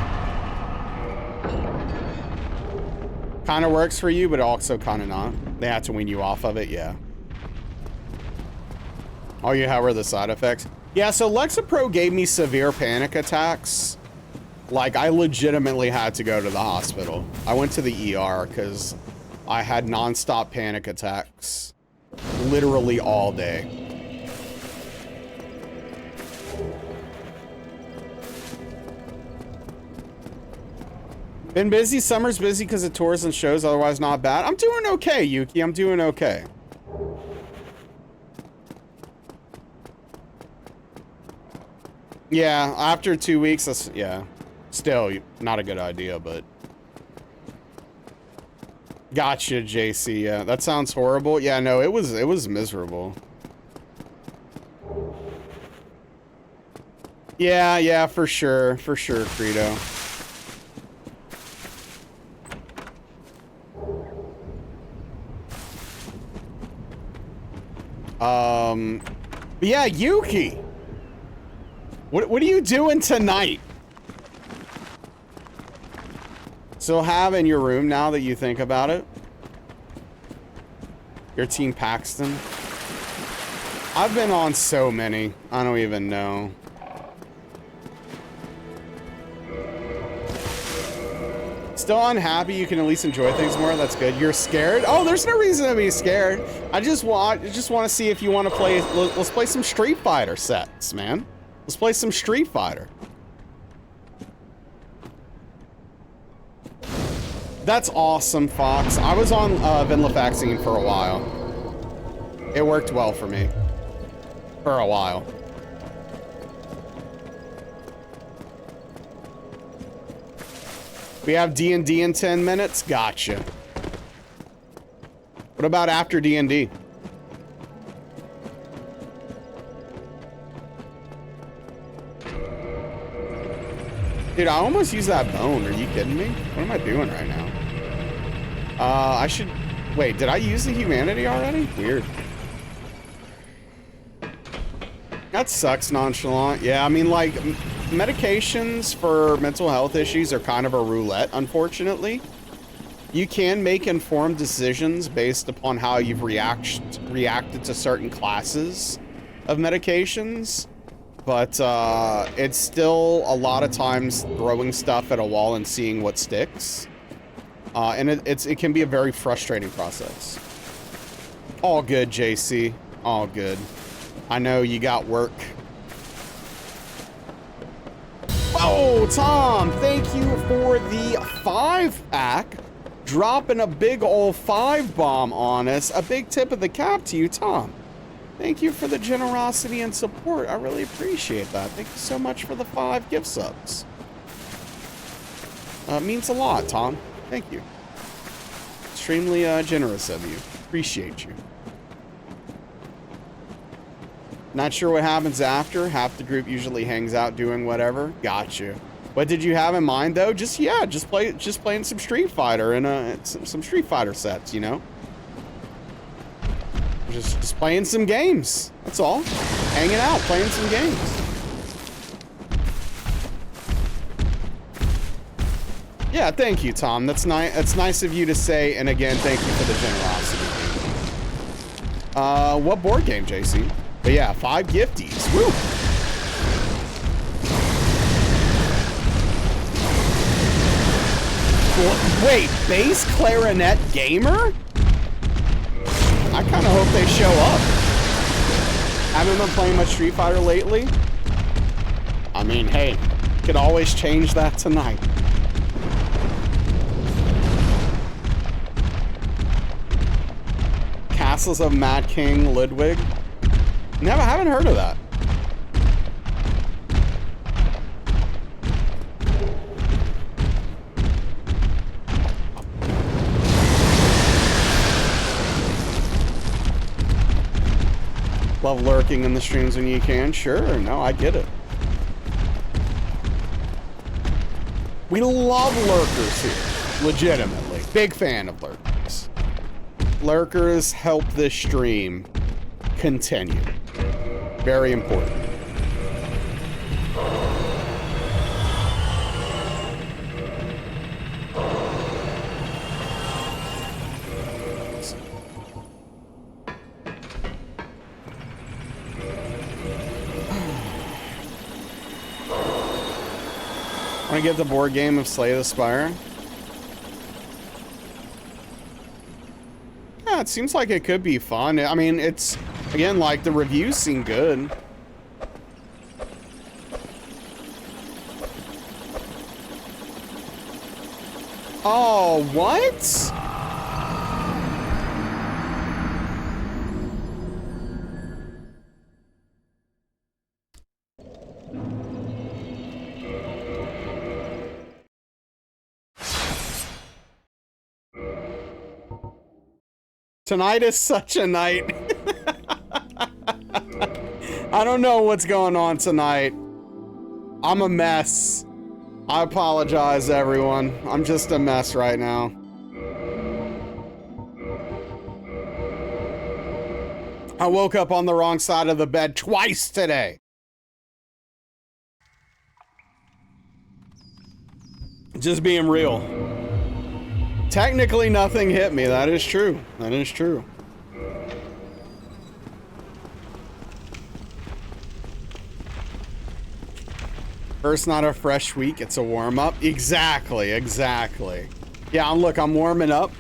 Kind of works for you, but also kind of not. They have to wean you off of it, yeah. Oh, yeah, how were the side effects? Yeah, so Lexapro gave me severe panic attacks. Like, I legitimately had to go to the hospital. I went to the ER because I had nonstop panic attacks. Literally all day. Been busy. Summer's busy because of tours and shows, otherwise not bad. I'm doing okay, Yuki. I'm doing okay. Yeah, after 2 weeks, that's, yeah. Still, not a good idea, but... Gotcha, JC. Yeah, that sounds horrible. Yeah, no, it was miserable. Yeah, for sure, Credo. But yeah, Yuki. What are you doing tonight? Still have in your room now that you think about it? Your Team Paxton? I've been on so many. I don't even know. Still unhappy you can at least enjoy things more. That's good. You're scared? Oh, there's no reason to be scared. I just want to see if you want to play. Let's play some Street Fighter sets, man. Let's play some Street Fighter. That's awesome, Fox. I was on venlafaxine for a while. It worked well for me. For a while. We have D&D in 10 minutes? Gotcha. What about after D&D? Dude, I almost used that bone. Are you kidding me? What am I doing right now? I should... Wait, did I use the humanity already? Weird. That sucks, nonchalant. Yeah, I mean, like, medications for mental health issues are kind of a roulette, unfortunately. You can make informed decisions based upon how you've reacted to certain classes of medications. But it's still a lot of times throwing stuff at a wall and seeing what sticks. And it can be a very frustrating process. All good, JC. All good. I know you got work. Oh, Tom, thank you for the 5-pack. Dropping a big old 5-bomb on us. A big tip of the cap to you, Tom. Thank you for the generosity and support. I really appreciate that. Thank you so much for the 5 gift subs. It means a lot, Tom. Thank you. Extremely generous of you. Appreciate you. Not sure what happens after. Half the group usually hangs out doing whatever. Gotcha. What did you have in mind though? Just playing some Street Fighter and some Street Fighter sets, you know? Just playing some games. That's all. Hanging out, playing some games. Yeah, thank you, Tom. That's nice. That's nice of you to say. And again, thank you for the generosity. What board game, JC? But yeah, 5 gifties. Woo! Wait, bass clarinet gamer? I kind of hope they show up. Haven't been playing much Street Fighter lately. I mean, hey, could always change that tonight. Castles of Mad King Ludwig. Never, haven't heard of that. Love lurking in the streams when you can. Sure, no, I get it. We love lurkers here. Legitimately. Big fan of lurkers. Lurkers help this stream continue. Very important. Want to get the board game of Slay the Spire? Yeah, it seems like it could be fun. I mean, it's, again, like, the reviews seem good. Oh, what? Tonight is such a night. I don't know what's going on tonight. I'm a mess. I apologize, everyone. I'm just a mess right now. I woke up on the wrong side of the bed twice today. Just being real. Technically, nothing hit me. That is true. That is true. First, not a fresh week. It's a warm-up. Exactly. Exactly. Yeah, look, I'm warming up.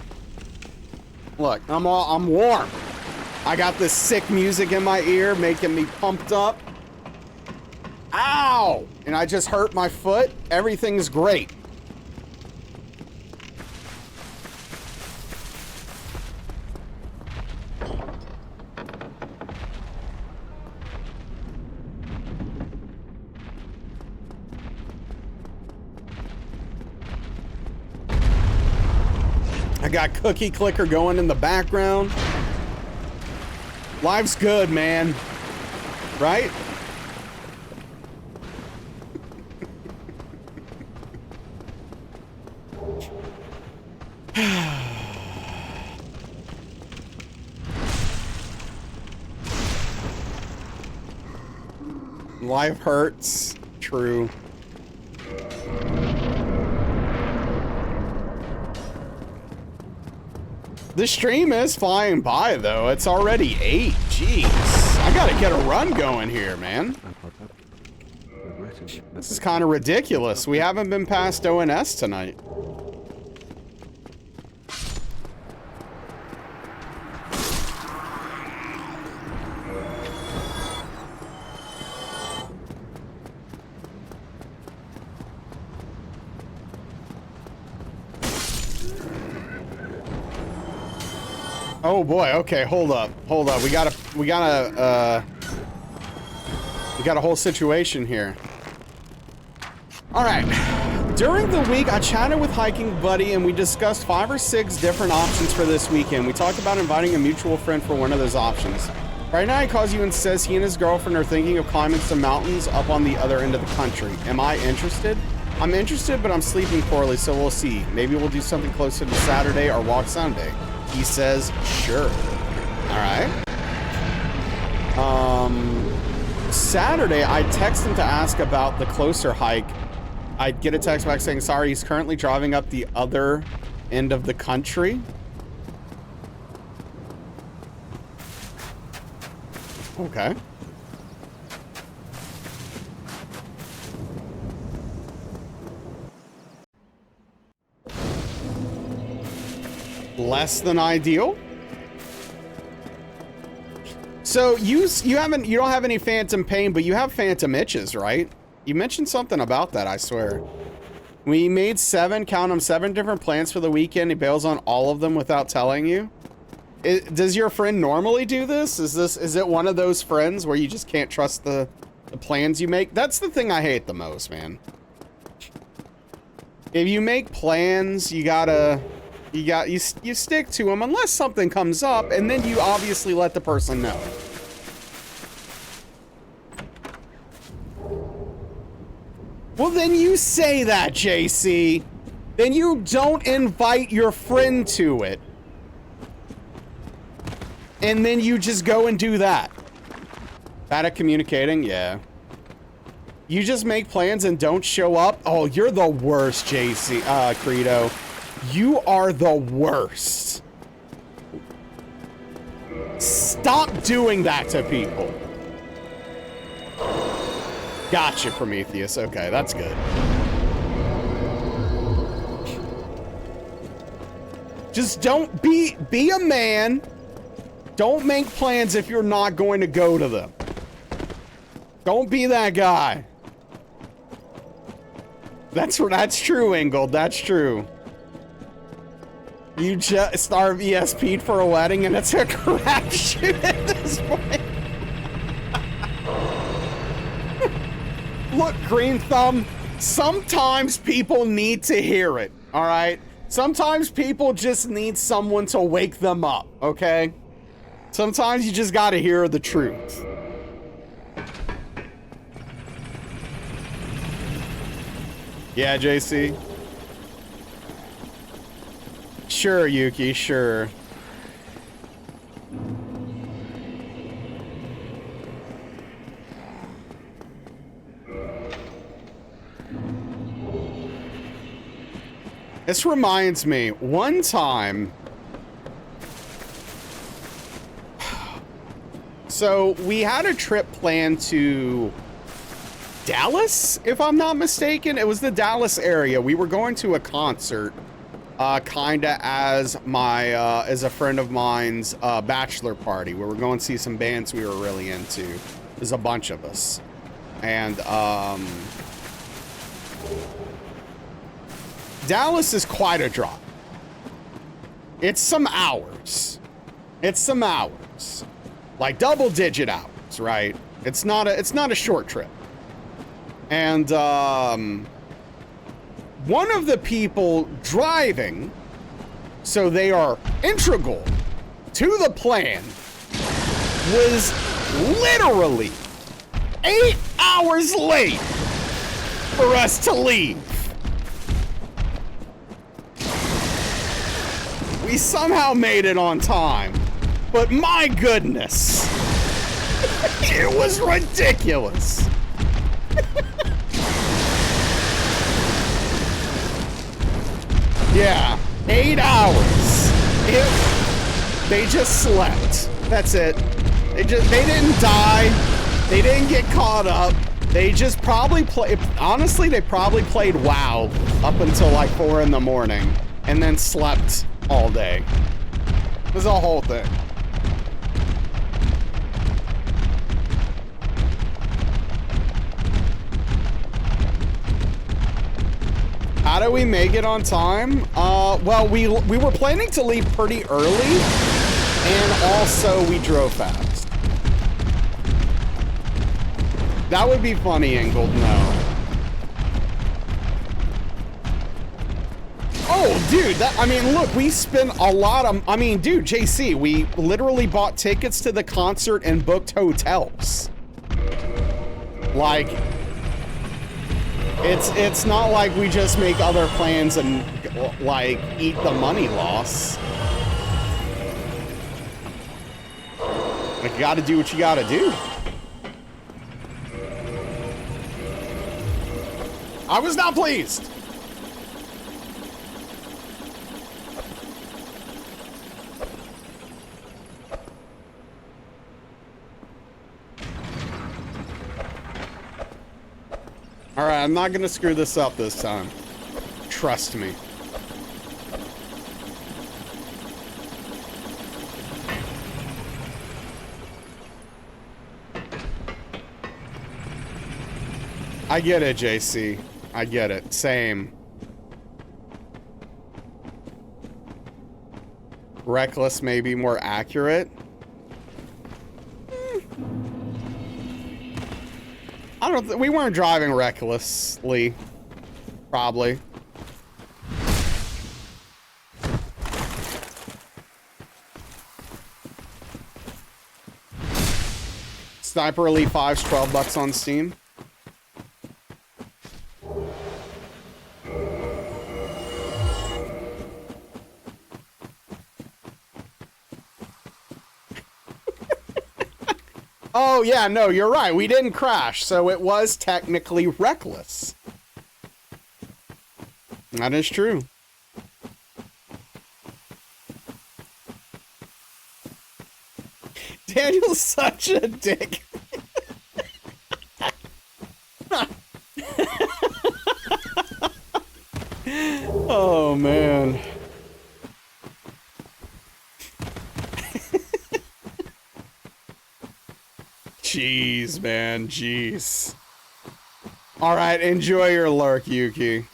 Look, I'm warm. I got this sick music in my ear making me pumped up. Ow! And I just hurt my foot. Everything's great. I got Cookie Clicker going in the background. Life's good, man. Right? Life hurts. True. The stream is flying by, though. It's already 8. Jeez. I gotta get a run going here, man. This is kind of ridiculous. We haven't been past ONS tonight. Oh boy, okay, hold up. We got a whole situation here. All right. During the week, I chatted with Hiking Buddy and we discussed 5 or 6 different options for this weekend. We talked about inviting a mutual friend for one of those options. Right now, he calls you and says he and his girlfriend are thinking of climbing some mountains up on the other end of the country. Am I interested? I'm interested, but I'm sleeping poorly, so we'll see. Maybe we'll do something closer to Saturday or walk Sunday. He says, sure. All right. Saturday, I text him to ask about the closer hike. I'd get a text back saying, sorry, he's currently driving up the other end of the country. Okay. Less than ideal. So you don't have any phantom pain, but you have phantom itches, right? You mentioned something about that, I swear. We made 7, count them, 7 different plans for the weekend. He bails on all of them without telling you. Does your friend normally do this? Is it one of those friends where you just can't trust the plans you make? That's the thing I hate the most, man. If you make plans, you stick to them unless something comes up, and then you obviously let the person know. Well, then you say that, JC. Then you don't invite your friend to it. And then you just go and do that. Bad at communicating? Yeah. You just make plans and don't show up? Oh, you're the worst, JC. Credo. You are the worst. Stop doing that to people. Gotcha, Prometheus. Okay, that's good. Just don't be a man. Don't make plans if you're not going to go to them. Don't be that guy. That's true, Ingold. That's true. You just RVSP'd for a wedding and it's a crapshoot at this point. Look, Green Thumb, sometimes people need to hear it, all right? Sometimes people just need someone to wake them up, okay? Sometimes you just gotta hear the truth. Yeah, JC. Sure, Yuki, sure. This reminds me, one time... So, we had a trip planned to Dallas, if I'm not mistaken. It was the Dallas area. We were going to a concert, kinda as as a friend of mine's bachelor party, where we're going to see some bands we were really into. There's a bunch of us. And, Dallas is quite a drop. It's some hours. It's some hours. Like double-digit hours, right? It's not a short trip. And one of the people driving, so they are integral to the plan, was literally 8 hours late for us to leave. We somehow made it on time, but my goodness, it was ridiculous. Yeah, 8 hours. They just slept. That's it. They didn't die. They didn't get caught up. They just probably honestly, they probably played WoW up until like 4 in the morning and then slept all day. It was a whole thing. How do we make it on time? Well, we were planning to leave pretty early, and also we drove fast. That would be funny, Ingold, no. Oh, dude, I mean, look, we spent a lot of, I mean, dude, JC, we literally bought tickets to the concert and booked hotels. Like, it's not like we just make other plans and, like, eat the money loss. Like, you gotta do what you gotta do. I was not pleased. All right, I'm not gonna screw this up this time. Trust me. I get it, JC. I get it. Same. Reckless may be more accurate. I don't we weren't driving recklessly. Probably. Sniper Elite 5's $12 on Steam. Oh, yeah, no, you're right. We didn't crash, so it was technically reckless. That is true. Daniel's such a dick. Oh, man. Jeez, man, jeez. All right, enjoy your lurk, Yuki.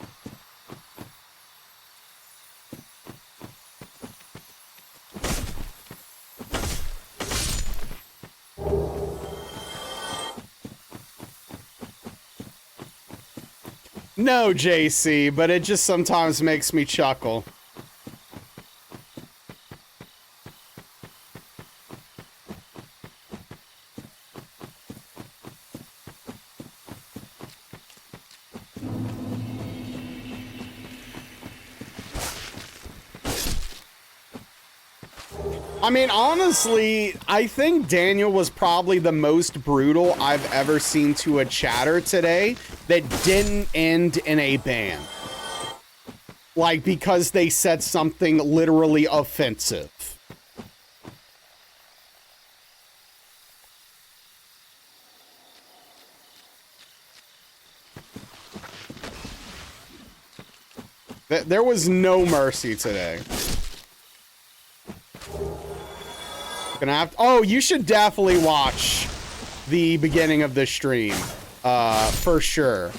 No, JC, but it just sometimes makes me chuckle. I mean, honestly, I think Daniel was probably the most brutal I've ever seen to a chatter today that didn't end in a ban. Like, because they said something literally offensive. There was no mercy today. Gonna have to, oh, you should definitely watch the beginning of the stream, for sure.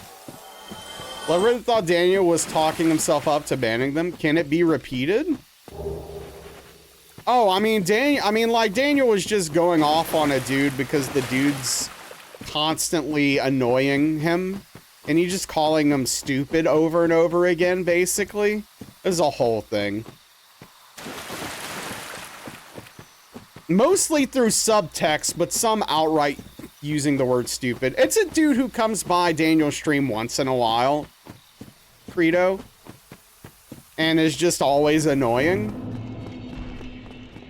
Well, I really thought Daniel was talking himself up to banning them. Can it be repeated? Oh, I mean, Daniel was just going off on a dude because the dude's constantly annoying him. And he's just calling him stupid over and over again, basically. There's a whole thing. Mostly through subtext, but some outright using the word stupid. It's a dude who comes by Daniel's stream once in a while. Credo. And is just always annoying.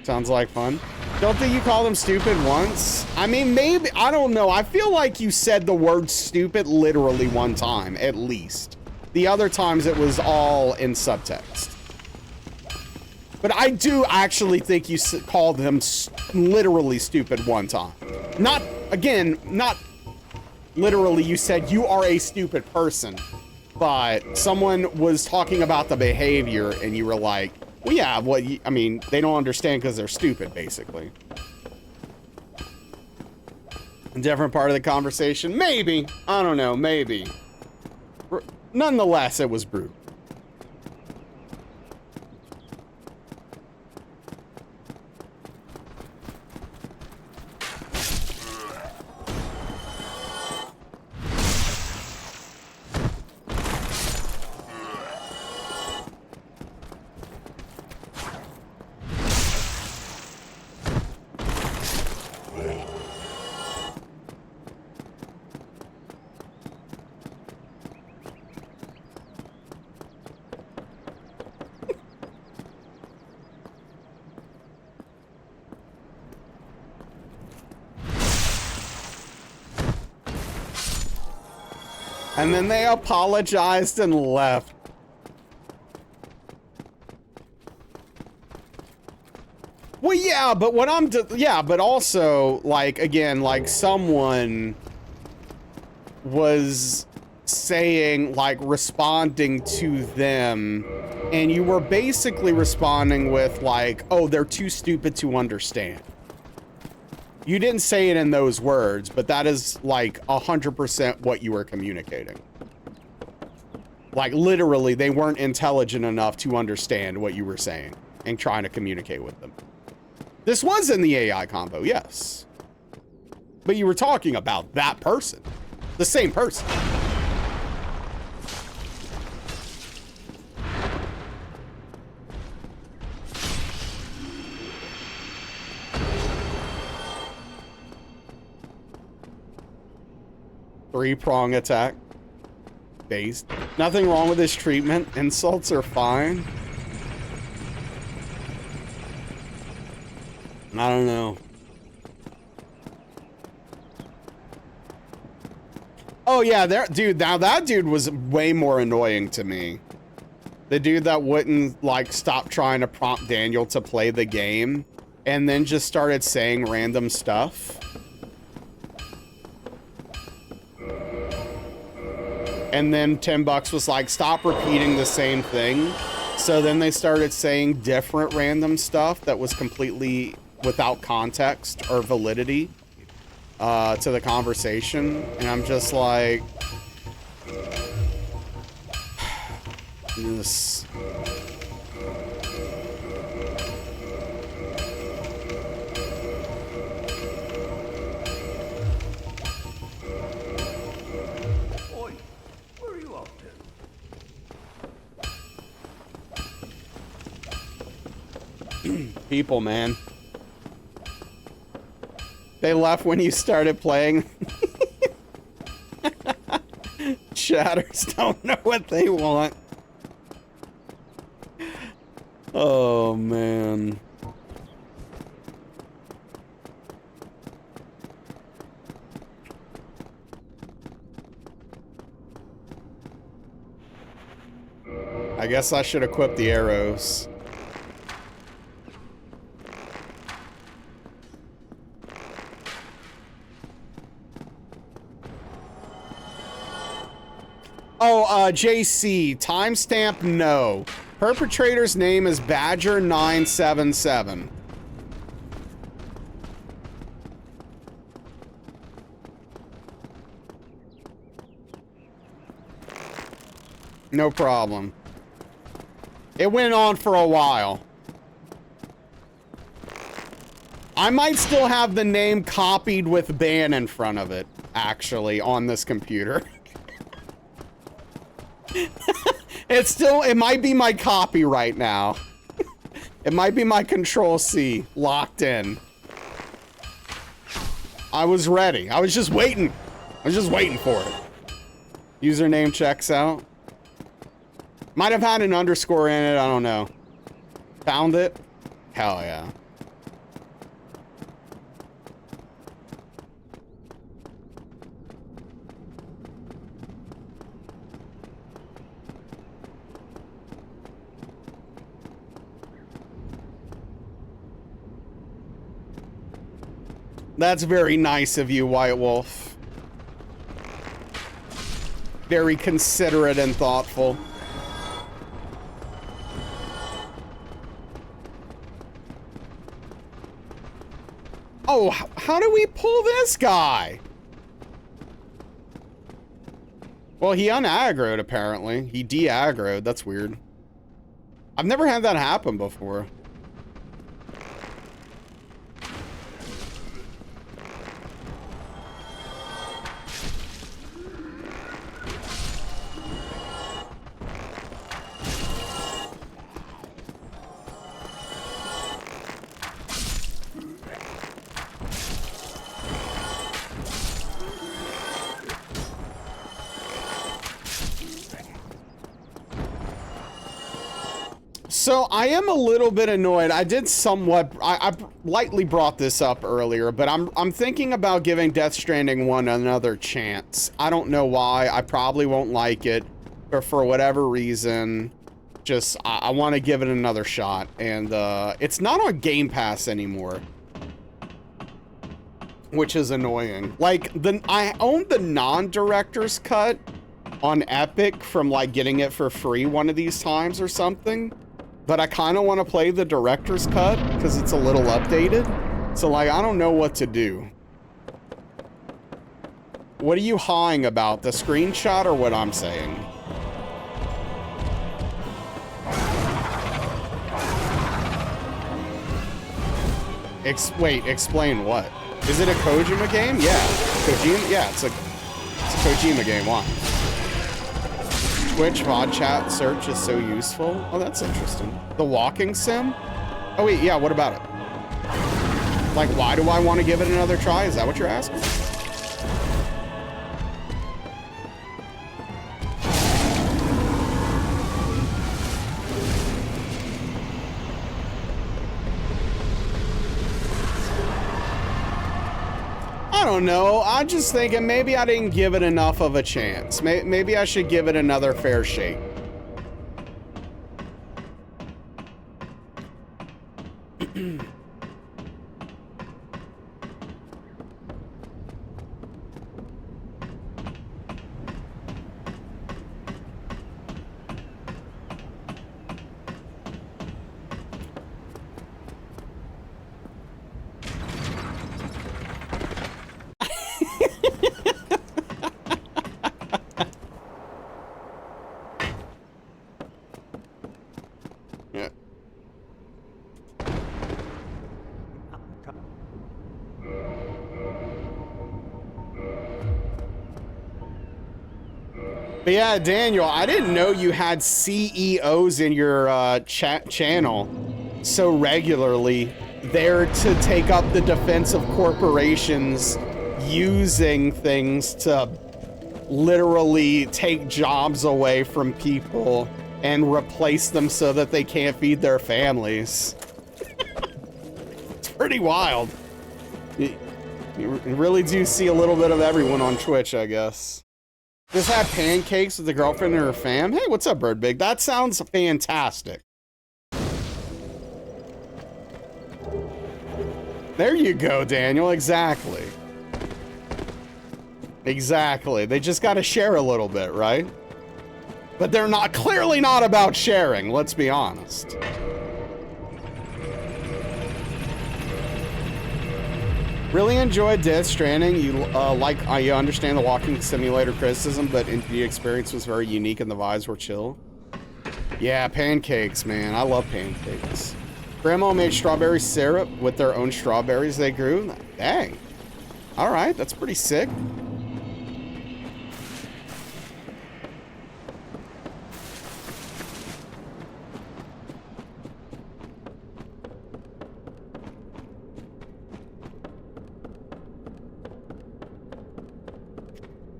Sounds like fun. Don't think you called him stupid once? I mean, maybe, I don't know. I feel like you said the word stupid literally one time, at least. The other times it was all in subtext. But I do actually think you called him literally stupid one time. Not, again, not literally you said you are a stupid person, but someone was talking about the behavior and you were like, well, yeah, what, I mean, they don't understand because they're stupid, basically. A different part of the conversation? Maybe. I don't know, maybe. Nonetheless, it was brutal. And then they apologized and left. Well, yeah, but what yeah, but also, like, again, like, someone was saying, like, responding to them, and you were basically responding with, like, oh, they're too stupid to understand. You didn't say it in those words, but that is, like, 100% what you were communicating. Like, literally, they weren't intelligent enough to understand what you were saying and trying to communicate with them. This was in the AI combo, yes. But you were talking about that person. The same person. Three-prong attack. Based. Nothing wrong with this treatment. Insults are fine. I don't know. Oh yeah, dude, now that dude was way more annoying to me. The dude that wouldn't, like, stop trying to prompt Daniel to play the game and then just started saying random stuff. And then $10 was like, stop repeating the same thing. So then they started saying different random stuff that was completely without context or validity to the conversation. And I'm just like, this. People, man. They left when you started playing. Chatters don't know what they want. Oh, man. I guess I should equip the arrows. Oh, JC, timestamp no. Perpetrator's name is Badger977. No problem. It went on for a while. I might still have the name copied with ban in front of it, actually, on this computer. It might be my copy right now. It might be my Control-C locked in. I was ready. I was just waiting. I was just waiting for it. Username checks out. Might have had an underscore in it, I don't know. Found it? Hell yeah. That's very nice of you, White Wolf. Very considerate and thoughtful. Oh, how do we pull this guy? Well, he unaggroed, apparently. He de-aggroed. That's weird. I've never had that happen before. So I am a little bit annoyed. I did somewhat, I lightly brought this up earlier, but I'm thinking about giving Death Stranding 1 another chance. I don't know why. I probably won't like it, but for whatever reason, just I want to give it another shot. And it's not on Game Pass anymore, which is annoying. Like I owned the non-director's cut on Epic from like getting it for free one of these times or something. But I kind of want to play the director's cut because it's a little updated. So, like, I don't know what to do. What are you hawing about? The screenshot or what I'm saying? Wait, explain what? Is it a Kojima game? Yeah. Kojima? Yeah, it's a Kojima game. Why? Twitch VOD chat search is so useful. Oh, that's interesting. The walking sim? Oh wait, yeah, what about it? Like, why do I want to give it another try? Is that what you're asking? I don't know. I'm just thinking maybe I didn't give it enough of a chance. Maybe I should give it another fair shake. Yeah. But yeah, Daniel, I didn't know you had CEOs in your channel so regularly there to take up the defense of corporations using things to literally take jobs away from people and replace them so that they can't feed their families. It's pretty wild. You really do see a little bit of everyone on Twitch, I guess. Just have pancakes with the girlfriend and her fam. Hey, what's up, Bird Big? That sounds fantastic. There you go, Daniel. Exactly. Exactly. They just got to share a little bit, right? But they're not, clearly not about sharing, let's be honest. Really enjoyed Death Stranding. You you understand the walking simulator criticism, but the experience was very unique and the vibes were chill. Yeah, pancakes, man. I love pancakes. Grandma made strawberry syrup with their own strawberries they grew. Dang. All right, that's pretty sick.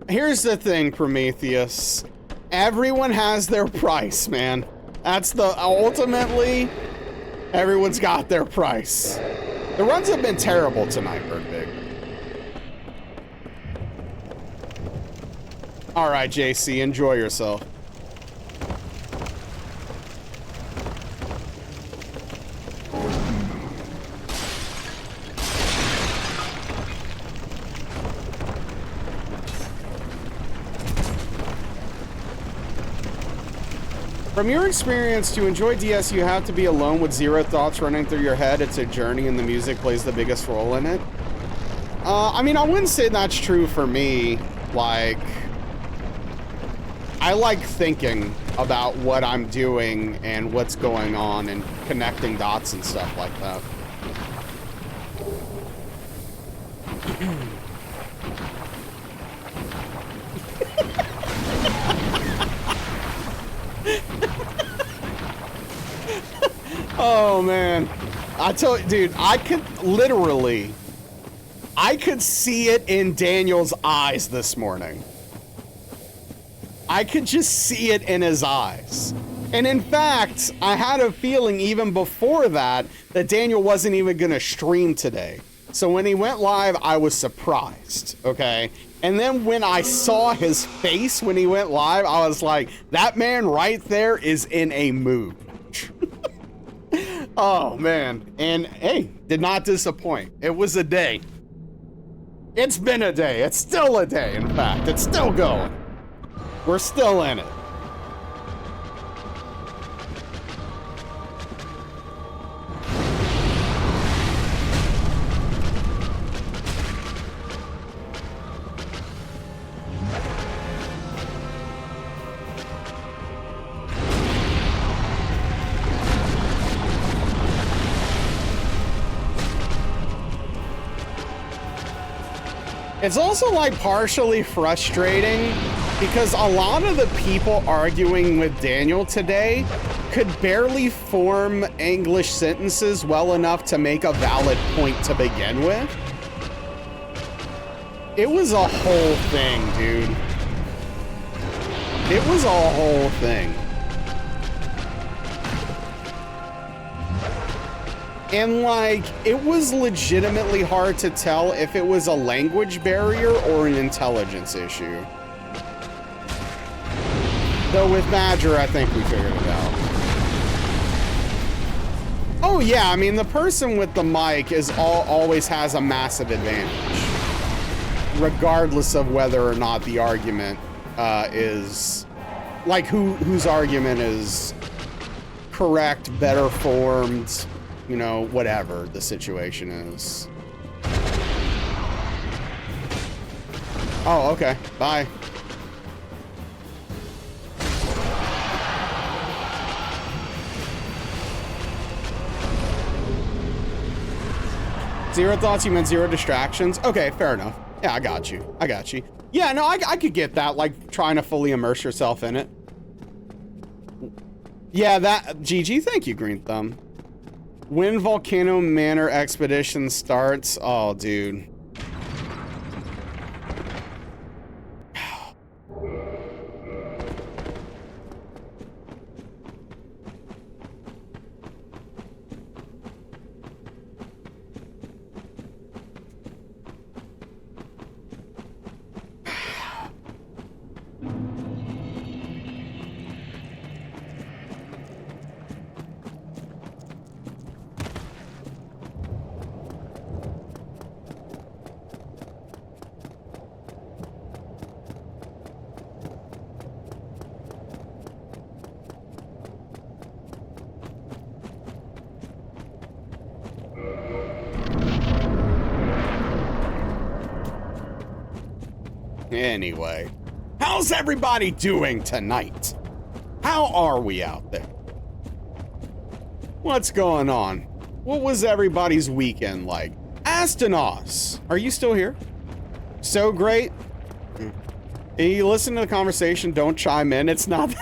Here's the thing, Prometheus. Everyone has their price, man. That's ultimately, everyone's got their price. The runs have been terrible tonight, Bird Big. All right, JC, enjoy yourself. From your experience, to enjoy DS, you have to be alone with zero thoughts running through your head. It's a journey and the music plays the biggest role in it. I mean, I wouldn't say that's true for me. Like, I like thinking about what I'm doing and what's going on and connecting dots and stuff like that. Oh man, I tell you, dude, I could see it in Daniel's eyes this morning. I could just see it in his eyes. And in fact, I had a feeling even before that Daniel wasn't even gonna stream today. So when he went live, I was surprised, okay? And then when I saw his face when he went live, I was like, that man right there is in a mood. Oh man, and hey, did not disappoint. It was a day. It's been a day. It's still a day, in fact. It's still going. We're still in it. It's also like partially frustrating because a lot of the people arguing with Daniel today could barely form English sentences well enough to make a valid point to begin with. It was a whole thing, dude. It was a whole thing. And like, it was legitimately hard to tell if it was a language barrier or an intelligence issue. Though with Badger, I think we figured it out. Oh yeah, I mean, the person with the mic is always has a massive advantage. Regardless of whether or not the argument is, like whose argument is correct, better formed, you know, whatever the situation is. Oh, okay. Bye. Zero thoughts, you meant zero distractions? Okay, fair enough. Yeah, I got you. I got you. Yeah, no, I could get that, like, trying to fully immerse yourself in it. Yeah, that... GG, thank you, Green Thumb. When Volcano Manor expedition starts, oh, dude. Anyway, how's everybody doing tonight? How are we out there? What's going on? What was everybody's weekend like? Astanos, are you still here? So great. You listen to the conversation, don't chime in. It's not.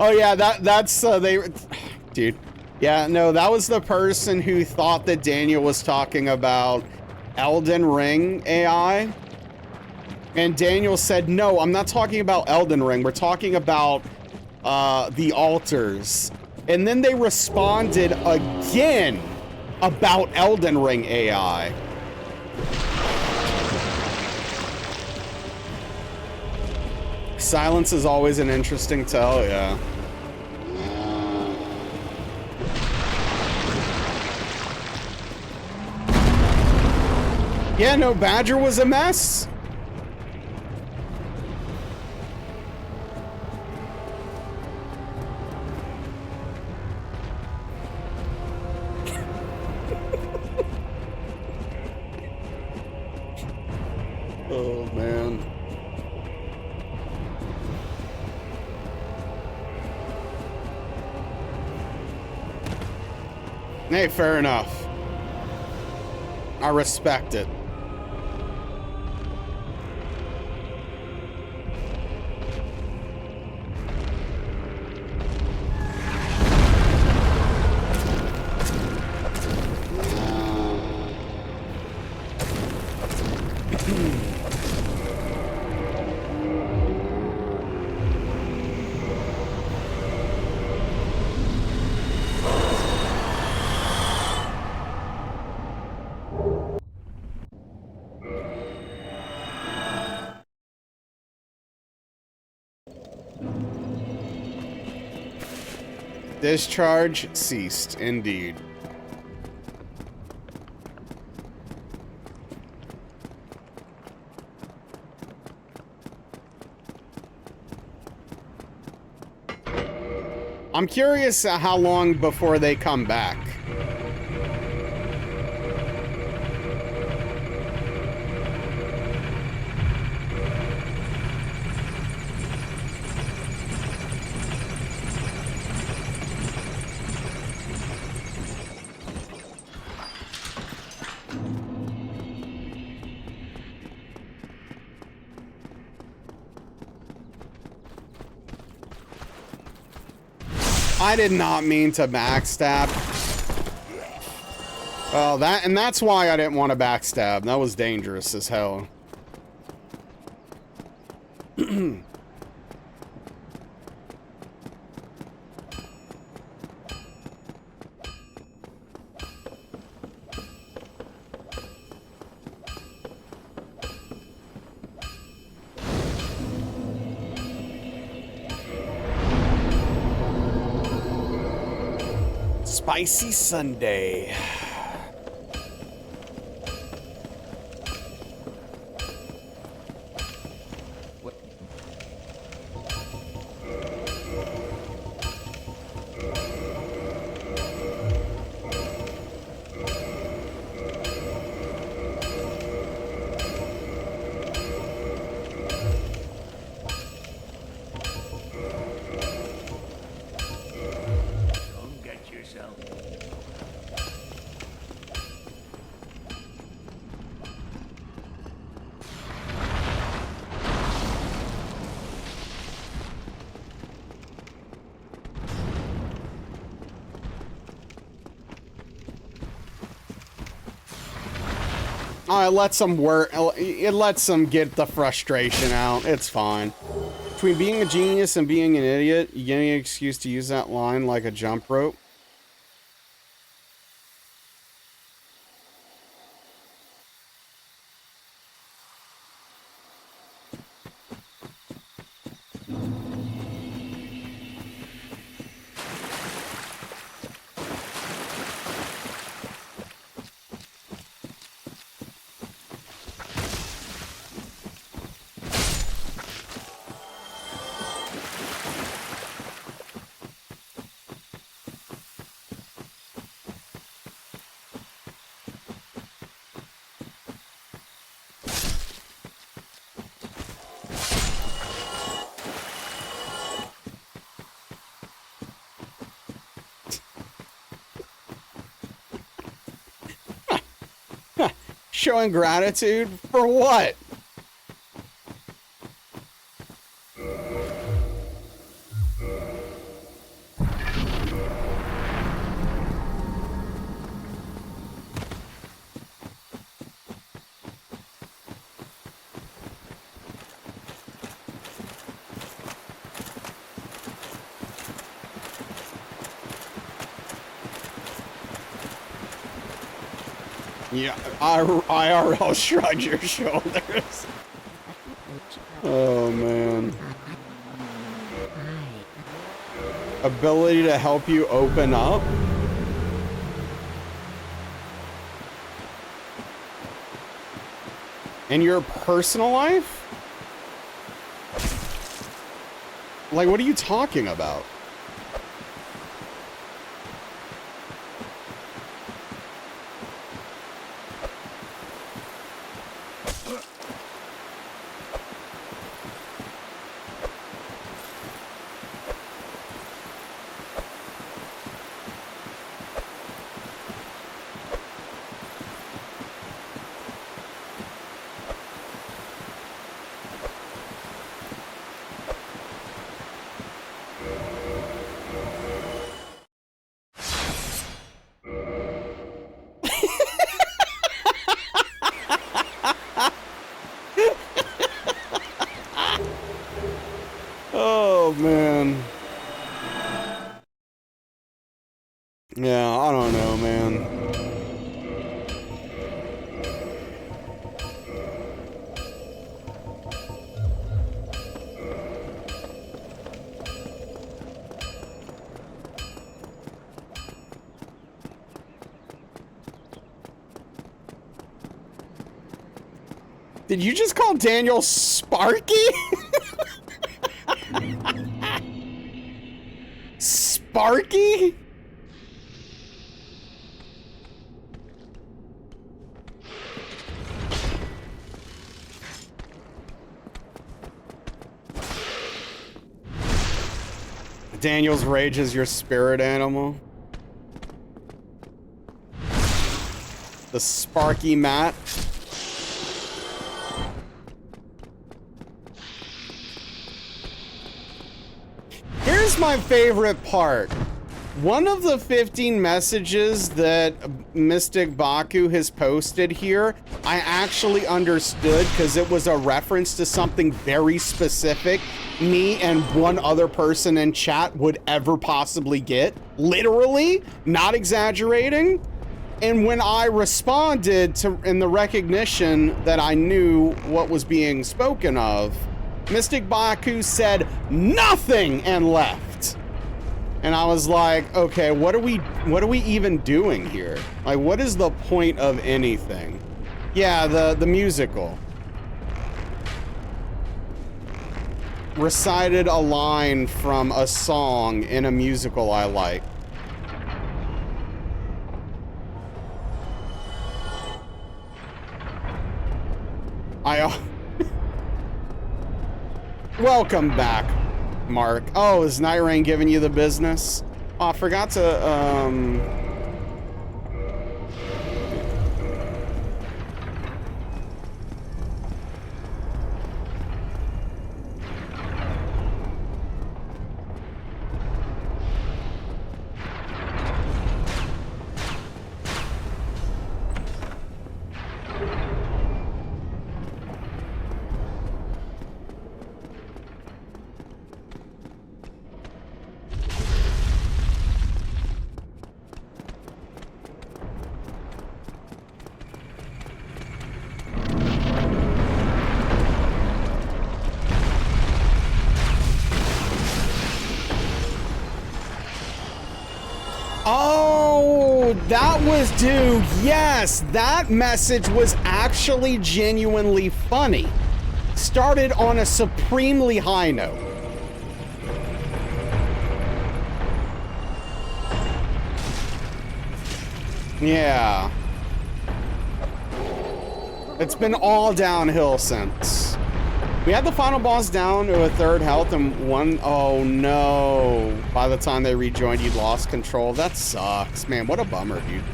Oh yeah, that's dude. Yeah, no, that was the person who thought that Daniel was talking about Elden Ring AI. And Daniel said, no, I'm not talking about Elden Ring. We're talking about the altars. And then they responded again about Elden Ring AI. Silence is always an interesting tell, yeah. Yeah, no, Badger was a mess. Oh, man. Hey, fair enough. I respect it. Discharge ceased, indeed. I'm curious how long before they come back. I did not mean to backstab. Oh, that's why I didn't want to backstab. That was dangerous as hell. Spicy Sunday. What? Come get yourself. It lets them work. It lets them get the frustration out. It's fine. Between being a genius and being an idiot, you get any excuse to use that line like a jump rope? Showing gratitude for what? Yeah, IRL shrug your shoulders. Oh, man. Ability to help you open up? In your personal life? Like, what are you talking about? Oh, man. Yeah, I don't know, man. Did you just call Daniel Sparky? Sparky? Daniel's rage is your spirit animal. The Sparky Mat. Here's my favorite part. One of the 15 messages that Mystic Baku has posted here, I actually understood because it was a reference to something very specific me and one other person in chat would ever possibly get. Literally, not exaggerating. And when I responded to in the recognition that I knew what was being spoken of, Mystic Baku said nothing and left. And I was like, okay, what are we even doing here? Like, what is the point of anything? Yeah, the musical. Recited a line from a song in a musical I like. Welcome back, Mark. Oh, is Night Rain giving you the business? Oh, I forgot to, that was, dude, yes, that message was actually genuinely funny. Started on a supremely high note. Yeah. It's been all downhill since. We had the final boss down to a third health and one, oh no. By the time they rejoined, you lost control. That sucks, man. What a bummer, dude.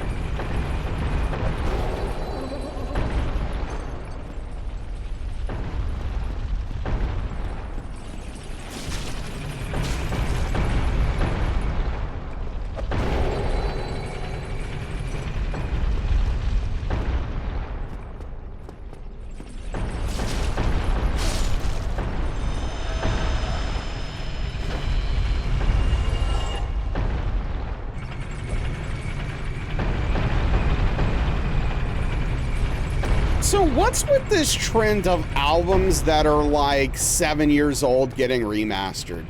So what's with this trend of albums that are like 7 years old getting remastered?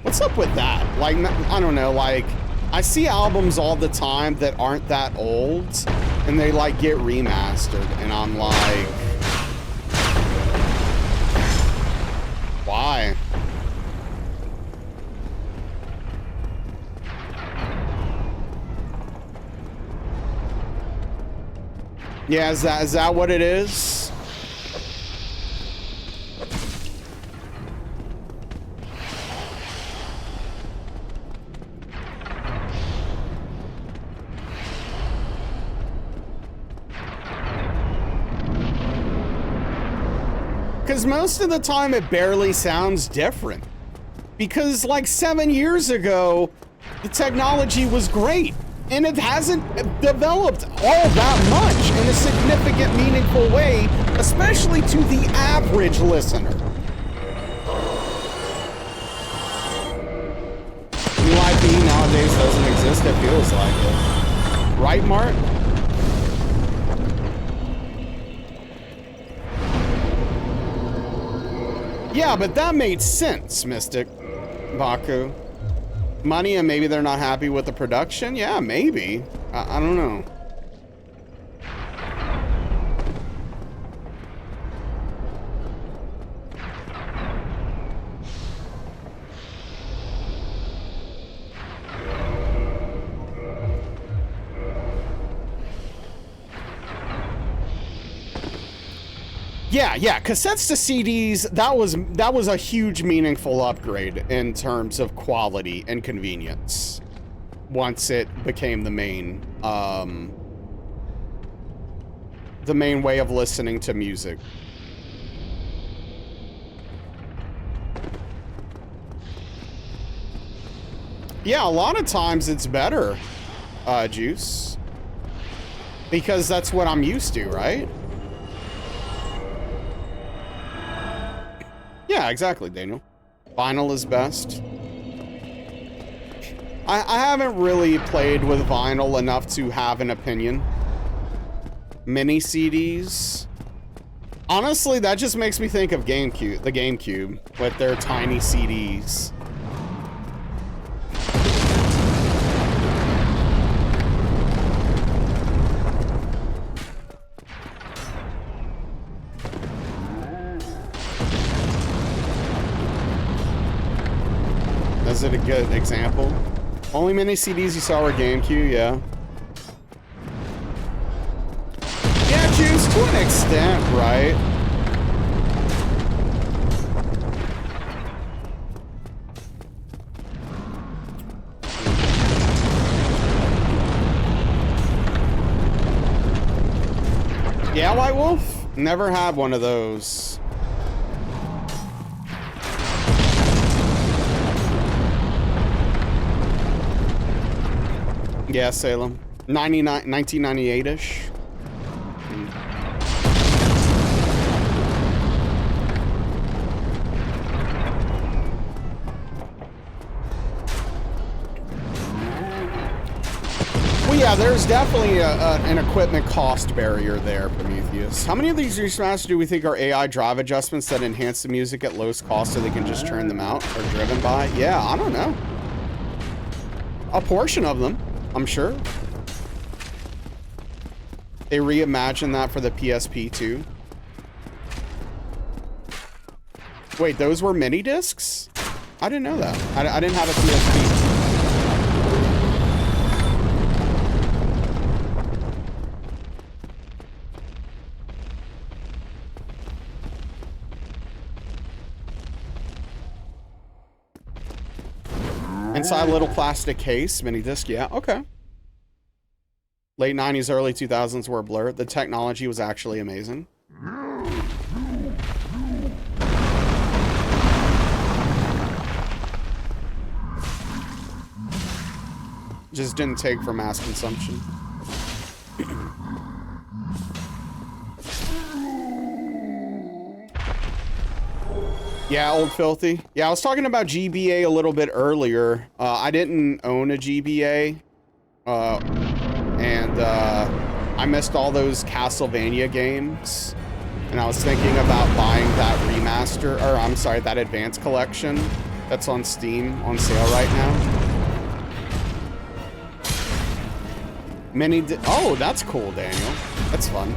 What's up with that? Like, I don't know, like, I see albums all the time that aren't that old, and they like get remastered, and I'm like, why? Yeah, is that what it is? Because most of the time it barely sounds different. Because like 7 years ago, the technology was great. And it hasn't developed all that much in a significant, meaningful way, especially to the average listener. New IP nowadays doesn't exist, it feels like it. Right, Mart? Yeah, but that made sense, Mystic. Baku. Money, and maybe they're not happy with the production? Yeah, maybe. I don't know. Yeah, cassettes to CDs, that was a huge meaningful upgrade in terms of quality and convenience once it became the main way of listening to music. Yeah, a lot of times it's better, Juice, because that's what I'm used to, right? Yeah, exactly, Daniel. Vinyl is best. I haven't really played with vinyl enough to have an opinion. Mini CDs. Honestly, that just makes me think of the GameCube with their tiny CDs. Is it a good example? Only mini CDs you saw were GameCube, yeah. Yeah, Juice, to an extent, right? Yeah, White Wolf? Never had one of those. Yeah, Salem. 1998-ish. Well, yeah, there's definitely an equipment cost barrier there, Prometheus. How many of these remasters do we think are AI drive adjustments that enhance the music at lowest cost so they can just turn them out or driven by? Yeah, I don't know. A portion of them, I'm sure. They reimagined that for the PSP too. Wait, those were mini discs? I didn't know that. I didn't have a PSP. Inside a little plastic case, mini disc, yeah, okay. Late 90s, early 2000s were a blur. The technology was actually amazing. Just didn't take for mass consumption. Yeah, Old Filthy. Yeah, I was talking about GBA a little bit earlier. I didn't own a GBA. And I missed all those Castlevania games. And I was thinking about buying that remaster, or I'm sorry, that advanced collection that's on Steam on sale right now. Oh, that's cool, Daniel. That's fun.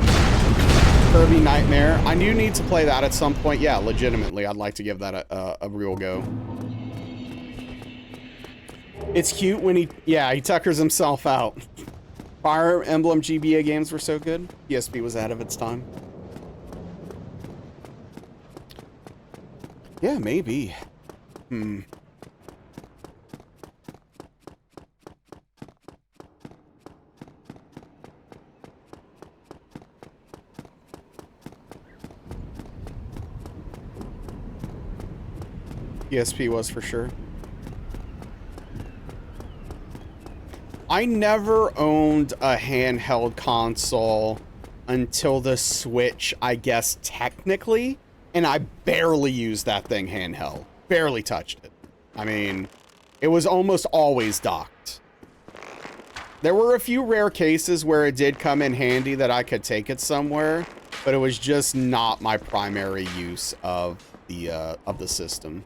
Kirby Nightmare. I do need to play that at some point. Yeah, legitimately, I'd like to give that a real go. It's cute when he tuckers himself out. Fire Emblem GBA games were so good. PSP was ahead of its time. Yeah, maybe. PSP was for sure. I never owned a handheld console until the Switch, I guess, technically, and I barely used that thing handheld. Barely touched it. I mean, it was almost always docked. There were a few rare cases where it did come in handy that I could take it somewhere, but it was just not my primary use of the system.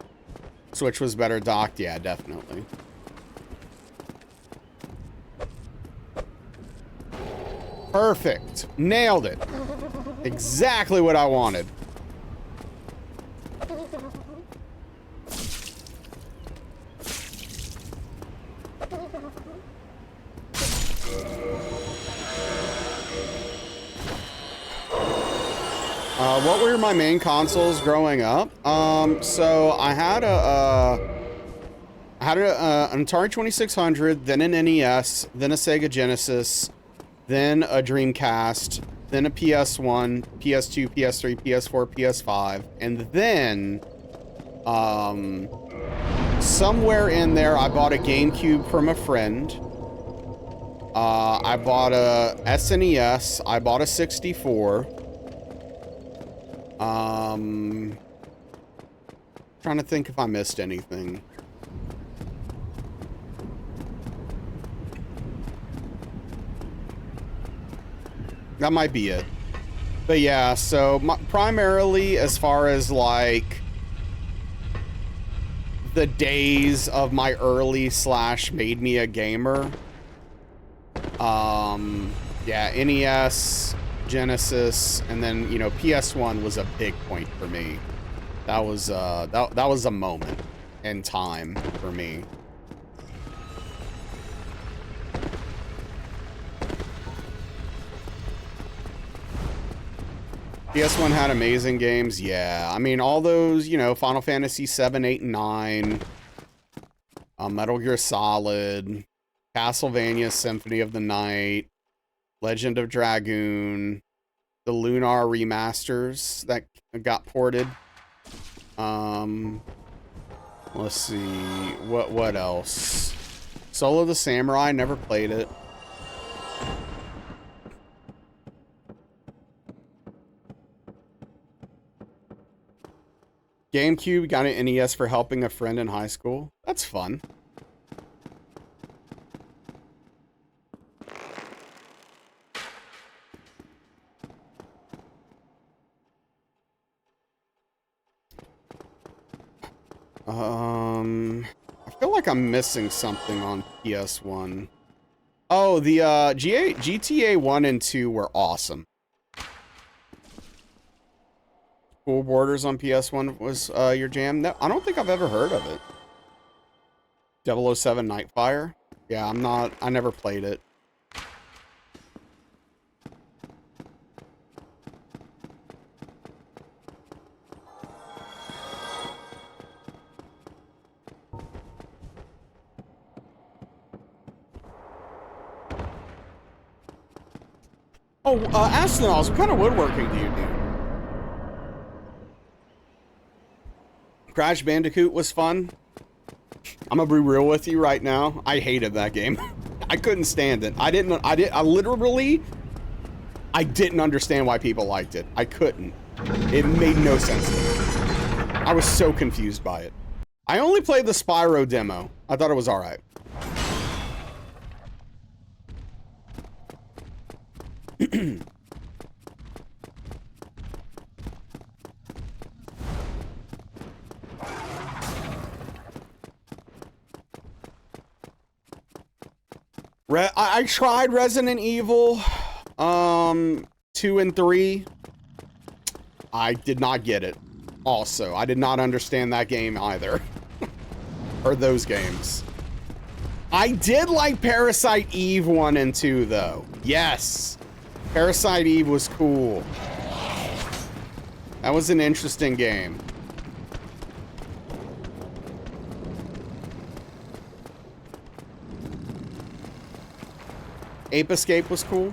Switch was better docked? Yeah, definitely. Perfect. Nailed it. Exactly what I wanted. What were my main consoles growing up? So I had an Atari 2600, then an NES, then a Sega Genesis, then a Dreamcast, then a PS1, PS2, PS3, PS4, PS5, and then somewhere in there I bought a GameCube from a friend. I bought a SNES, I bought a 64. Trying to think if I missed anything. That might be it. But yeah, so primarily as far as like the days of my early / made me a gamer. Yeah, NES, Genesis, and then, you know, PS1 was a big point for me. That was that was a moment in time for me. PS1 had amazing games, yeah. I mean, all those, you know, Final Fantasy 7, 8, and 9, Metal Gear Solid, Castlevania Symphony of the Night, Legend of Dragoon, the Lunar remasters that got ported. Let's see, what else? Solo the Samurai, never played it. GameCube, got an NES for helping a friend in high school. That's fun. I feel like I'm missing something on PS1. Oh, the GTA 1 and 2 were awesome. Cool Borders on PS1 was your jam? No, I don't think I've ever heard of it. 007 Nightfire? Yeah, I never played it. Oh, Astronauts, what kind of woodworking do you do? Crash Bandicoot was fun. I'm gonna be real with you right now. I hated that game. I couldn't stand it. I didn't understand why people liked it. I couldn't. It made no sense to me. I was so confused by it. I only played the Spyro demo. I thought it was alright. I tried Resident Evil 2 and 3. I did not get it. Also, I did not understand that game either. Or those games. I did like Parasite Eve 1 and 2 though. Yes. Parasite Eve was cool. That was an interesting game. Ape Escape was cool.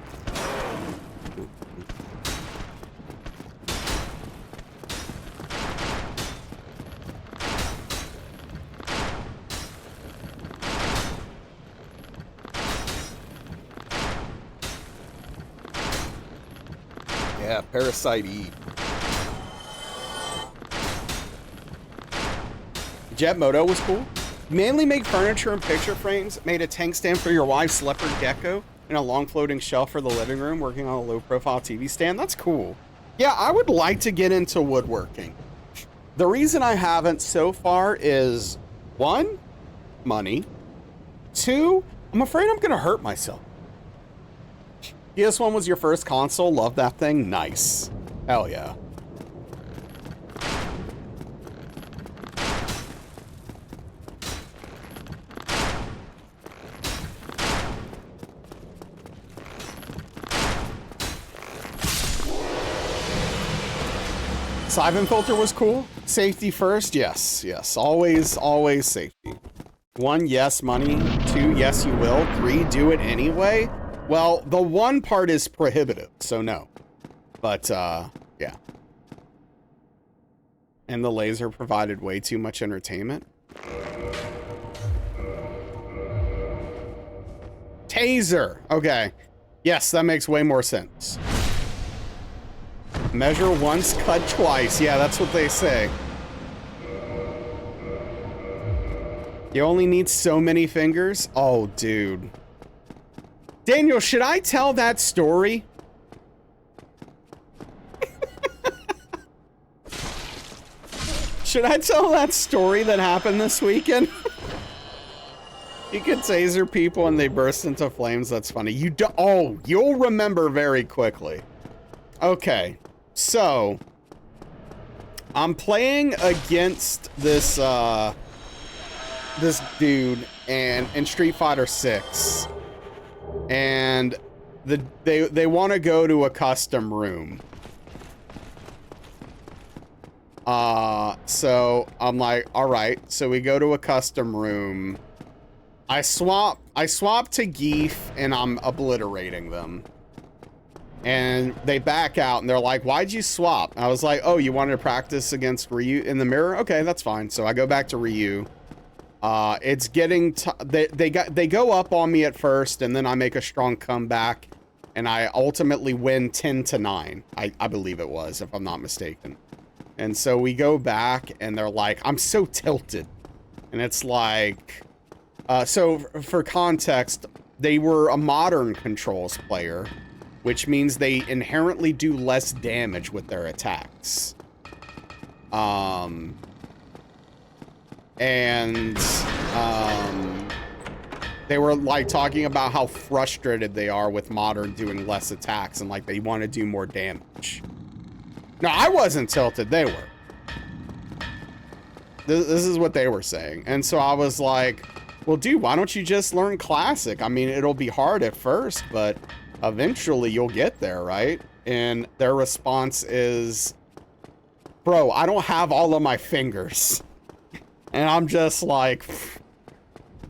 Yeah, Parasite Eve. Jet Moto was cool. Mainly make furniture and picture frames. Made a tank stand for your wife's leopard gecko and a long floating shelf for the living room, working on a low profile TV stand. That's cool. Yeah, I would like to get into woodworking. The reason I haven't so far is 1, money. 2, I'm afraid I'm gonna hurt myself. PS1 was your first console. Love that thing. Nice. Hell yeah. Siphon filter was cool. Safety first. Yes, yes. Always, always safety. 1, yes, money. 2, yes, you will. 3, do it anyway. Well, the 1 part is prohibitive, so no. But, yeah. And the laser provided way too much entertainment. Taser. Okay. Yes, that makes way more sense. Measure once, cut twice. Yeah, that's what they say. You only need so many fingers? Oh, dude. Daniel, should I tell that story? Should I tell that story that happened this weekend? You could taser people and they burst into flames. That's funny. You do. Oh, you'll remember very quickly. Okay, so I'm playing against this this dude and in Street Fighter 6, and they want to go to a custom room. So I'm like, all right. So we go to a custom room. I swap to Geef and I'm obliterating them. And they back out and they're like, why'd you swap? I was like, oh, you wanted to practice against Ryu in the mirror? Okay, that's fine. So I go back to Ryu. It's getting, they go up on me at first and then I make a strong comeback and I ultimately win 10-9. I believe it was, if I'm not mistaken. And so we go back and they're like, I'm so tilted. And it's like, so for context, they were a modern controls player, which means they inherently do less damage with their attacks. They were like talking about how frustrated they are with modern doing less attacks and like they want to do more damage. No, I wasn't tilted, they were. This is what they were saying. And so I was like, well, dude, why don't you just learn classic? I mean, it'll be hard at first, but eventually you'll get there, right? And their response is, bro, I don't have all of my fingers. And I'm just like,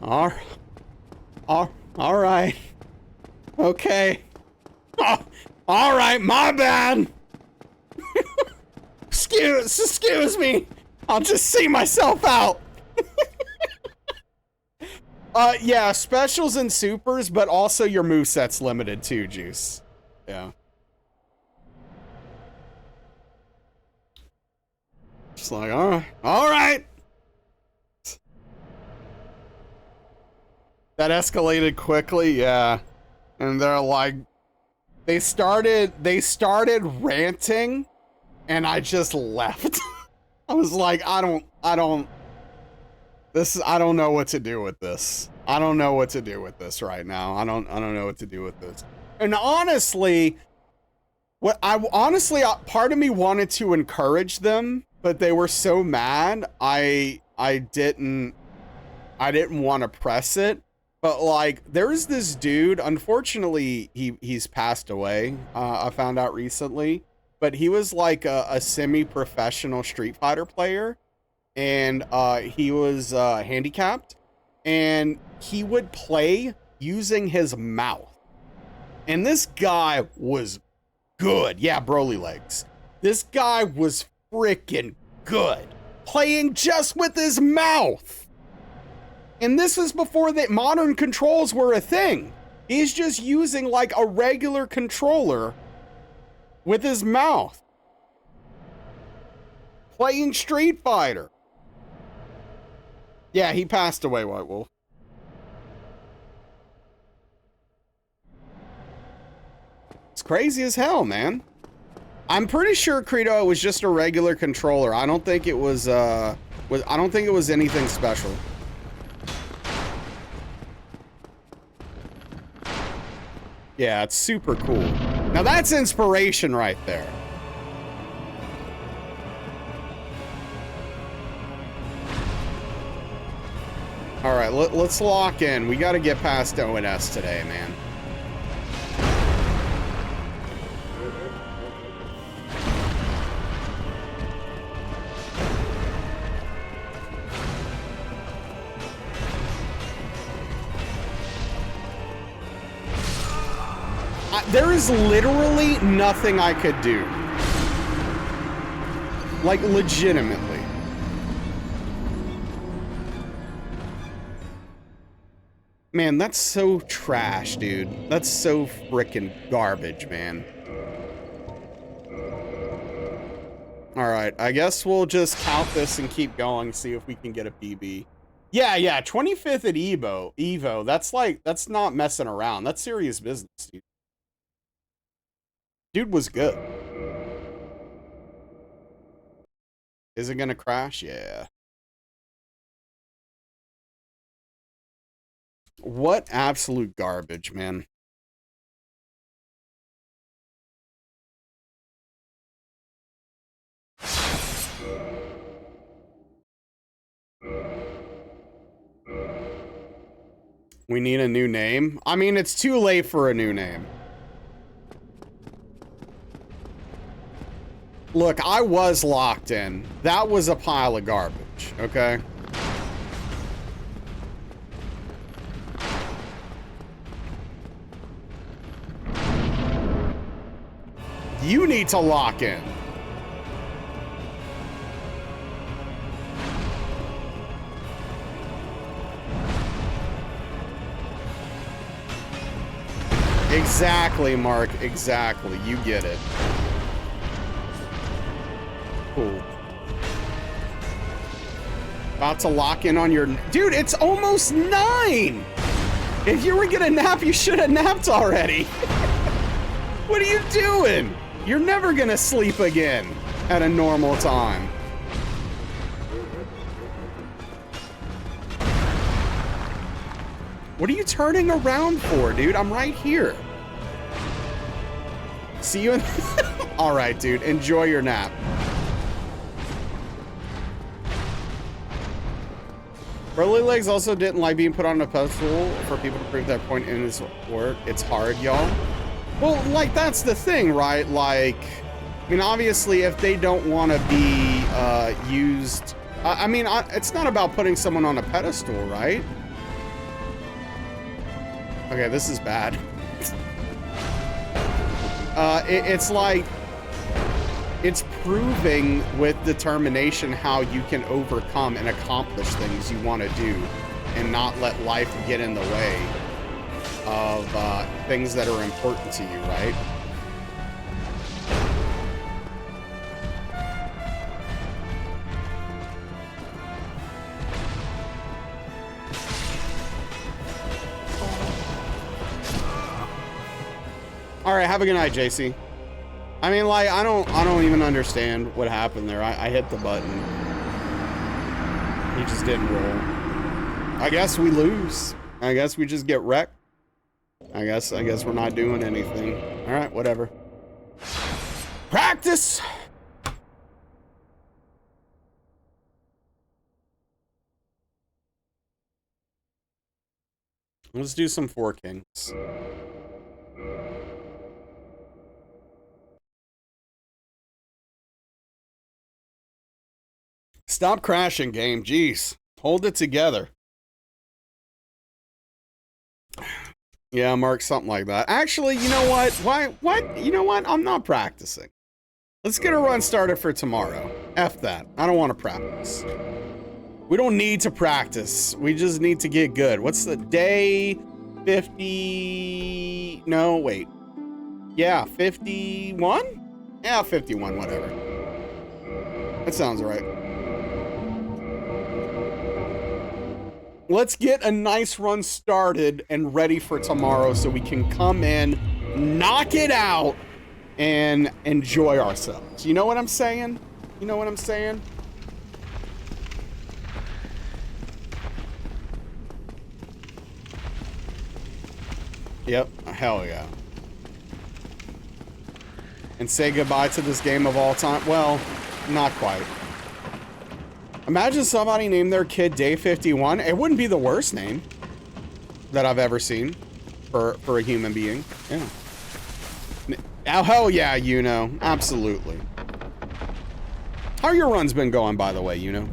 all right. Okay. Oh, all right, my bad. Excuse me. I'll just see myself out. Yeah, specials and supers, but also your moveset's limited too, Juice. Yeah. Just like, all right. That escalated quickly, yeah. And they're like, they started ranting, and I just left. I was like, I don't. This is, I don't know what to do with this. I don't know what to do with this right now. I don't know what to do with this. And honestly, part of me wanted to encourage them, but they were so mad. I didn't want to press it. But like, there's this dude, unfortunately, he's passed away. I found out recently, but he was like a semi-professional Street Fighter player, and he was handicapped, and he would play using his mouth. And this guy was good. Yeah, Broly legs. This guy was freaking good, playing just with his mouth. And this was before that modern controls were a thing. He's just using like a regular controller with his mouth, playing Street Fighter. Yeah, he passed away, White Wolf. It's crazy as hell, man. I'm pretty sure Credo was just a regular controller. I don't think it was I don't think it was anything special. Yeah, it's super cool. Now that's inspiration right there. All right, let's lock in. We got to get past ONS today, man. There is literally nothing I could do. Like, legitimately. Man, that's so trash, dude. That's so frickin' garbage, man. Alright, I guess we'll just count this and keep going, see if we can get a PB. Yeah, 25th at Evo. That's not messing around. That's serious business, dude. Dude was good. Is it gonna crash? Yeah. What absolute garbage, man. We need a new name. I mean, it's too late for a new name. Look, I was locked in. That was a pile of garbage, okay? You need to lock in. Exactly, Mark. Exactly. You get it. Cool. About to lock in on your... Dude, it's almost 9! If you were gonna nap, you should have napped already. What are you doing? You're never gonna sleep again at a normal time. What are you turning around for, dude? I'm right here. See you in... All right, dude. Enjoy your nap. Burly Legs also didn't like being put on a pedestal for people to prove that point in his work. It's hard, y'all. Well, like, that's the thing, right? Like, I mean, obviously, if they don't want to be used... I mean, it's not about putting someone on a pedestal, right? Okay, this is bad. It's like... It's proving with determination how you can overcome and accomplish things you want to do and not let life get in the way of things that are important to you, right? All right, have a good night, JC. I mean, like, I don't even understand what happened there. I hit the button. He just didn't roll. I guess we lose. I guess we just get wrecked. I guess we're not doing anything. All right, whatever. Practice. Let's do some Four Kings. Stop crashing, game. Jeez. Hold it together. Yeah, Mark, something like that. Actually, you know what? What? You know what? I'm not practicing. Let's get a run started for tomorrow. F that. I don't want to practice. We don't need to practice. We just need to get good. What's the day? 50... No, wait. Yeah, 51? Yeah, 51, whatever. That sounds right. Let's get a nice run started and ready for tomorrow so we can come in, knock it out, and enjoy ourselves. You know what I'm saying? You know what I'm saying? Yep, hell yeah. And say goodbye to this game of all time. Well, not quite. Imagine somebody named their kid Day 51. It wouldn't be the worst name that I've ever seen for a human being. Yeah. Oh, hell yeah, you know. Absolutely. How your runs been going, by the way, you know?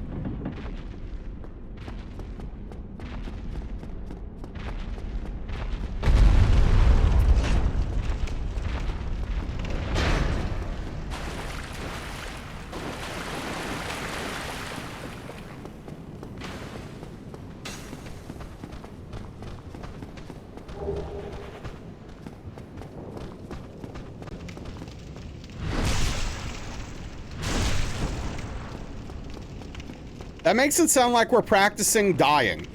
That makes it sound like we're practicing dying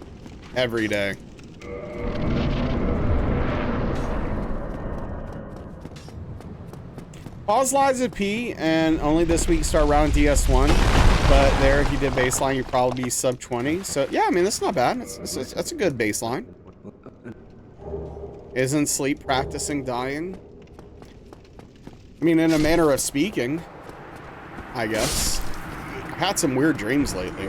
every day. Pause lives at P and only this week start round DS1. But there, if you did baseline, you'd probably be sub 20. So yeah, I mean, that's not bad. That's a good baseline. Isn't sleep practicing dying? I mean, in a manner of speaking, I guess. I've had some weird dreams lately.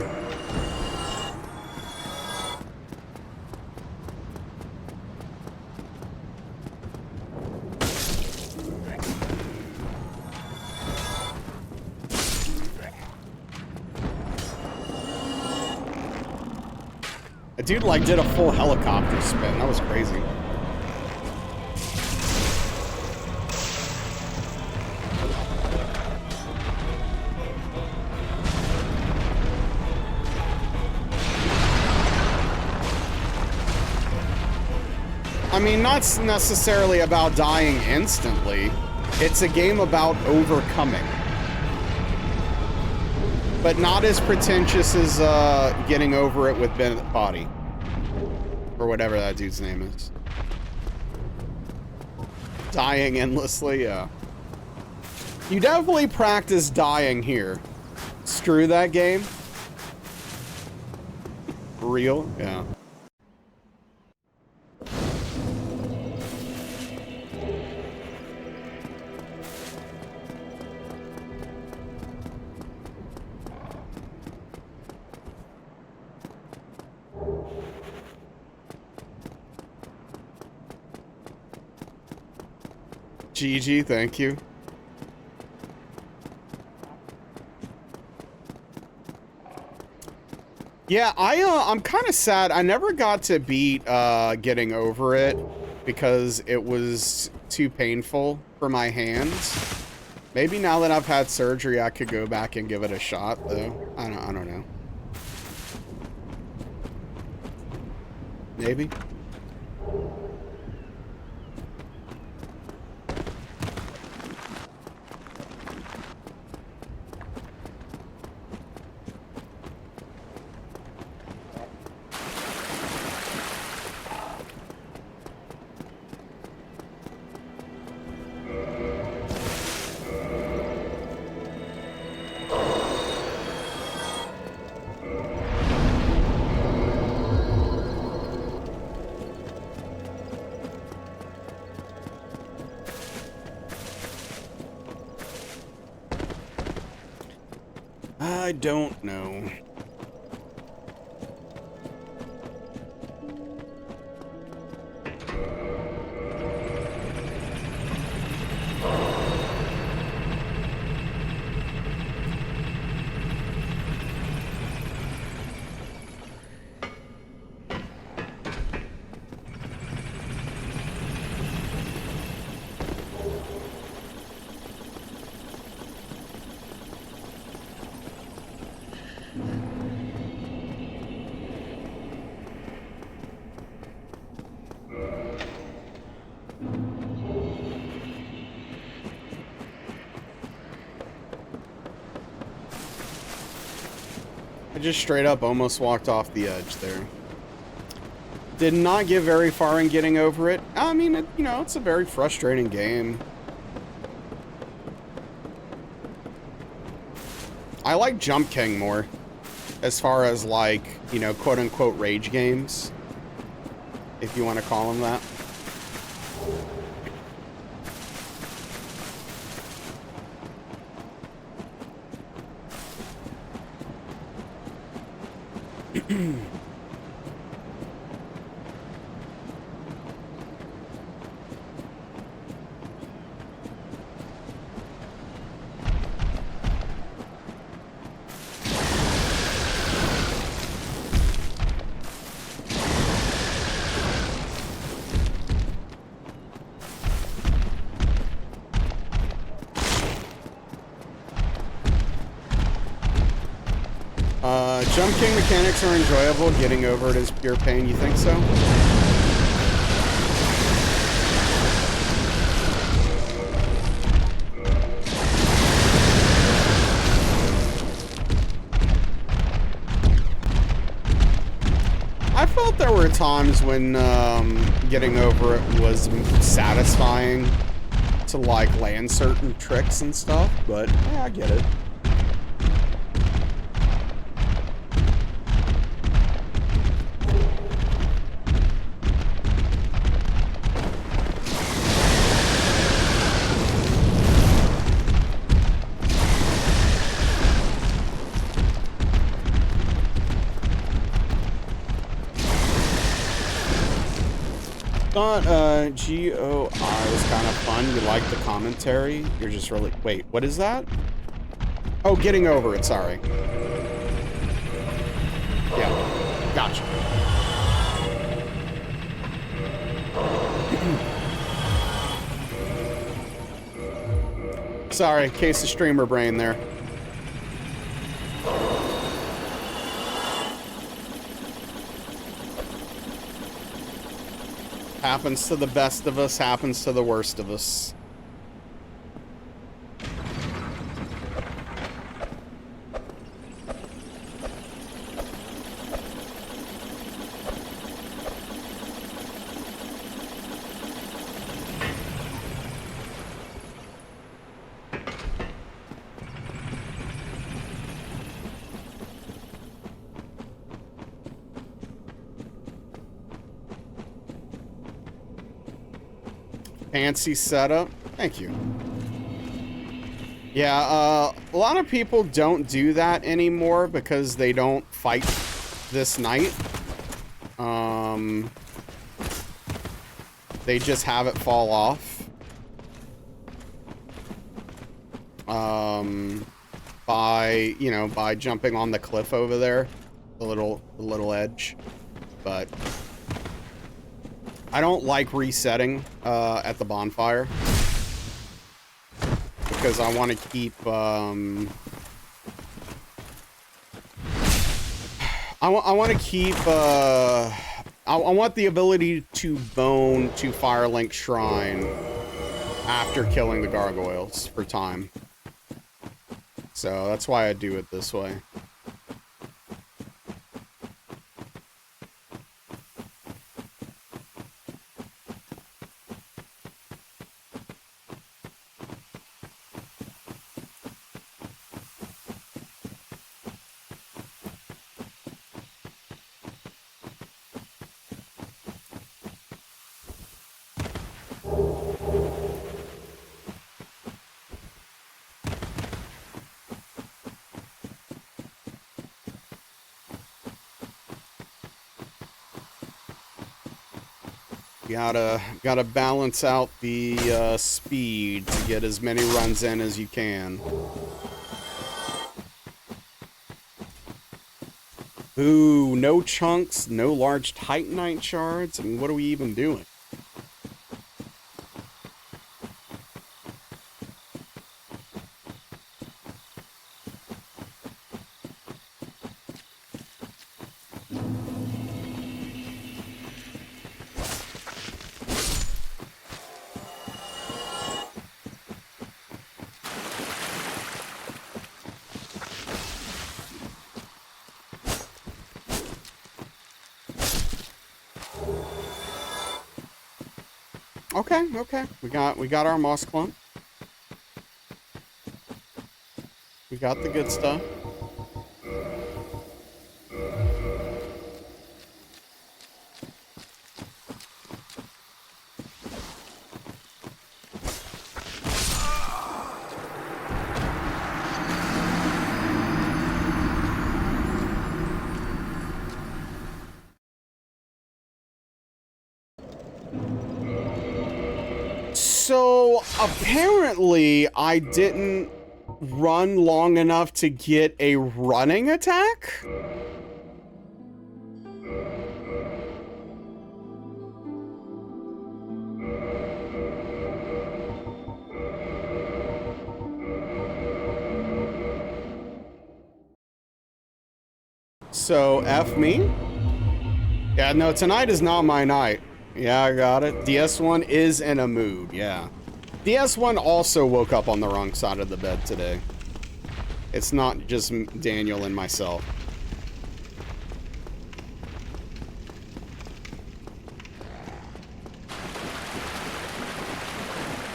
A dude like did a full helicopter spin. That was crazy. I mean, not necessarily about dying instantly. It's a game about overcoming. But not as pretentious as getting over it with Bennett Body. Or whatever that dude's name is. Dying endlessly, yeah. You definitely practice dying here. Screw that game. Real? Yeah. GG, thank you. Yeah, I'm kind of sad. I never got to beat getting over it because it was too painful for my hands. Maybe now that I've had surgery, I could go back and give it a shot, though. I don't know. Maybe. I don't know. I just straight up almost walked off the edge there. Did not get very far in getting over it. I mean, you know, it's a very frustrating game. I like Jump King more, as far as like, you know, quote unquote rage games, if you want to call them that. Jump King mechanics are enjoyable. Getting over it is pure pain. You think so? I felt there were times when getting over it was satisfying to like land certain tricks and stuff, but yeah, I get it. Thought GOI was kind of fun. You like the commentary. You're just really... Wait, what is that? Oh, getting over it, sorry. Yeah, gotcha. Sorry, case of streamer brain there. Happens to the best of us, happens to the worst of us. Fancy setup. Thank you. Yeah, a lot of people don't do that anymore because they don't fight this night. They just have it fall off. By, you know, by jumping on the cliff over there, the little edge. But I don't like resetting at the bonfire because I want to keep I want to keep I want the ability to bone to Firelink Shrine after killing the gargoyles for time. So that's why I do it this way. Gotta balance out the speed to get as many runs in as you can. Ooh, no chunks, no large titanite shards. I mean, what are we even doing? Okay, okay. We got our moss clump. We got the good stuff. So apparently I didn't run long enough to get a running attack. So F me. Yeah, no, tonight is not my night. Yeah, I got it. DS1 is in a mood, yeah. DS1 also woke up on the wrong side of the bed today. It's not just Daniel and myself.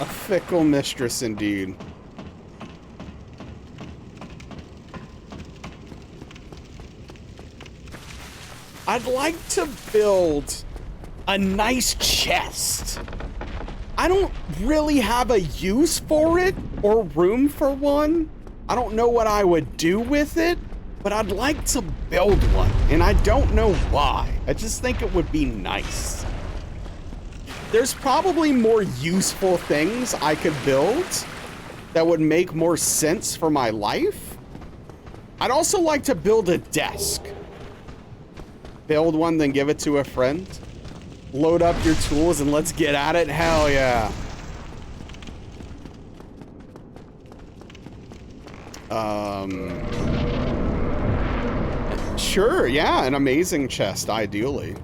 A fickle mistress indeed. I'd like to build a nice chest. I don't really have a use for it or room for one. I don't know what I would do with it, but I'd like to build one, and I don't know why. I just think it would be nice. There's probably more useful things I could build that would make more sense for my life. I'd also like to build a desk. Build one, then give it to a friend. Load up your tools and let's get at it. Hell yeah. Sure, yeah, an amazing chest, ideally.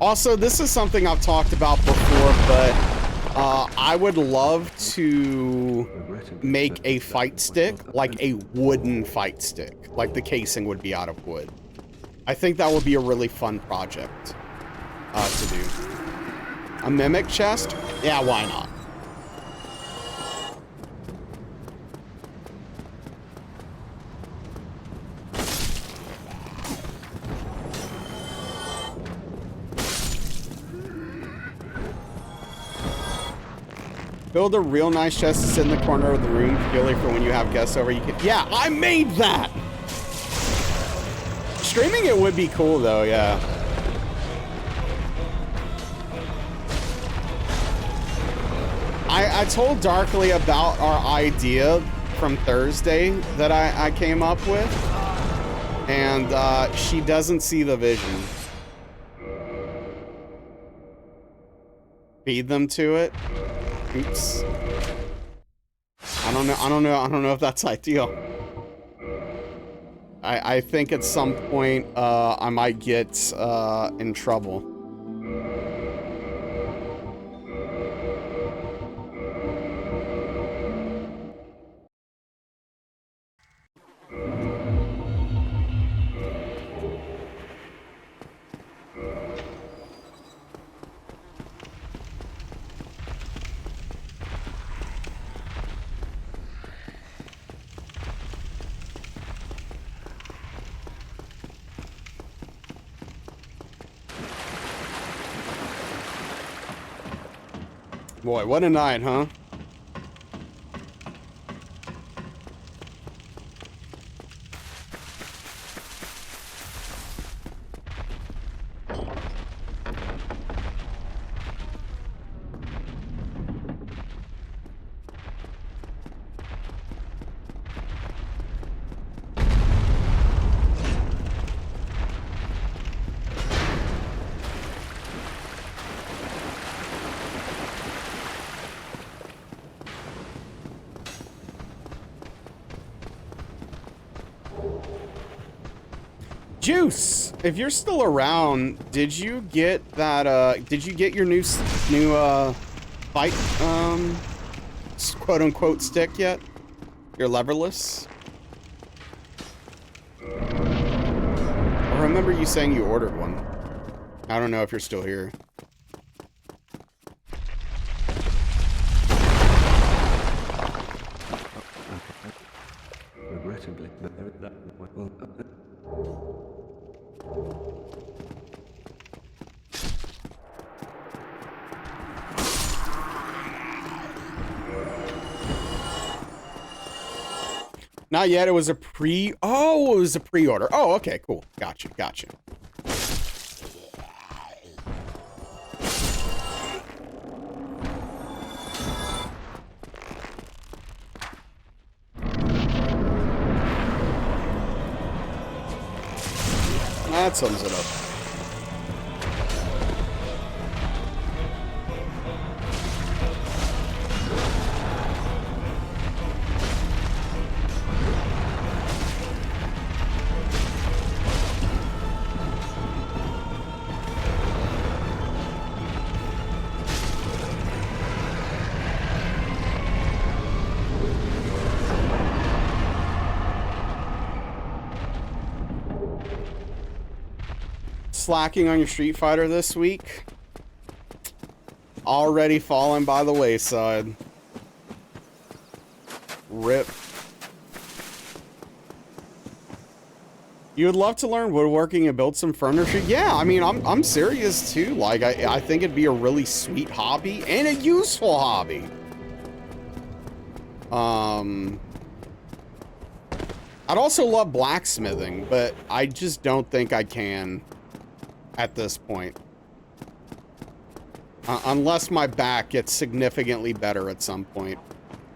Also, this is something I've talked about before, but I would love to make a fight stick, like a wooden fight stick, like the casing would be out of wood. I think that would be a really fun project to do. A mimic chest? Yeah, why not? Build a real nice chest to sit in the corner of the room, purely for when you have guests over. You can. Yeah, I made that. Streaming it would be cool though, yeah. I told Darkly about our idea from Thursday that I came up with, and she doesn't see the vision. Feed them to it. Oops. I don't know if that's ideal. I think at some point I might get in trouble. Boy, what a night, huh? Juice, if you're still around, did you get that, did you get your new fight, quote-unquote stick yet? Your leverless? I remember you saying you ordered one. I don't know if you're still here. Regrettably, that will. Not yet. It was a Oh, it was a pre-order. Oh, okay, cool. Gotcha, gotcha. That sums it up. Slacking on your Street Fighter this week? Already fallen by the wayside. RIP. You would love to learn woodworking and build some furniture? Yeah, I mean, I'm serious too. Like, I think it'd be a really sweet hobby and a useful hobby. I'd also love blacksmithing, but I just don't think I can at this point. Unless my back gets significantly better at some point.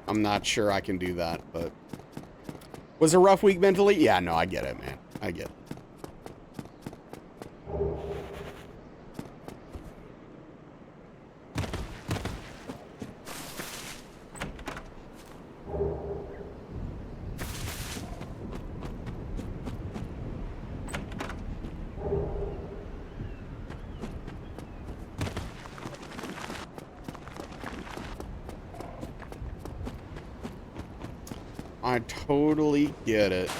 I'm not sure I can do that, but... Was it a rough week mentally? Yeah, no, I get it, man. I get it. I totally get it.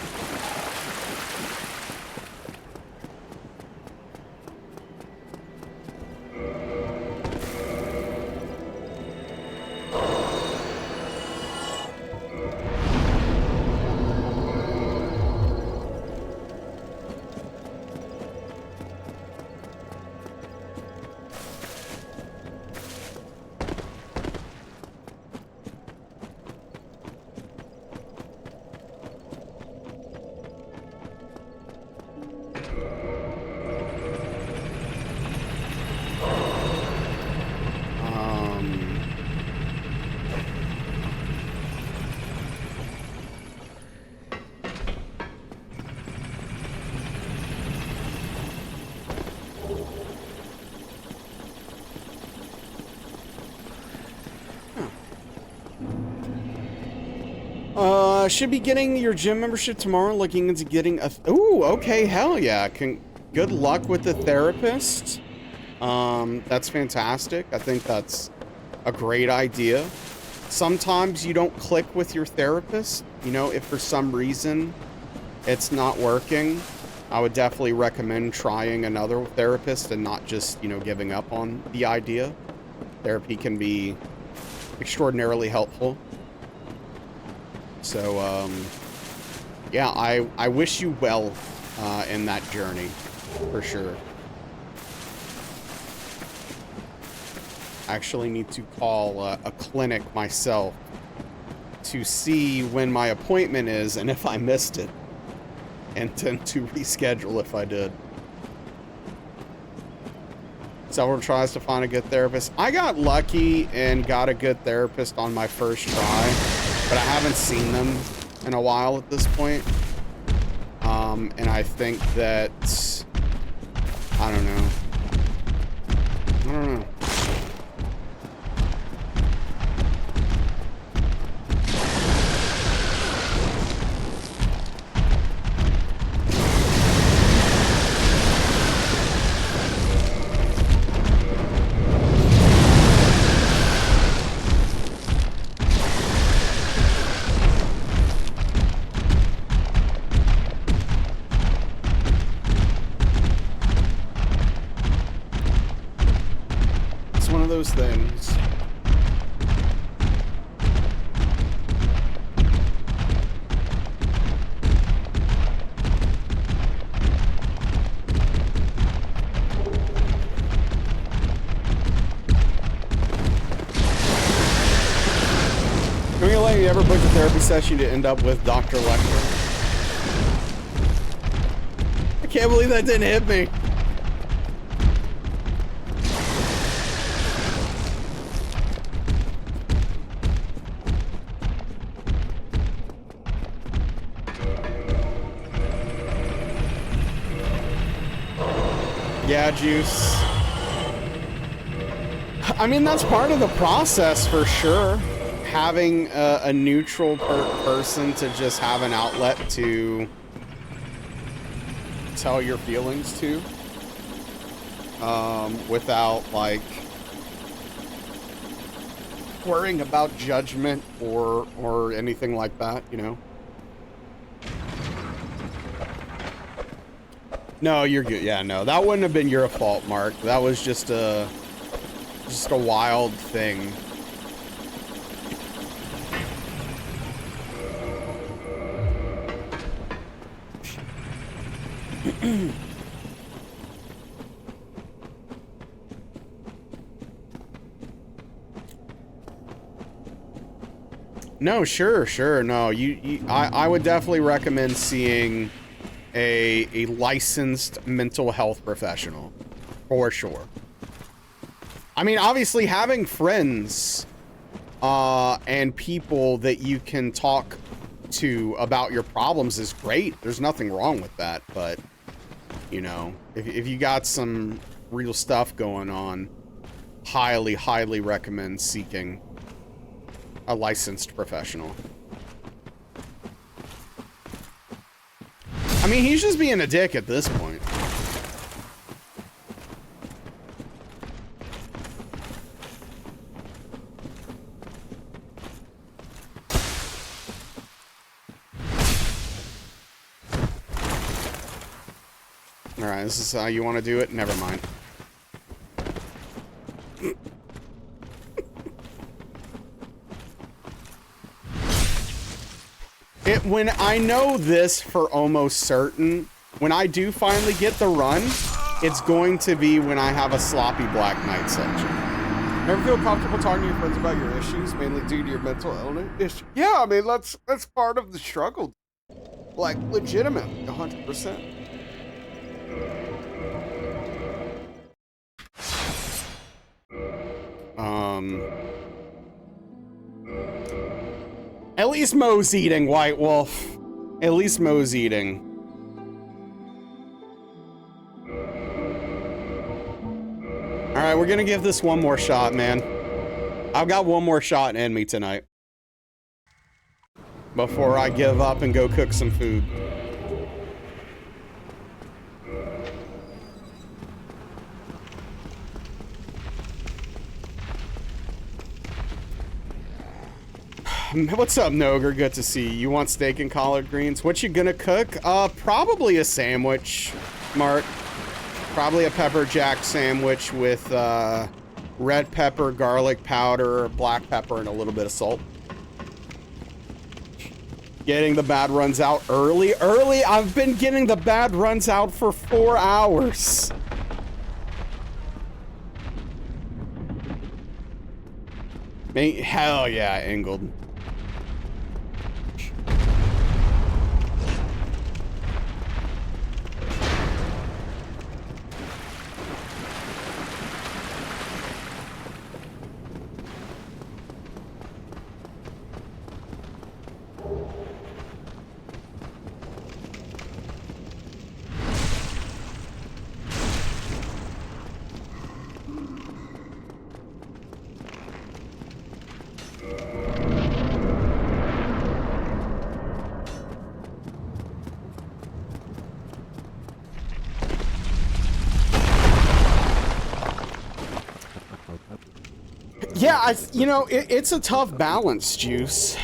Should be getting your gym membership tomorrow, looking into getting a... Ooh, okay, hell yeah. Good luck with the therapist. That's fantastic. I think that's a great idea. Sometimes you don't click with your therapist. You know, if for some reason it's not working, I would definitely recommend trying another therapist and not just, you know, giving up on the idea. Therapy can be extraordinarily helpful. So, yeah, I wish you well in that journey, for sure. I actually need to call a clinic myself to see when my appointment is and if I missed it, and tend to reschedule if I did. Several tries to find a good therapist. I got lucky and got a good therapist on my first try, but I haven't seen them in a while at this point. And I think that, I don't know. things. Can we let you ever book a therapy session to end up with Dr. Lecter? I can't believe that didn't hit me. Yeah, Juice. I mean, that's part of the process for sure. Having a neutral person to just have an outlet to tell your feelings to, without like worrying about judgment or anything like that, you know. No, you're good. Yeah, no, that wouldn't have been your fault, Mark. That was just a wild thing. No, sure. No, I would definitely recommend seeing a licensed mental health professional, for sure. I mean, obviously having friends and people that you can talk to about your problems is great. There's nothing wrong with that, but you know, if you got some real stuff going on, highly recommend seeking a licensed professional. I mean, he's just being a dick at this point. All right, this is how you want to do it? Never mind. When I know this for almost certain, when I do finally get the run, it's going to be when I have a sloppy Black Knight section. Never feel comfortable talking to your friends about your issues, mainly due to your mental illness? Yeah, I mean, that's part of the struggle. Like, legitimately, 100%. At least Mo's eating, White Wolf. At least Mo's eating. Alright, we're gonna give this one more shot, man. I've got one more shot in me tonight. Before I give up and go cook some food. What's up, Noger? Good to see you. You want steak and collard greens? What you gonna cook? Probably a sandwich, Mark. Probably a pepper jack sandwich with red pepper, garlic powder, black pepper, and a little bit of salt. Getting the bad runs out early. I've been getting the bad runs out for 4 hours. Hell yeah, Ingold. Yeah, you know, it's a tough balance, Juice,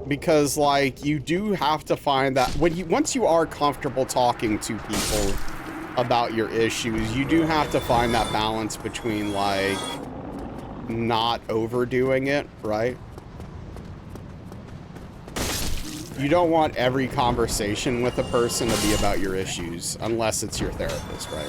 because like you do have to find that once you are comfortable talking to people about your issues, you do have to find that balance between like not overdoing it, right? You don't want every conversation with a person to be about your issues, unless it's your therapist, right?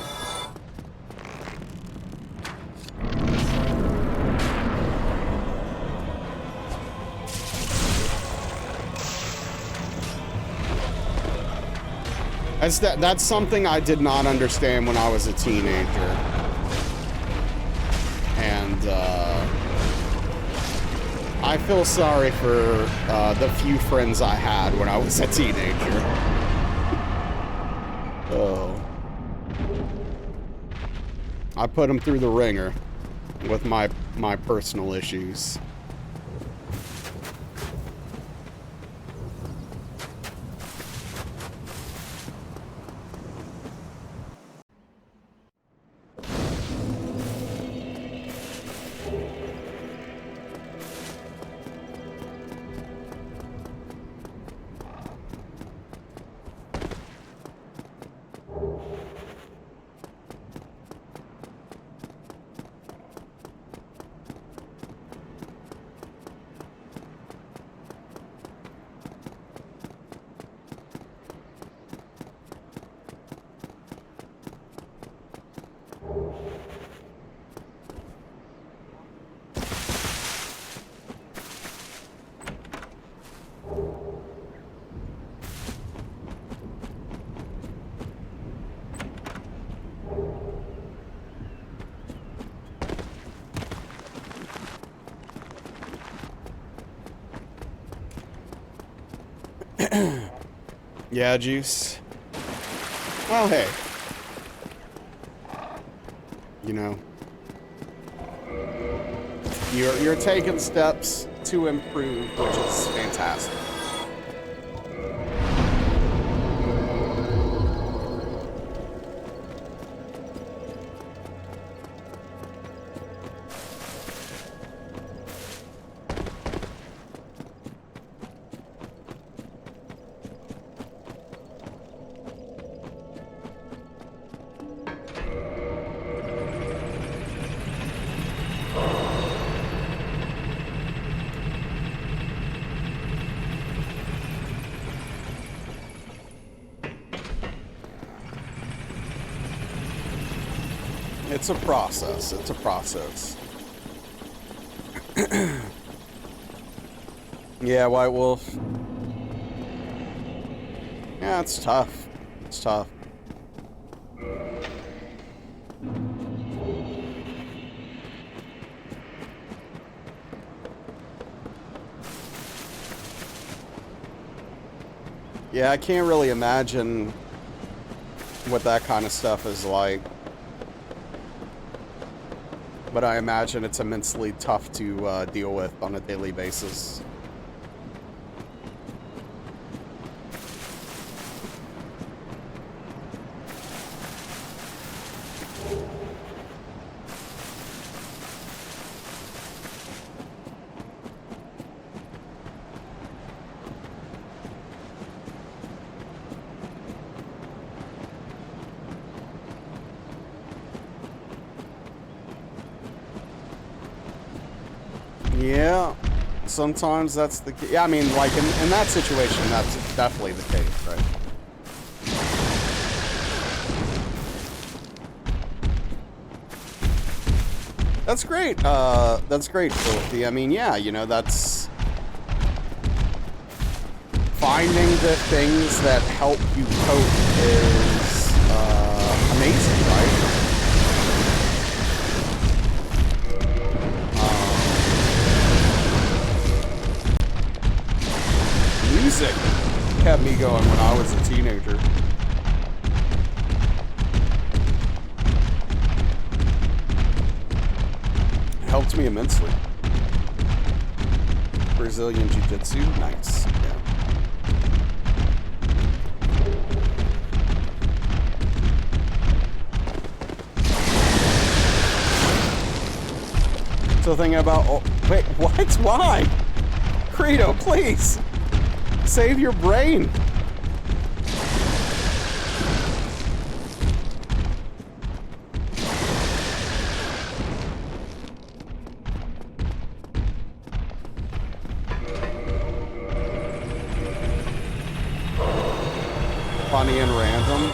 That's something I did not understand when I was a teenager. And, I feel sorry for the few friends I had when I was a teenager. Oh. I put them through the ringer with my personal issues. Yeah, Juice. Well, hey. You know, you're taking steps to improve, which is fantastic. It's a process. It's a process. Yeah, White Wolf. Yeah, it's tough. It's tough. Yeah, I can't really imagine what that kind of stuff is like. But I imagine it's immensely tough to deal with on a daily basis. Yeah, sometimes that's the case. Yeah, I mean, like, in that situation, that's definitely the case, right? That's great. That's great, Philippi. I mean, yeah, you know, that's finding the things that help you cope is amazing, right? Music kept me going when I was a teenager. It helped me immensely. Brazilian Jiu-Jitsu, nice. Yeah. So thinking about, oh, wait, what? Why? Credo, please. Save your brain. funny and random.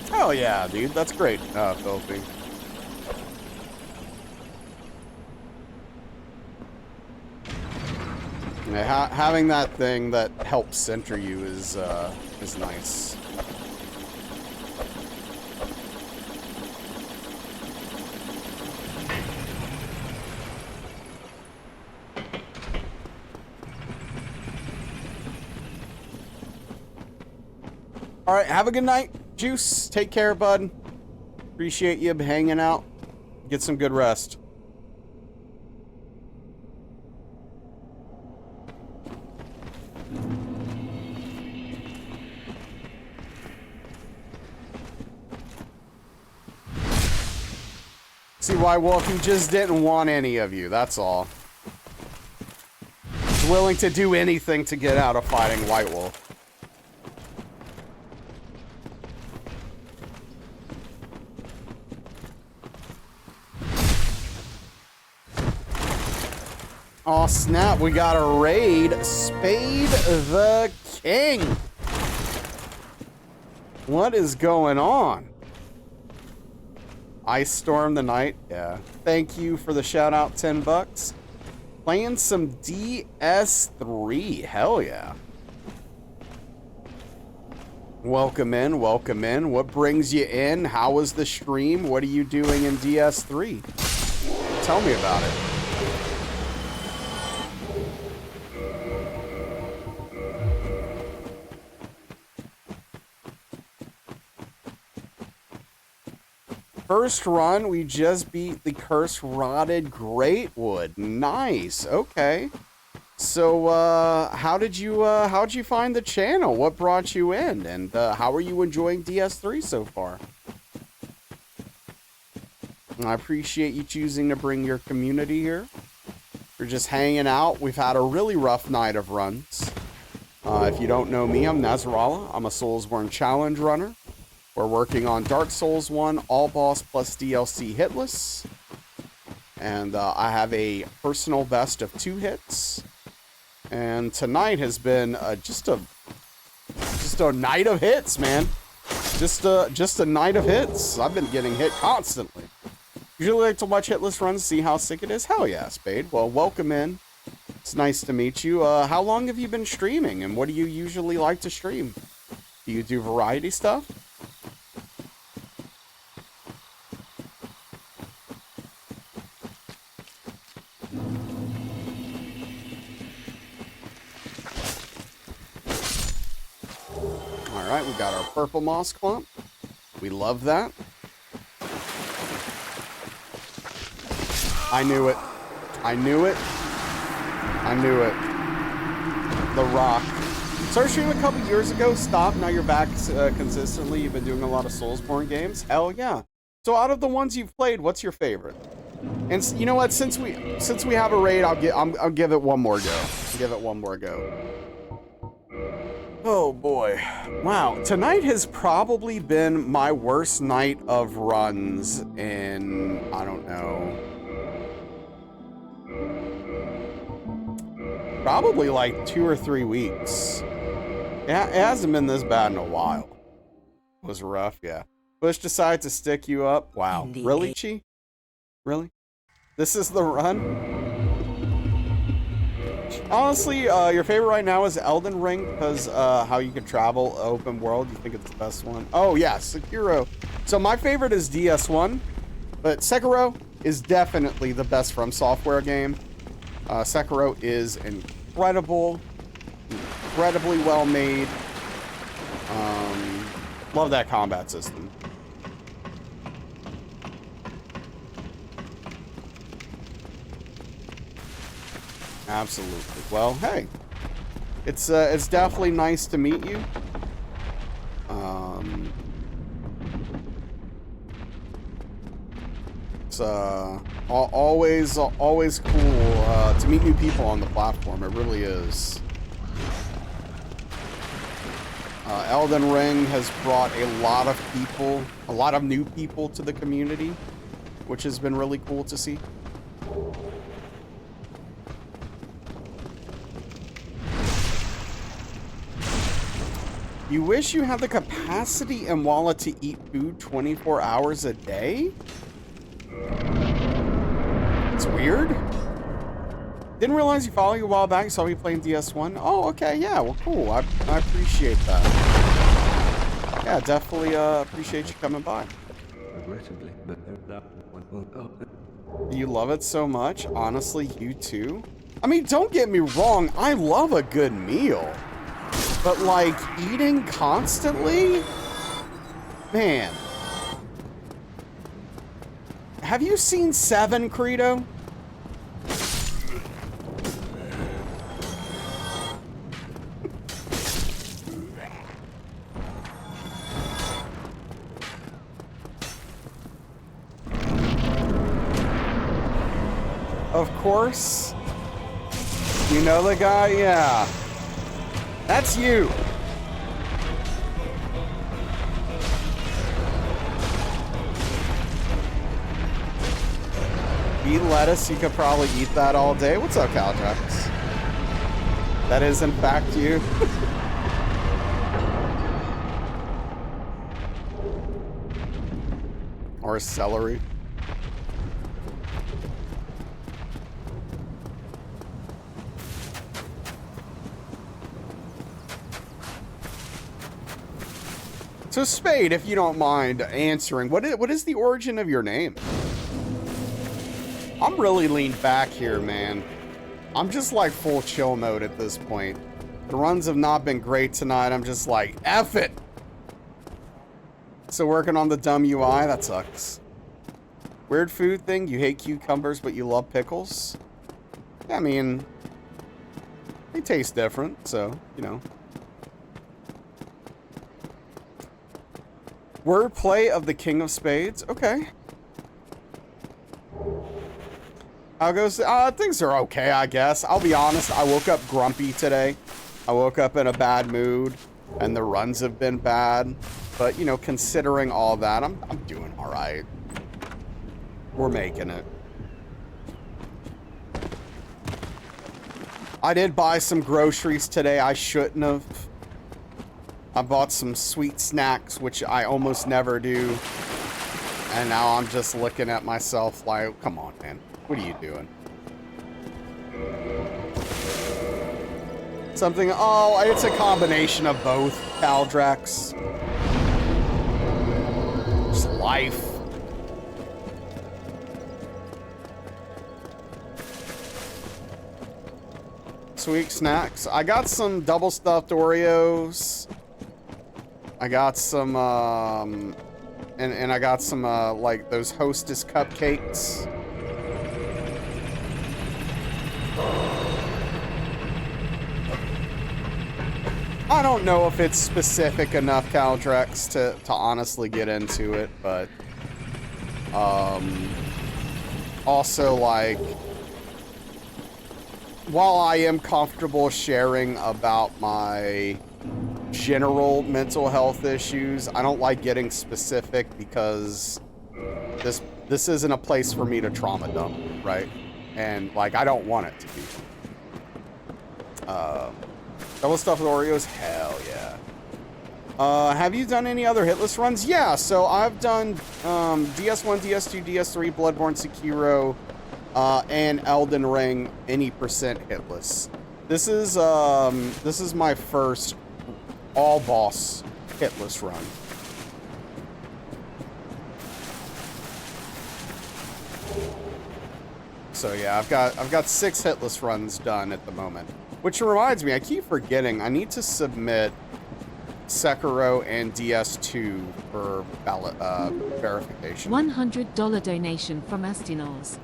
Hell yeah, dude. That's great, Filthy. Yeah, having that thing that helps center you is nice. All right, have a good night, Juice. Take care, bud. Appreciate you hanging out. Get some good rest. See why, Wolf? He just didn't want any of you, that's all. He's willing to do anything to get out of fighting White Wolf. Oh snap, we got a raid. Spade the King. What is going on? Ice Storm the Night, yeah. Thank you for the shout out, $10. Playing some DS3, hell yeah. Welcome in, welcome in. What brings you in? How was the stream? What are you doing in DS3? Tell me about it. First run, we just beat the Cursed Rotted Greatwood. Nice. Okay. So, how'd you find the channel? What brought you in? And, how are you enjoying DS3 so far? I appreciate you choosing to bring your community here. You're just hanging out. We've had a really rough night of runs. If you don't know me, I'm Nazarala. I'm a Soulsborne Challenge runner. We're working on Dark Souls 1, All Boss plus DLC hitless. And I have a personal best of 2 hits. And tonight has been just a night of hits, man. Just a night of hits. I've been getting hit constantly. Usually like to watch hitless runs, see how sick it is. Hell yeah, Spade. Well, welcome in. It's nice to meet you. How long have you been streaming, and what do you usually like to stream? Do you do variety stuff? Alright, we got our purple moss clump. We love that. I knew it. I knew it. I knew it. The Rock. Started streaming a couple years ago, stopped, now you're back consistently. You've been doing a lot of Soulsborne games. Hell yeah. So out of the ones you've played, what's your favorite? And you know what, since we have a raid, I'll give it one more go. Give it one more go. Oh boy. Wow. Tonight has probably been my worst night of runs in, I don't know, probably like 2 or 3 weeks. It hasn't been this bad in a while. It was rough, yeah. Bush decided to stick you up. Wow. Really, Chi? Really? This is the run? Honestly, your favorite right now is Elden Ring, because how you can travel open world. You think it's the best one? Oh, yeah, Sekiro. So my favorite is DS1, but Sekiro is definitely the best From Software game. Sekiro is incredible, incredibly well made. Love that combat system. Absolutely. Well, hey, it's definitely nice to meet you. It's always cool to meet new people on the platform. It really is. Elden Ring has brought a lot of people, a lot of new people to the community, which has been really cool to see. You wish you had the capacity and wallet to eat food 24 hours a day? It's weird. Didn't realize you followed you a while back. Saw me playing DS1. Oh, okay. Yeah, well, cool. I appreciate that. Yeah, definitely appreciate you coming by. Regrettably, but that one will. You love it so much? Honestly, you too? I mean, don't get me wrong. I love a good meal. But, like, eating constantly? Man. Have you seen Seven, Credo? Of course. You know the guy? Yeah. That's you. Eat lettuce, you could probably eat that all day. What's up, Caldrax? That is, in fact, you. Or celery. So, Spade, if you don't mind answering, what is the origin of your name? I'm really leaned back here, man. I'm just like full chill mode at this point. The runs have not been great tonight. I'm just like, F it. So working on the dumb UI, that sucks. Weird food thing, you hate cucumbers, but you love pickles? Yeah, I mean, they taste different, so, you know. Wordplay of the King of Spades. Okay. How goes? Things are okay, I guess. I'll be honest. I woke up grumpy today. I woke up in a bad mood, and the runs have been bad. But you know, considering all that, I'm doing all right. We're making it. I did buy some groceries today. I shouldn't have. I bought some sweet snacks, which I almost never do. And now I'm just looking at myself like, come on, man. What are you doing? Something, oh, it's a combination of both, Caldrax. Just life. Sweet snacks. I got some double stuffed Oreos. I got some, and I got some, like, those Hostess cupcakes. I don't know if it's specific enough, Caldrax, to honestly get into it, but, also, like, while I am comfortable sharing about my general mental health issues, I don't like getting specific because this isn't a place for me to trauma dump, right? And like I don't want it to be. Double stuffed Oreos, hell yeah. Have you done any other hitless runs? Yeah, so I've done DS1, DS2, DS3, Bloodborne, Sekiro, and Elden Ring any percent hitless. This is my first all boss hitless run. So yeah, I've got 6 hitless runs done at the moment. Which reminds me, I keep forgetting I need to submit Sekiro and DS2 for verification. $100 donation from Astinoz.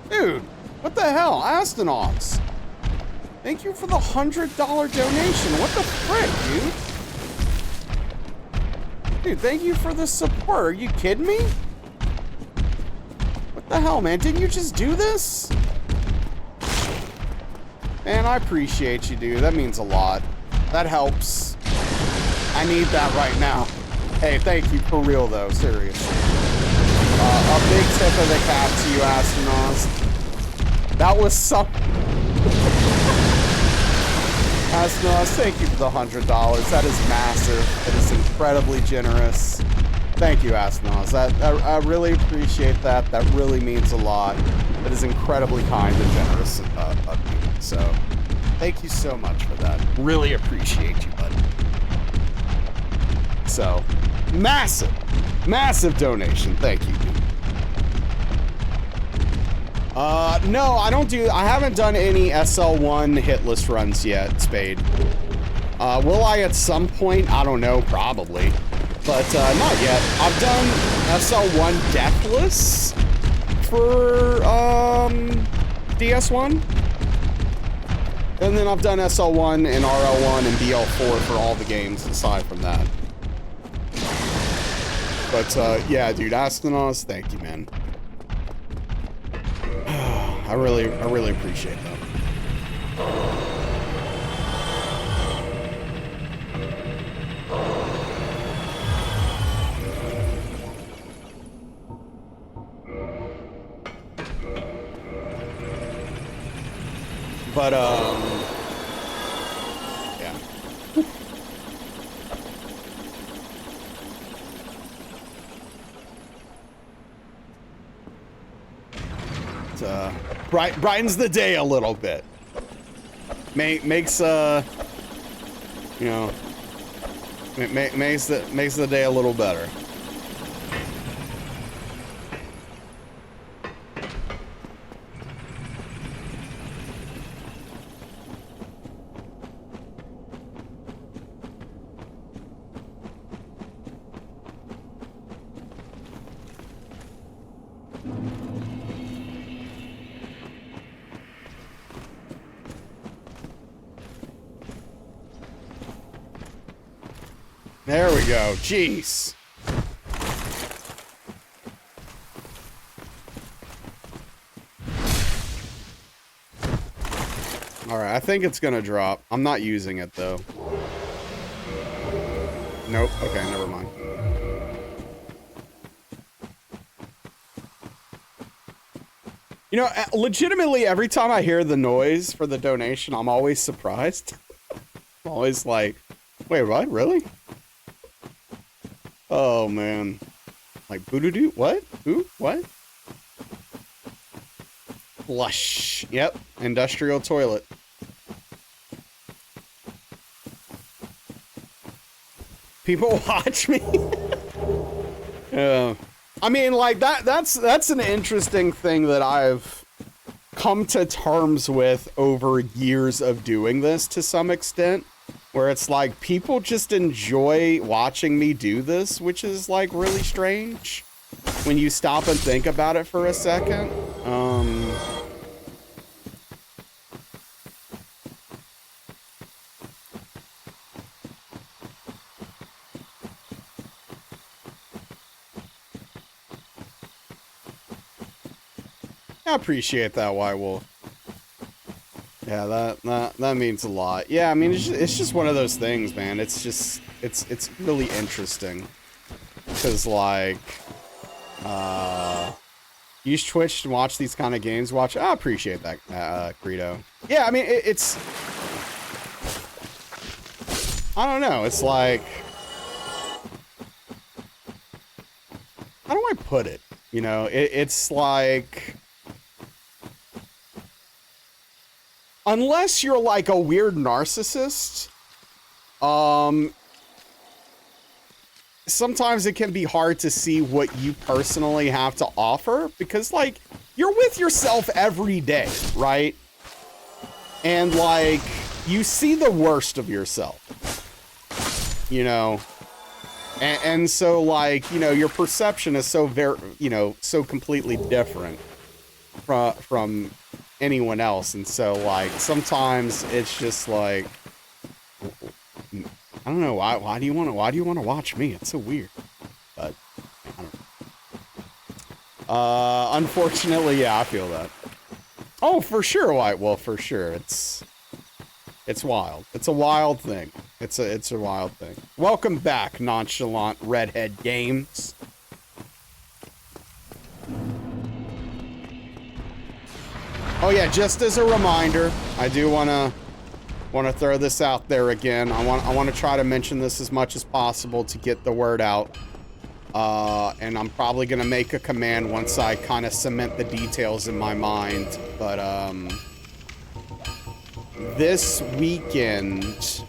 Dude, what the hell, Astinoz? Thank you for the $100 donation. What the frick, dude? Dude, thank you for the support. Are you kidding me? What the hell, man? Didn't you just do this? Man, I appreciate you, dude. That means a lot. That helps. I need that right now. Hey, thank you for real though, seriously. A big tip of the cap to you, Astronauts. That was so... Astronauts, thank you for the $100. That is massive. It is incredibly generous. Thank you, Astronauts. I really appreciate that. That really means a lot. That is incredibly kind and generous of you. So, thank you so much for that. Really appreciate you, buddy. So, massive, massive donation. Thank you, dude. No, I haven't done any SL1 hit list runs yet, Spade. Will I at some point? I don't know, probably. But, not yet. I've done SL1 deathless for, DS1. And then I've done SL1 and RL1 and BL4 for all the games aside from that. But, yeah, dude, Astronauts, thank you, man. I really appreciate that. But, yeah. Brightens the day a little bit. Makes you know, makes the day a little better. There we go. Jeez. All right, I think it's gonna drop. I'm not using it though. Nope. Okay, never mind. You know, legitimately, every time I hear the noise for the donation, I'm always surprised. I'm always like, wait, what? Really? Oh, man. Like, boo-doo-doo? What? Who? What? Flush. Yep. Industrial toilet. People watch me? I mean, like, that's an interesting thing that I've come to terms with over years of doing this to some extent. Where it's like, people just enjoy watching me do this, which is, like, really strange when you stop and think about it for a second. I appreciate that, White Wolf. Yeah, that means a lot. Yeah, I mean, it's just one of those things, man. It's just, it's really interesting. Because, like, use Twitch to watch these kind of games. I appreciate that, Credo. Yeah, I mean, it's, I don't know. It's like, how do I put it? You know, it's like, unless you're like a weird narcissist, sometimes it can be hard to see what you personally have to offer because, like, you're with yourself every day, right? And, like, you see the worst of yourself, you know? And so, like, you know, your perception is so so completely different from anyone else, and so, like, sometimes it's just like, I don't know, why do you want to watch me? It's so weird. But I don't know. Unfortunately, yeah, I feel that. Oh, for sure, White Wolf, for sure. It's It's wild. It's a wild thing. It's a wild thing. Welcome back, Nonchalant Redhead Games. Oh yeah, just as a reminder, I do wanna throw this out there again. I want to try to mention this as much as possible to get the word out. And I'm probably gonna make a command once I kind of cement the details in my mind. But this weekend,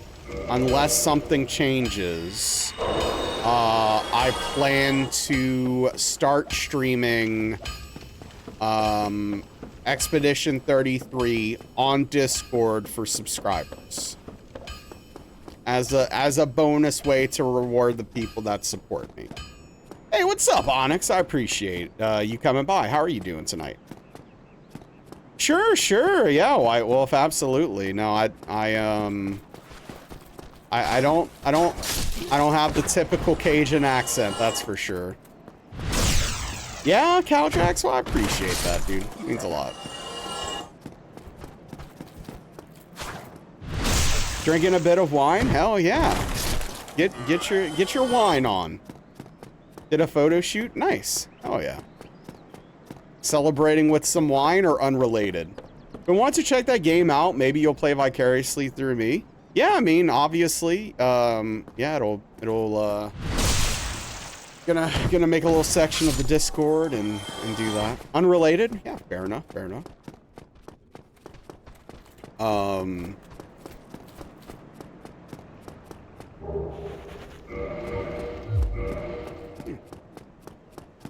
unless something changes, I plan to start streaming Expedition 33 on Discord for subscribers as a bonus way to reward the people that support me. Hey, what's up, Onyx? I appreciate you coming by. How are you doing tonight? Sure. Yeah, White Wolf, absolutely. No, I don't have the typical Cajun accent, that's for sure. Yeah, Caldrax, well, I appreciate that, dude. It means a lot. Drinking a bit of wine? Hell yeah. Get your wine on. Did a photo shoot? Nice. Oh yeah. Celebrating with some wine or unrelated? But want to check that game out? Maybe you'll play vicariously through me. Yeah, I mean, obviously, yeah, it'll gonna make a little section of the Discord and do that. Unrelated? Yeah, fair enough.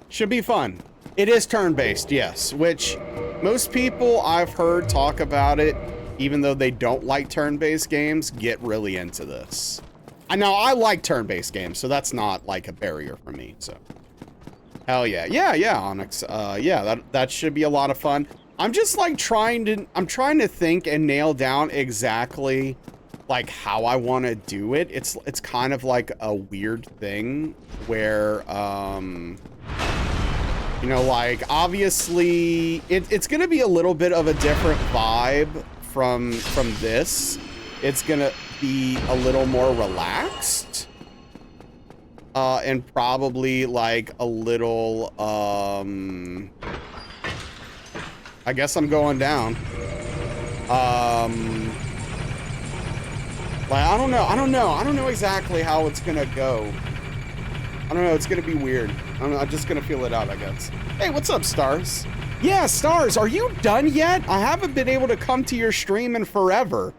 Should be fun. It is turn-based, yes, which most people I've heard talk about it, even though they don't like turn-based games, get really into this. Now, I like turn-based games, so that's not like a barrier for me, so. Hell yeah. Yeah, Onyx. Yeah, that should be a lot of fun. I'm just like trying to think and nail down exactly like how I want to do it. It's kind of like a weird thing where, you know, like obviously it's going to be a little bit of a different vibe from this. It's going to be a little more relaxed. And probably like a little, I guess I'm going down. Like, I don't know exactly how it's gonna go. I don't know, it's gonna be weird. I'm just gonna feel it out, I guess. Hey, what's up, Stars? Yeah, Stars, are you done yet? I haven't been able to come to your stream in forever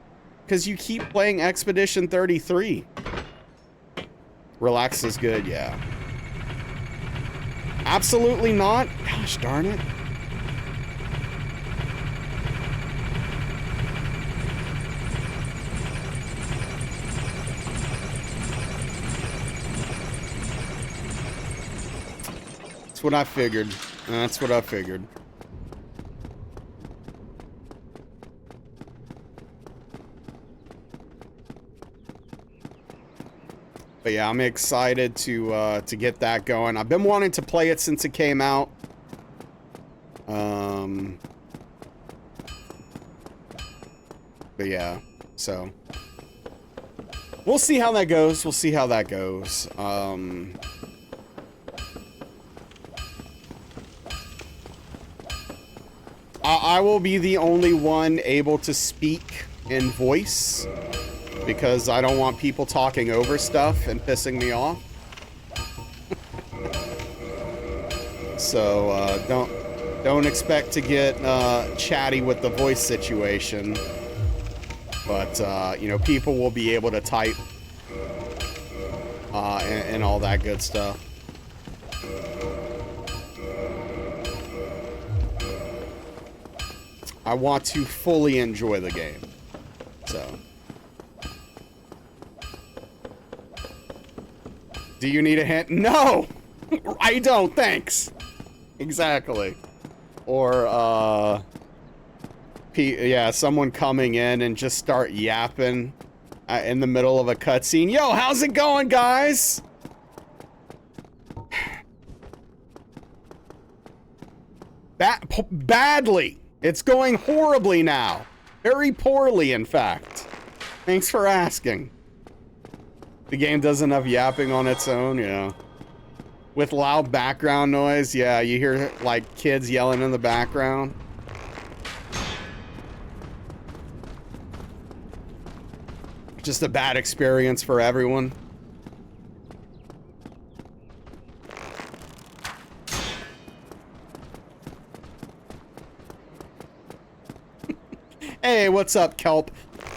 because you keep playing Expedition 33. Relax is good, yeah. Absolutely not. Gosh darn it. That's what I figured. That's what I figured. But yeah, I'm excited to get that going. I've been wanting to play it since it came out. But yeah, so we'll see how that goes. We'll see how that goes. I will be the only one able to speak in voice because I don't want people talking over stuff and pissing me off. So don't expect to get chatty with the voice situation. But you know, people will be able to type and all that good stuff. I want to fully enjoy the game, so. Do you need a hint? No! I don't, thanks! Exactly. Or, yeah, someone coming in and just start yapping in the middle of a cutscene. Yo, how's it going, guys? Badly. It's going horribly now. Very poorly, in fact. Thanks for asking. The game does enough yapping on its own, yeah. With loud background noise, yeah, you hear like kids yelling in the background. Just a bad experience for everyone. Hey, what's up, Kelp?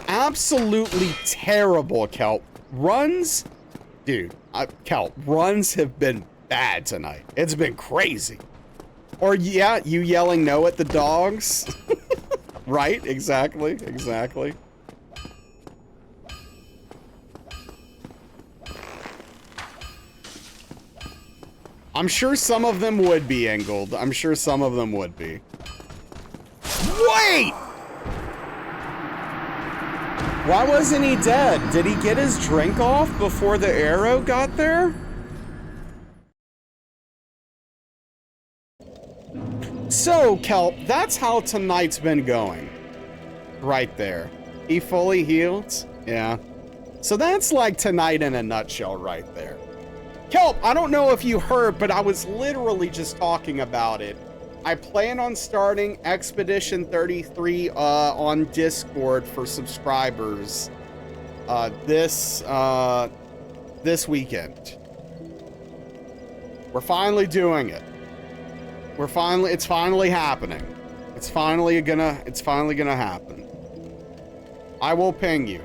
Absolutely terrible, Kelp. Runs? Dude, Kelp, runs have been bad tonight. It's been crazy. Or, yeah, you yelling no at the dogs. Right, exactly, exactly. I'm sure some of them would be angled. I'm sure some of them would be. Wait! Why wasn't he dead? Did he get his drink off before the arrow got there? So, Kelp, that's how tonight's been going. Right there. He fully healed? Yeah. So that's like tonight in a nutshell right there. Kelp, I don't know if you heard, but I was literally just talking about it. I plan on starting Expedition 33 on Discord for subscribers this weekend. We're finally doing it. It's finally happening. It's finally gonna happen. I will ping you.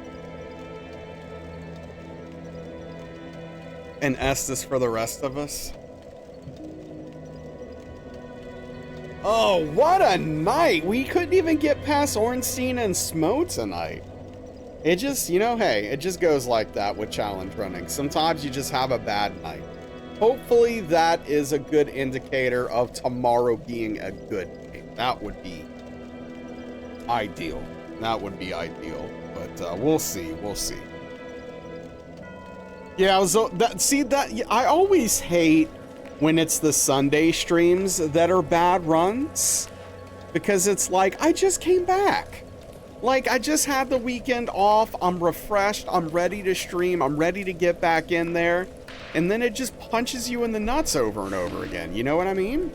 And Estes for the rest of us. Oh, what a night! We couldn't even get past Ornstein and Smo tonight. It just, you know, hey, it just goes like that with challenge running. Sometimes you just have a bad night. Hopefully that is a good indicator of tomorrow being a good day. That would be ideal. That would be ideal. But we'll see. We'll see. Yeah, so I always hate when it's the Sunday streams that are bad runs, because it's like, I just came back. Like, I just had the weekend off. I'm refreshed. I'm ready to stream. I'm ready to get back in there. And then it just punches you in the nuts over and over again. You know what I mean?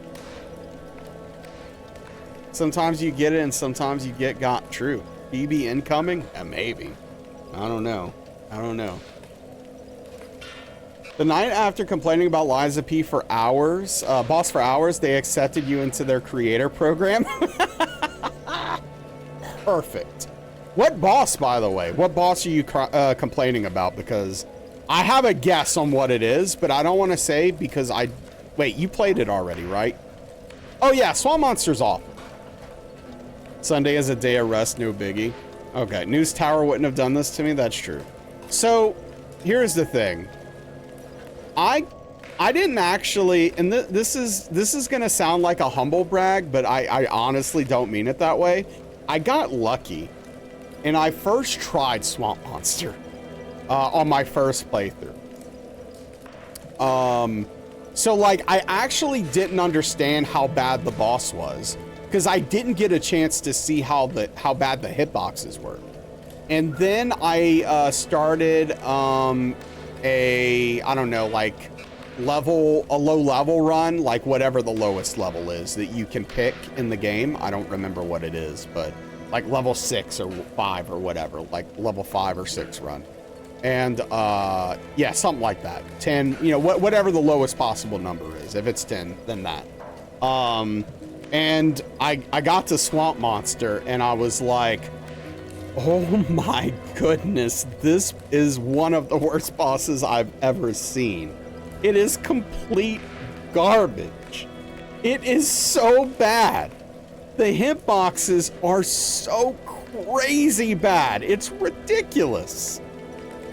Sometimes you get it and sometimes you get got true. BB incoming? Maybe. I don't know. I don't know. The night after complaining about Liza P for hours, boss for hours, they accepted you into their creator program. Perfect. What boss, by the way? What boss are you complaining about? Because I have a guess on what it is, but I don't want to say because wait, you played it already, right? Oh yeah, Swamp Monster's off. Sunday is a day of rest, no biggie. Okay, News Tower wouldn't have done this to me. That's true. So here's the thing. I didn't actually, and this is gonna sound like a humble brag, but I honestly don't mean it that way. I got lucky, and I first tried Swamp Monster on my first playthrough. So like I actually didn't understand how bad the boss was, because I didn't get a chance to see how bad the hitboxes were, and then I started I don't know, like a low level run, like whatever the lowest level is that you can pick in the game. I don't remember what it is, but like level 6 or 5 or whatever, like level 5 or 6 run. And yeah, something like that. 10, you know, whatever the lowest possible number is. If it's 10, then that. And I got to Swamp Monster and I was like, oh my goodness, this is one of the worst bosses I've ever seen. It is complete garbage. It is so bad. The hitboxes are so crazy bad. It's ridiculous.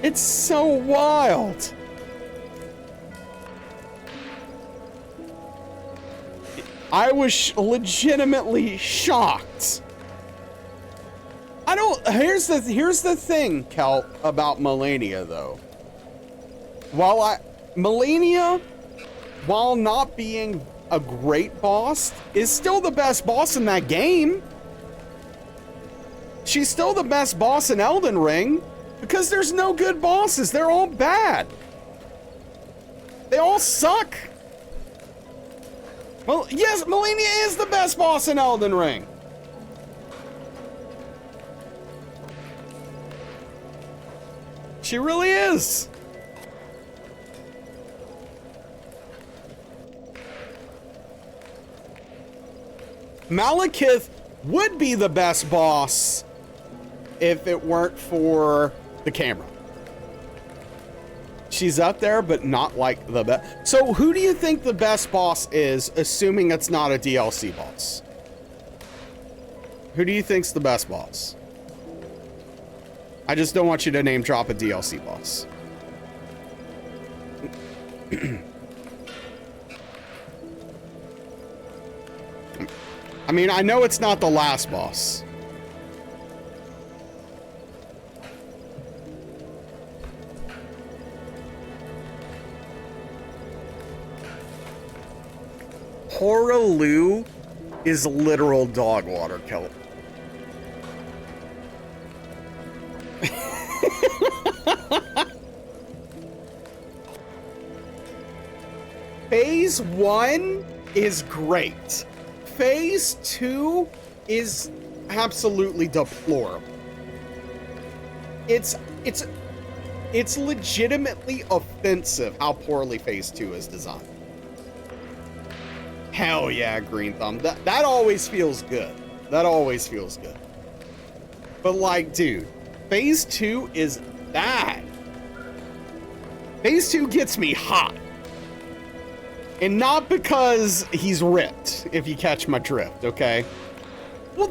It's so wild. I was legitimately shocked. Here's the thing, Kelp, about Melania though. Melania, while not being a great boss, is still the best boss in that game. She's still the best boss in Elden Ring. Because there's no good bosses. They're all bad. They all suck. Well, yes, Malenia is the best boss in Elden Ring. She really is. Malekith would be the best boss if it weren't for the camera. She's up there, but not like the best. So who do you think the best boss is, assuming it's not a DLC boss? Who do you think's the best boss? I just don't want you to name drop a DLC boss. I mean, I know it's not the last boss. Horaloo is literal dog water kelp. Phase 1 is great. Phase 2 is absolutely deplorable. It's legitimately offensive how poorly Phase 2 is designed. Hell yeah, Green Thumb. That always feels good. That always feels good. But like, dude, Phase 2 is bad. Phase 2 gets me hot. And not because he's ripped, if you catch my drift, okay? Well,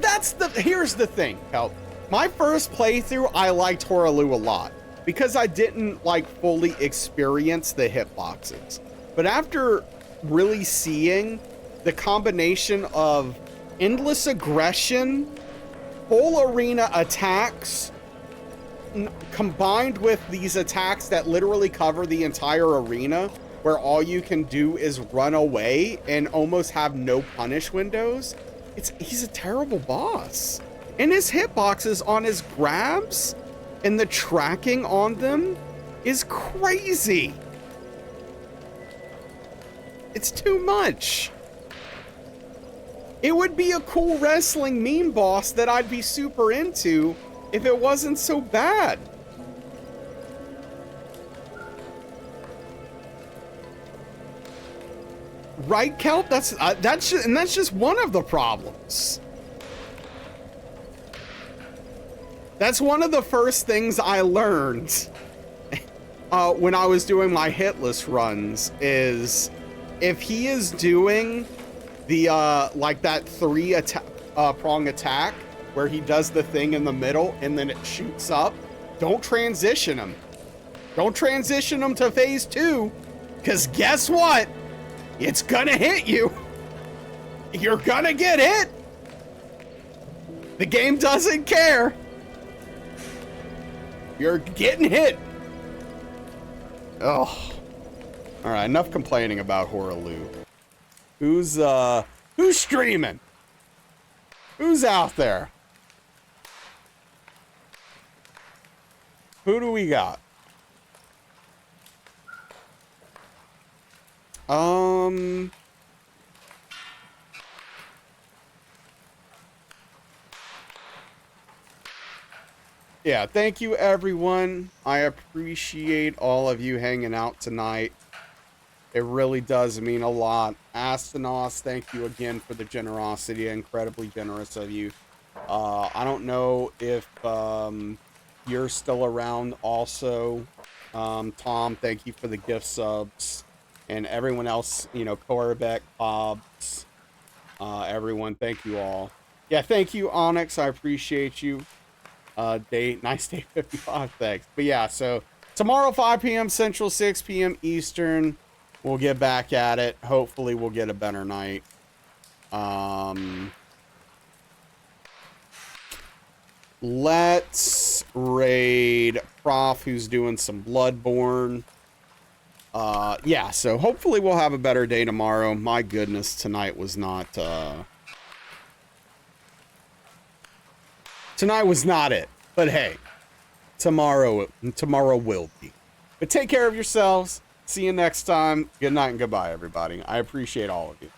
here's the thing, Kelp. My first playthrough, I liked Horaloo a lot because I didn't like fully experience the hitboxes. But after really seeing the combination of endless aggression, full arena attacks, combined with these attacks that literally cover the entire arena, where all you can do is run away and almost have no punish windows, he's a terrible boss. And his hitboxes on his grabs and the tracking on them is crazy. It's too much. It would be a cool wrestling meme boss that I'd be super into if it wasn't so bad. Right, Kelp? That's just one of the problems. That's one of the first things I learned when I was doing my hitless runs is if he is doing the like that prong attack where he does the thing in the middle and then it shoots up, don't transition him. Don't transition him to phase 2, because guess what? It's gonna hit you. You're gonna get hit. The game doesn't care. You're getting hit. Oh. All right, enough complaining about Horaloo. Who's streaming? Who's out there? Who do we got? Yeah, thank you everyone. I appreciate all of you hanging out tonight. It really does mean a lot. Astanos, thank you again for the generosity. Incredibly generous of you. I don't know if you're still around also. Tom, thank you for the gift subs. And everyone else, you know, Korbeck, Hobbs, everyone, thank you all. Yeah, thank you, Onyx. I appreciate you. Nice day 55, thanks. But yeah, so tomorrow 5 p.m. Central, 6 p.m. Eastern, we'll get back at it. Hopefully we'll get a better night. Let's raid Prof, who's doing some Bloodborne. Yeah, so hopefully we'll have a better day tomorrow. My goodness, tonight was not it. But hey, tomorrow will be. But take care of yourselves. See you next time. Good night and goodbye, everybody. I appreciate all of you.